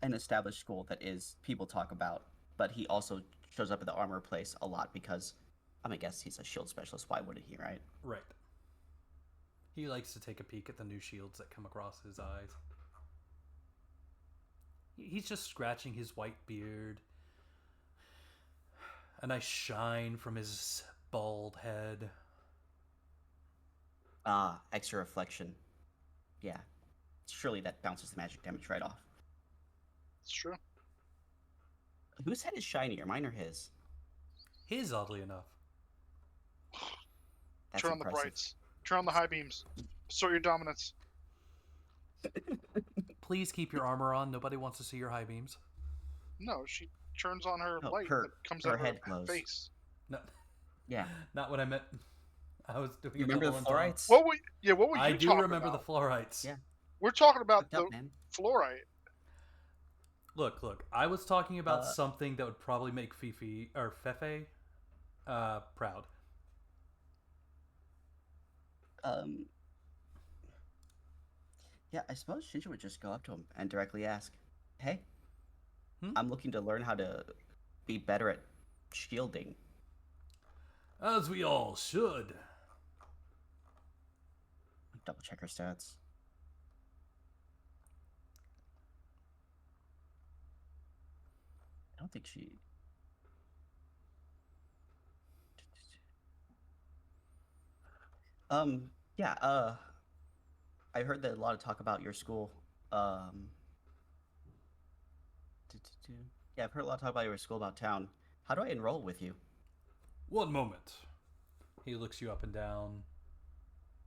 an established school that is people talk about, but he also shows up at the armor place a lot because I'm gonna guess he's a shield specialist. Why wouldn't he, right? Right. He likes to take a peek at the new shields that come across his eyes. He's just scratching his white beard. A nice shine from his bald head. Ah, extra reflection. Yeah. Surely that bounces the magic damage right off. It's true. Whose head is shinier, mine or his? His, oddly enough. That's Turn on impressive. the brights. Turn on the high beams. Assert your dominance. Please keep your armor on. Nobody wants to see your high beams. No, she turns on her No, light her- that comes her out of head her glows. face. No, Yeah. not what I meant. I was doing You it remember the double entendre. fluorites? What were you I do talking remember about? the fluorites. Yeah. We're talking about Fucked the up, man. fluorite. Look. I was talking about Uh, something that would probably make Fifi or Fefe proud. Yeah, I suppose Shinji would just go up to him and directly ask, "Hey, Hmm? I'm looking to learn how to be better at shielding." As we all should. Double check her stats. I don't think she. Yeah, I heard that a lot of talk about your school. Um, yeah, I've heard a lot of talk about your school, about town. How do I enroll with you? One moment. He looks you up and down,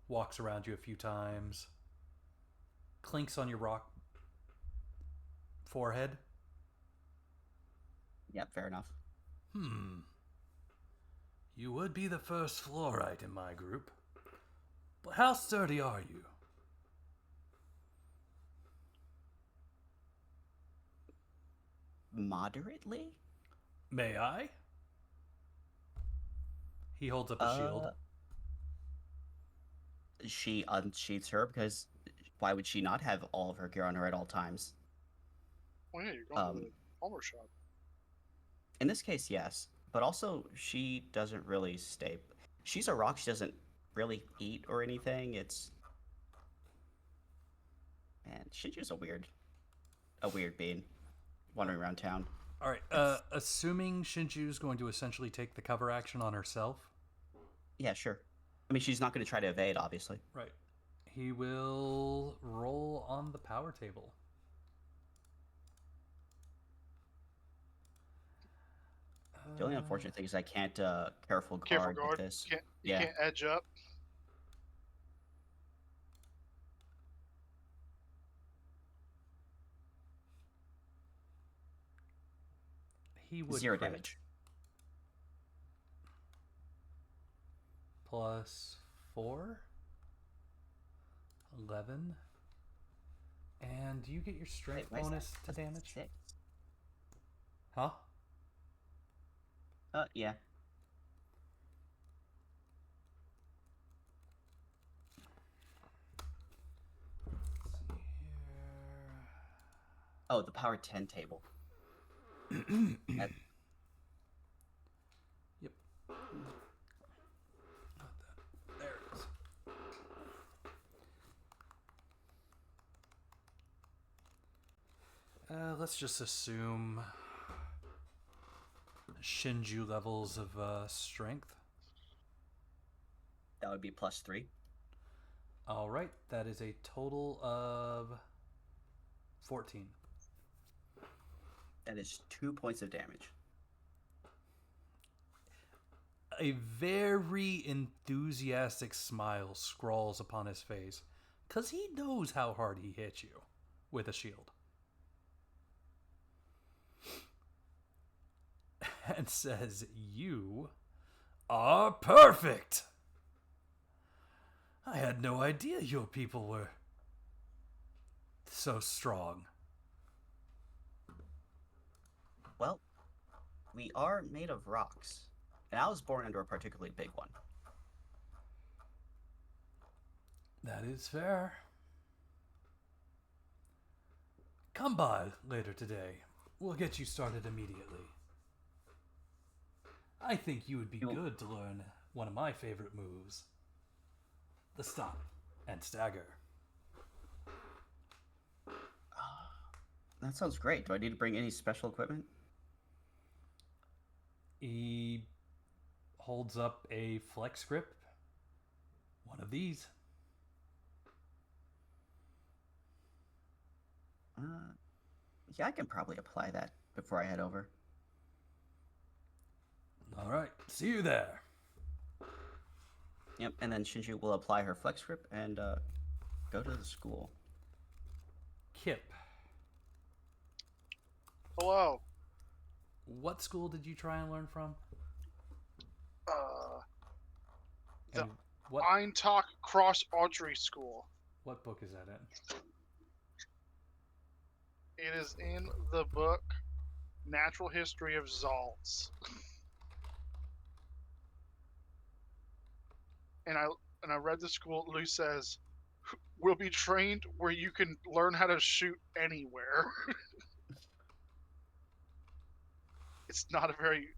walks around you a few times, clinks on your rock forehead. Yeah, fair enough. You would be the first fluorite in my group. But how sturdy are you? Moderately? May I? He holds up a shield. She unsheaths her because why would she not have all of her gear on her at all times? Well, yeah, you're going to the armor shop. In this case, yes. But also, she doesn't really stay. She's a rock. She doesn't really eat or anything. It's. Man, Shinju's a weird being wandering around town. All right. Assuming Shinju's going to essentially take the cover action on herself. Yeah, sure. I mean, she's not going to try to evade, obviously. Right. He will roll on the power table. The only unfortunate thing is I can't careful guard, Careful guard. with this. You can't edge up. He would 0 crit. damage. Plus 4. 11. And do you get your strength Wait, why is bonus that? to damage? 6. Huh? Yeah. Let's see here. Oh, the power 10 table. Yep. Not that. There it is. Let's just assume Shinju levels of strength. That would be plus 3. All right, that is a total of 14. That is 2 points of damage. A very enthusiastic smile scrawls upon his face, because he knows how hard he hit you with a shield. And says, "You are perfect! I had no idea your people were so strong." Well, we are made of rocks. And I was born under a particularly big one. That is fair. Come by later today. We'll get you started immediately. I think you would be good to learn one of my favorite moves. The stop and stagger. That sounds great. Do I need to bring any special equipment? He holds up a flex grip. One of these. Yeah, I can probably apply that before I head over. All right, see you there. Yep, and then Shinju will apply her flex grip and go to the school. Kip, Hello. what school did you try and learn from? The And what Eintalk Cross Archery School. book is that in? It is in the book Natural History of Zaltz. And I read the school. Lou says, "Will be trained where you can learn how to shoot anywhere." It's not a very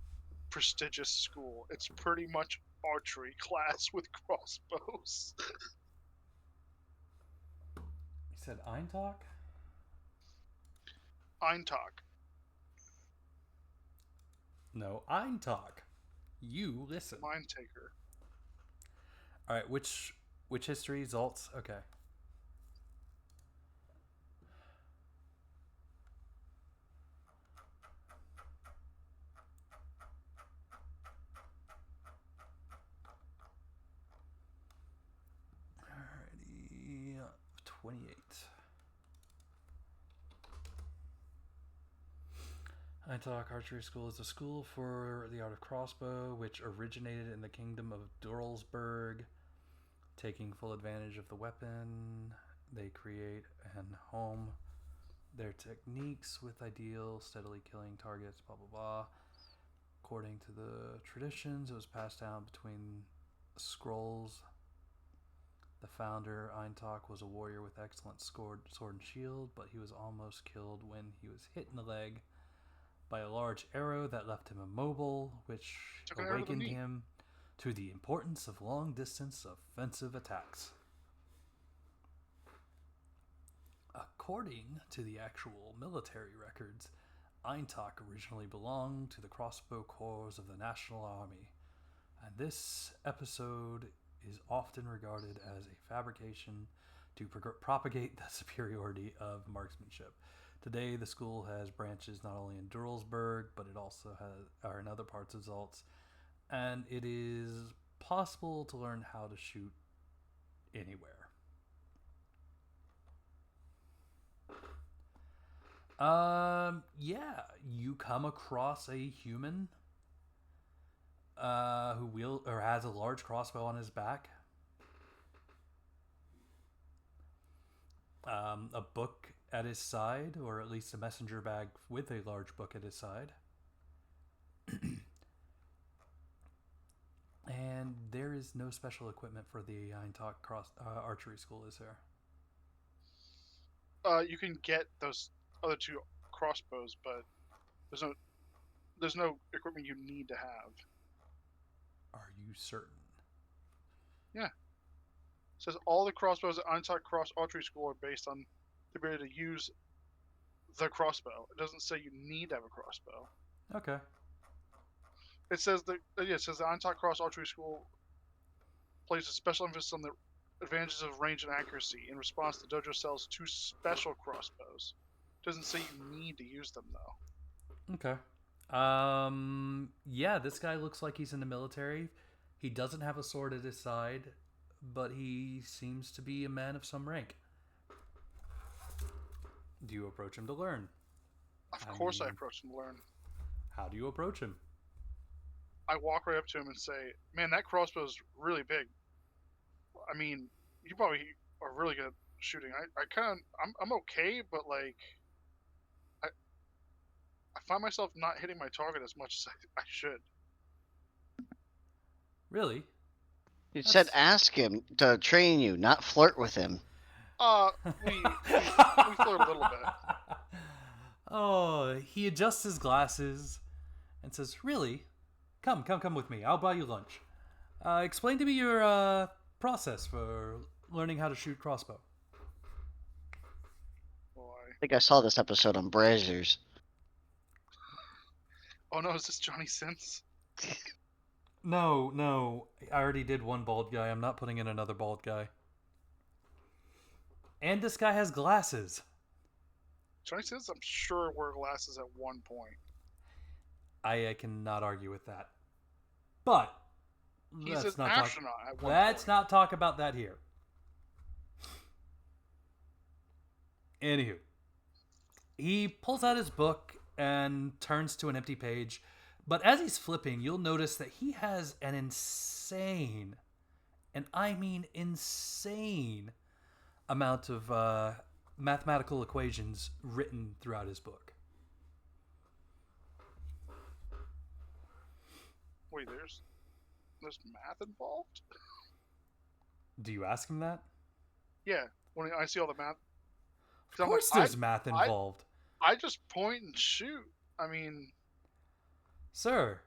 prestigious school. It's pretty much archery class with crossbows. You said Eintalk? Eintalk. No, Eintalk. You listen. Mind taker. All right, which history? Zaltz? Okay. Alrighty, 28. Eintalk Archery School is a school for the art of crossbow, which originated in the kingdom of Durlsberg. Taking full advantage of the weapon, they create and home their techniques with ideal, steadily killing targets, blah blah blah. According to the traditions, it was passed down between scrolls. The founder, Eintalk, was a warrior with excellent sword and shield, but he was almost killed when he was hit in the leg by a large arrow that left him immobile, which Took an arrow to the awakened knee. him to the importance of long-distance offensive attacks. According to the actual military records, Eintalk originally belonged to the crossbow corps of the National Army, and this episode is often regarded as a fabrication to propagate the superiority of marksmanship. Today, the school has branches not only in Durlsberg, but it also are in other parts of Zaltz, and it is possible to learn how to shoot anywhere. Yeah, you come across a human who has a large crossbow on his back. A book at his side, or at least a messenger bag with a large book at his side. And there is no special equipment for the Eintalk archery school, is there? You can get those other two crossbows, but there's no equipment you need to have. Are you certain? Yeah. It says all the crossbows at Eintalk Cross Archery School are based on the ability to use the crossbow. It doesn't say you need to have a crossbow. Okay. It says the Eintalk Cross Archery School places special emphasis on the advantages of range and accuracy. In response, the dojo sells 2 special crossbows. It doesn't say you need to use them though. Okay. Yeah, this guy looks like he's in the military. He doesn't have a sword at his side, but he seems to be a man of some rank. Do you approach him to learn? Of course I approach him to learn. How do you approach him? I walk right up to him and say, "Man, that crossbow's really big. I mean, you probably are really good at shooting. I'm okay, but like, I find myself not hitting my target as much as I should." Really? You said That's- ask him to train you, not flirt with him. We flirt a little bit. Oh, he adjusts his glasses and says, "Really? Come with me. I'll buy you lunch. Explain to me your process for learning how to shoot crossbow." Boy. I think I saw this episode on Brazzers. Oh no, is this Johnny Sins? No. I already did one bald guy. I'm not putting in another bald guy. And this guy has glasses. Johnny Sins, I'm sure, wore glasses at one point. I cannot argue with that. But He's let's an not astronaut at one let's point. not talk about that here. Anywho, He pulls out his book and turns to an empty page. But as he's flipping, you'll notice that he has an insane, and I mean insane, amount of mathematical equations written throughout his book. Wait, there's math involved? Do you ask him that? Yeah, when I see all the math. Of course there's math involved. I just point and shoot. I mean... Sir,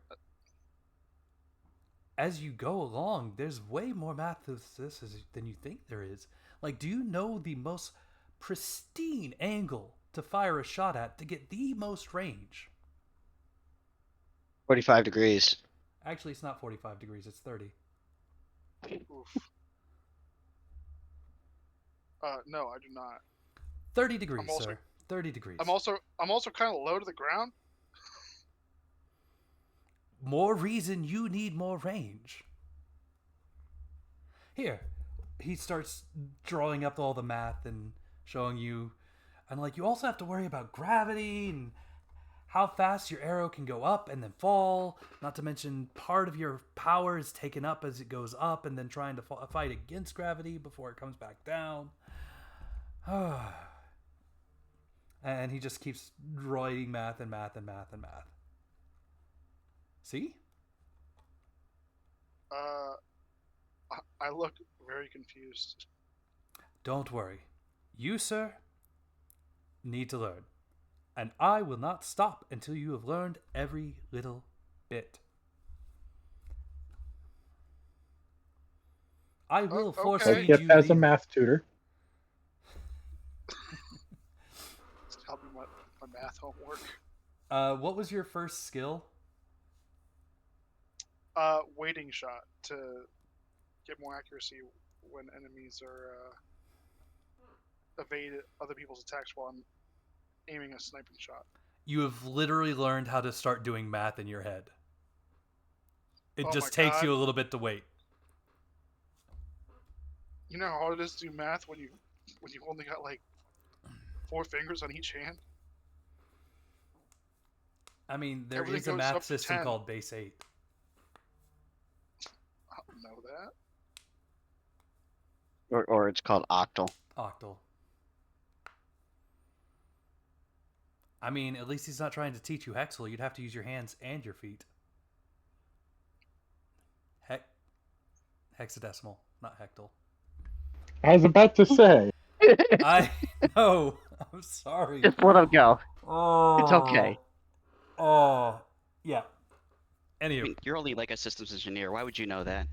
as you go along, there's way more math to this than you think there is. Like, do you know the most pristine angle to fire a shot at to get the most range? 45 degrees. Actually, it's not 45 degrees, it's 30. Oof. No, I do not. 30 degrees, sir. 30 degrees. I'm also kind of low to the ground. More reason you need more range. Here, he starts drawing up all the math and showing you, and like, you also have to worry about gravity and how fast your arrow can go up and then fall. Not to mention, part of your power is taken up as it goes up, and then trying to fight against gravity before it comes back down. And he just keeps writing math and math and math and math. See? I look very confused. Don't worry. You, sir, need to learn. And I will not stop until you have learned every little bit. I will force okay. feed Jeff you has the... a math tutor. Help me with my math homework. What was your first skill? Waiting shot to get more accuracy when enemies are evade other people's attacks while I'm aiming a sniping shot. You have literally learned how to start doing math in your head. It Oh just my takes God. you a little bit to wait. You know how hard it is to do math when you only got like 4 fingers on each hand? I mean, there Everything is a goes math up to system 10. called Base 8. I don't know that. Or it's called octal. Octal. I mean, at least he's not trying to teach you hexal. You'd have to use your hands and your feet. Hexadecimal, not hectal. I was about to say. I know. I'm sorry. Just let him go. Oh, It's okay. Oh, yeah. I Anywho, mean, you're only like a systems engineer. Why would you know that?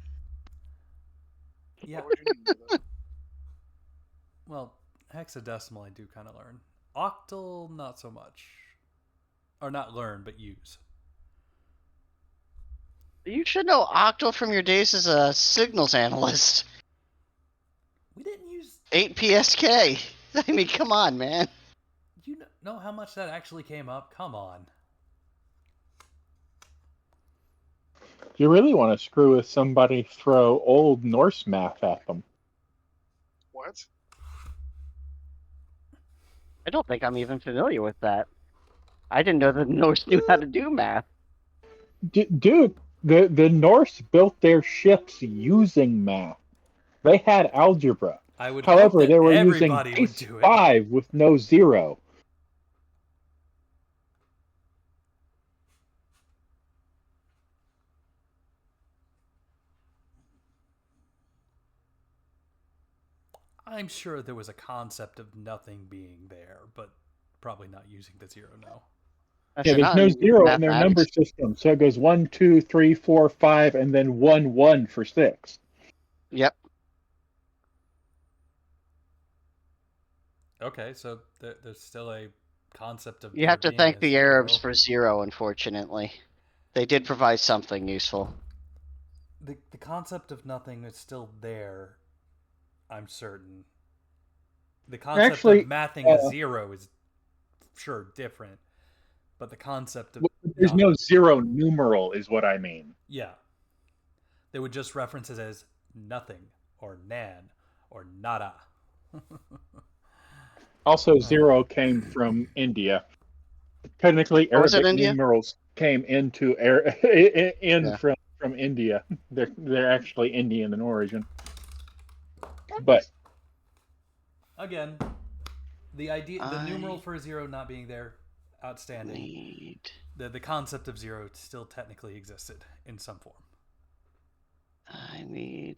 yeah. What would you need to do that? Well, hexadecimal I do kind of learn. Octal, not so much. Or not learn, but use. You should know octal from your days as a signals analyst. We didn't use... 8 PSK. I mean, come on, man. You know how much that actually came up? Come on. If you really want to screw with somebody, throw Old Norse math at them. What? I don't think I'm even familiar with that. I didn't know the Norse knew how to do math. Dude, the Norse built their ships using math. They had algebra. I would hope However, that they were using everybody would base do it. 5 with no 0. I'm sure there was a concept of nothing being there, but probably not using the 0, no. Yeah, there's no 0 in their number system, so it goes 1, 2, 3, 4, 5, and then 1, 1 for 6. Yep. Okay, so there's still a concept of... You have to thank the Arabs for 0, unfortunately. They did provide something useful. The concept of nothing is still there, I'm certain. The concept of mathing a 0 is sure different, but the concept of... There's no 0 numeral is what I mean. Yeah. They would just reference it as nothing, or nan, or nada. Also, zero came from India. Technically, Oh, was it Arabic India? numerals came into Yeah. from India. They're actually Indian in origin. But Again, the numeral I for 0 not being there, outstanding. need. The concept of 0 still technically existed in some form. I need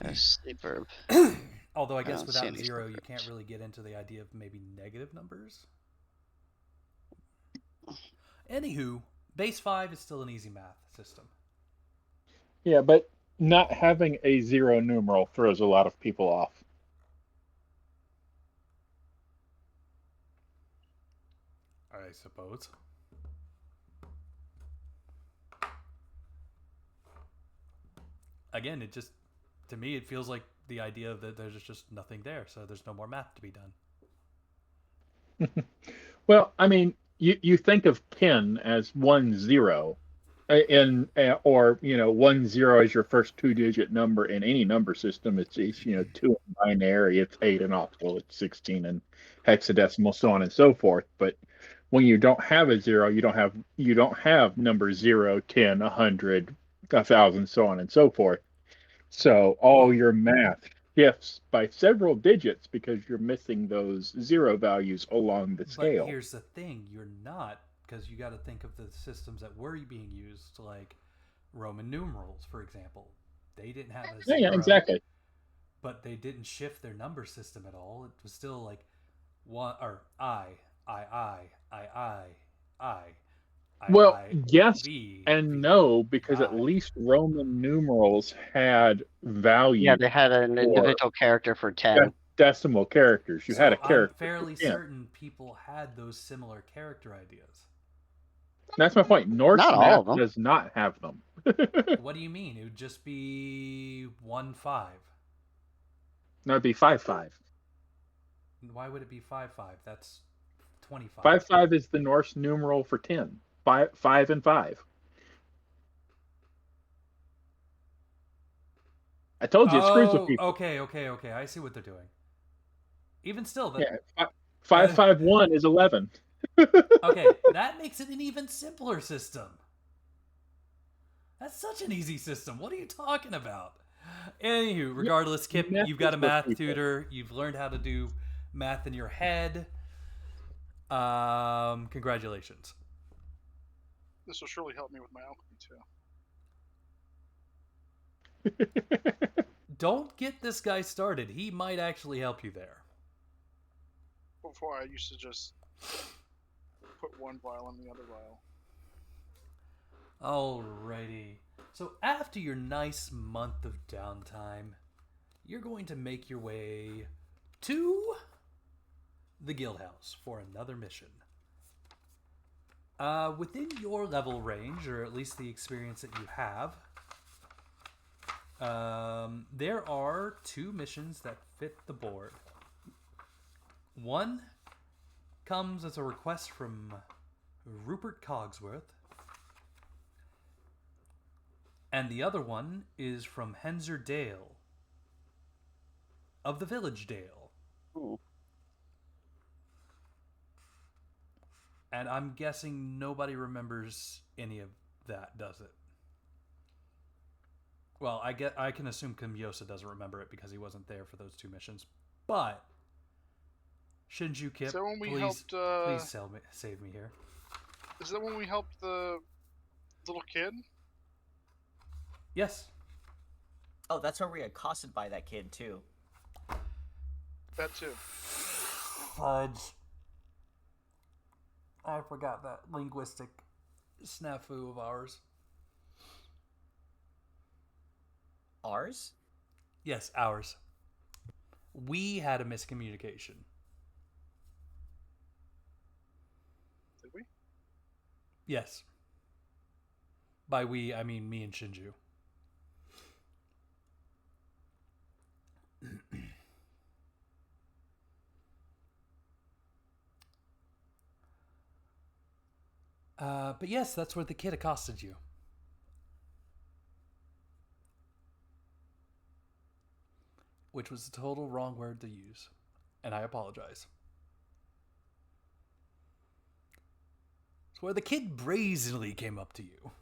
a sleep verb. Although I I guess don't see without any 0, sleep you can't verbs. really get into the idea of maybe negative numbers. Anywho, base 5 is still an easy math system. yeah, but not having a zero numeral throws a lot of people off. I suppose. Again, to me, it feels like the idea that there's just nothing there, so there's no more math to be done. Well, I mean, you think of 10 as 10, or 10 is your first two-digit number in any number system. It's 2 in binary, it's 8 in octal, it's 16 in hexadecimal, so on and so forth. But when you don't have a zero, you don't have numbers 0, 10, 100, 1,000, so on and so forth. So all Well, your math shifts by several digits because you're missing those zero values along the but scale. here's the thing: you're not, because you got to think of the systems that were being used, like Roman numerals, for example. They didn't have a Yeah, yeah, 0, exactly. but they didn't shift their number system at all. It was still like one or I, I, Well, I, yes V, and V, no, V, because at I. least Roman numerals had Yeah, value they had an for individual character for 10. decimal characters. You had a So I'm character for fairly 10. certain people had those similar character ideas. That's my point. Norse Not all math of them. does not have them. What do you mean? It would just be 1-5. That'd be 5-5. Why would it be 5-5? That's 25. 5-5 is the Norse numeral for 10. 5 and 5. I told you it screws with Oh, people. okay. I see what they're doing. Even still, Yeah, 551 is 11. okay, that makes it an even simpler system. That's such an easy system. What are you talking about? Anywho, Yeah, regardless, Kip, you've got messes a with math people. tutor. You've learned how to do math in your head. Congratulations. This will surely help me with my alchemy too. Don't get this guy started. He might actually help you there. Before I used to just put one vial in the other vial. Alrighty. So after your nice month of downtime, you're going to make your way to the guild house for another mission. Within your level range, or at least the experience that you have, there are 2 missions that fit the board. One comes as a request from Rupert Cogsworth, and the other one is from Henzer Dale of the Village Dale. Ooh. And I'm guessing nobody remembers any of that, does it? Well, I can assume Kimyosa doesn't remember it because he wasn't there for those 2 missions. But Shinju Kip, Is that when we please helped? save me here. Is that when we helped the little kid? Yes. Oh, that's where we got accosted by that kid too. That too. Fudge. I forgot that linguistic snafu of ours. Ours? Yes, ours. We had a miscommunication. Did we? Yes. By we, I mean me and Shinju. But yes, that's where the kid accosted you. Which was the total wrong word to use. and I apologize. It's where the kid brazenly came up to you.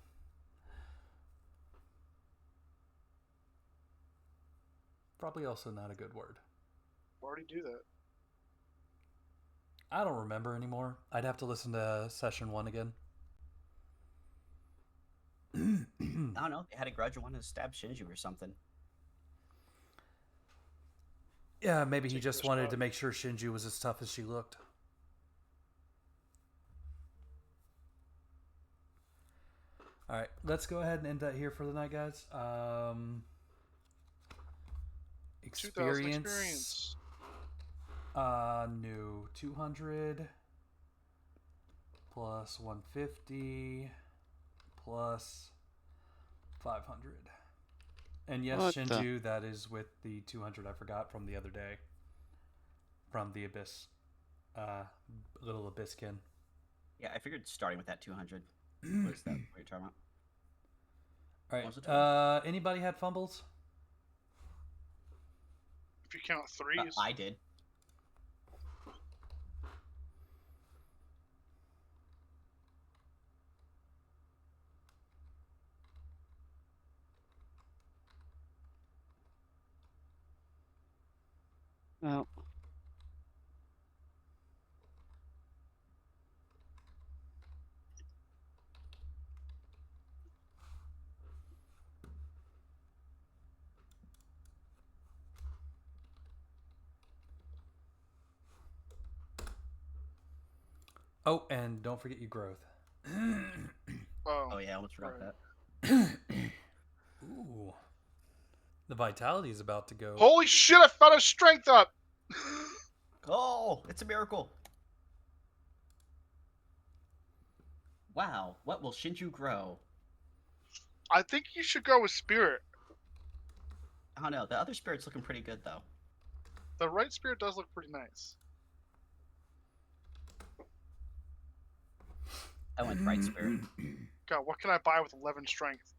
Probably also not a good word. Why would he do that? I don't remember anymore. I'd have to listen to session 1 again. I don't know. They had a grudge and wanted to stab Shinju or something. Yeah, maybe he Take just your wanted spot. to make sure Shinju was as tough as she looked. All right, let's go ahead and end that here for the night, guys. 2,000 Experience. experience. New 200 plus 150 plus 500. And yes, What the- Shinju, that is with the 200 I forgot from the other day. From the Abyss. Little Abysskin. Yeah, I figured starting with that 200. What is that? What are you talking about? All What was the right. Anybody had fumbles? If you count threes. I did. Well, Oh, and don't forget your growth. Oh yeah, I almost forgot right. that. Ooh. The vitality is about to go. Holy shit, I found a strength up! Oh, it's a miracle. Wow, what will Shinju grow? I think you should go with spirit. I don't know. The other spirit's looking pretty good though. The right spirit does look pretty nice. I went right spirit. God, what can I buy with 11 strength?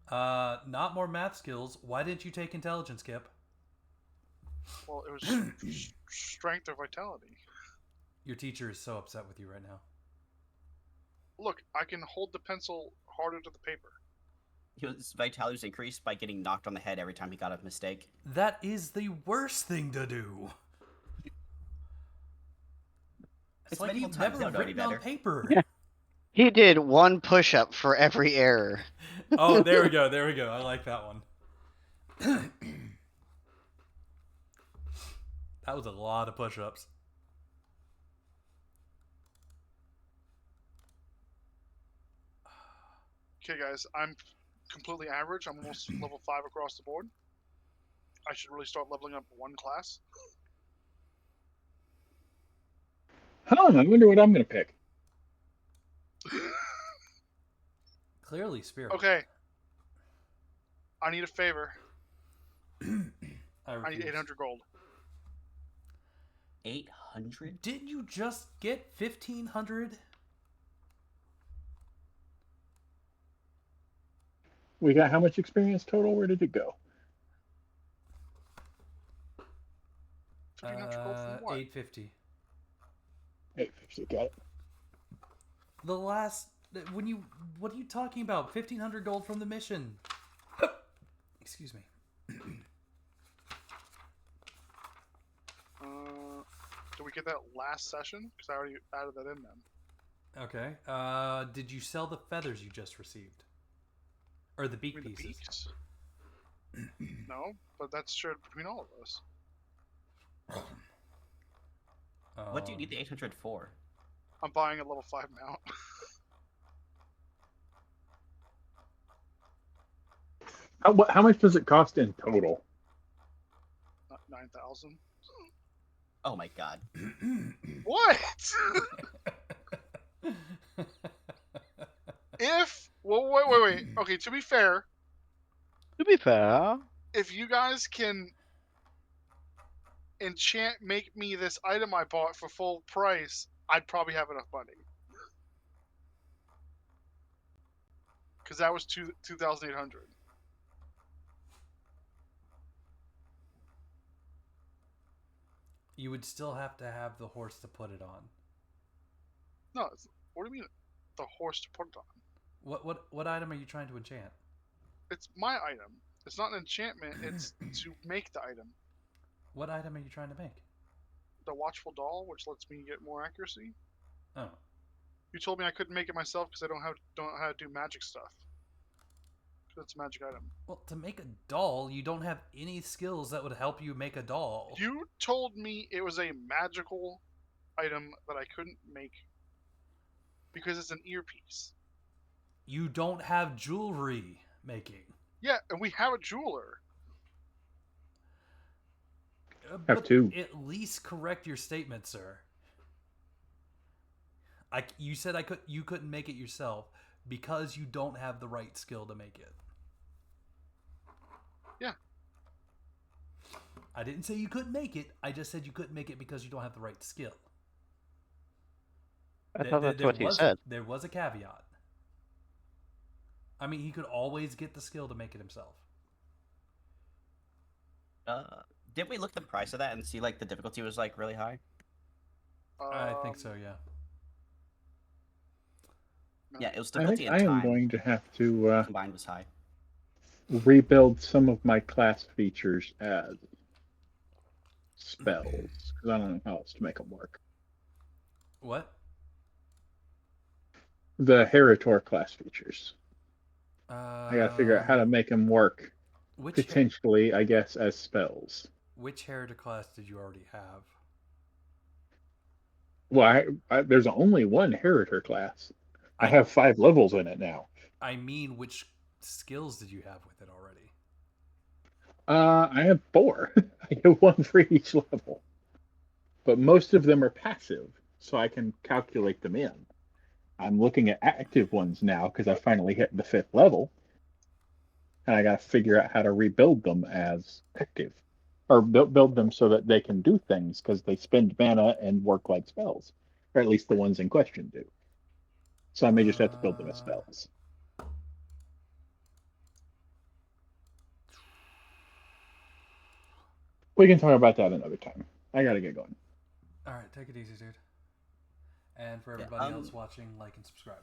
Not more math skills. Why didn't you take intelligence, Kip? Well, it was strength or vitality. Your teacher is so upset with you right now. Look, I can hold the pencil harder to the paper. His vitality was increased by getting knocked on the head every time he got a mistake. That is the worst thing to do. It's like medieval you've times, never they'll know any written on better. paper. he did one push-up for every error. Oh, there we go. There we go. I like that one. That was a lot of push-ups. Okay, guys, I'm completely average. I'm almost level 5 across the board. I should really start leveling up one class. Huh, I wonder what I'm going to pick. Clearly, spirit. Okay. I need a favor. I I need refuse. 800 gold. 800? Didn't you just get 1,500? We got how much experience total? Where did it go? 1,500 gold from what? 850. 850, got it. The last what are you talking about? 1,500 gold from the mission. Excuse me. Did we get that last session? Because I already added that in then. Okay. Did you sell the feathers you just received? Or the beak I mean, the pieces? beaks? No, but that's shared between all of us. What do you need the 800 for? I'm buying a level 5 mount. How much does it cost in total? 9,000. Oh my god. What? Wait. Okay, to be fair, To be fair, if you guys can make me this item I bought for full price, I'd probably have enough money. Because that was 2,800. You would still have to have the horse to put it on. No, what do you mean the horse to put it on? What item are you trying to enchant? It's my item. It's not an enchantment, it's to make the item. What item are you trying to make? The Watchful Doll, which lets me get more accuracy. Oh. You told me I couldn't make it myself because I don't know how to do magic stuff. Because it's a magic item. Well, to make a doll, you don't have any skills that would help you make a doll. You told me it was a magical item that I couldn't make because it's an earpiece. You don't have jewelry making. Yeah, and we have a jeweler. Have But two. at least correct your statement, sir. You said you couldn't make it yourself because you don't have the right skill to make it. Yeah. I didn't say you couldn't make it. I just said you couldn't make it because you don't have the right skill. I thought that's what he said. There was a caveat. I mean, he could always get the skill to make it himself. Didn't we look at the price of that and see like the difficulty was like really high? I think so, yeah. Yeah, it was I difficulty think and I time am going to have to combined was high. rebuild some of my class features as spells because I don't know how else to make them work. What? The Heritor class features. I gotta figure out how to make them work. Potentially, I guess, as spells. Which Heritor class did you already have? Well, there's only one Heritor class. I have 5 levels in it now. I mean, which skills did you have with it already? I have 4. I get 1 for each level. But most of them are passive, so I can calculate them in. I'm looking at active ones now because I finally hit the 5th level. And I got to figure out how to rebuild them as active. Or build them so that they can do things because they spend mana and work like spells. Or at least the ones in question do. So I may just have to build them as spells. We can talk about that another time. I gotta get going. Alright, take it easy, dude. And for everybody else watching, like and subscribe.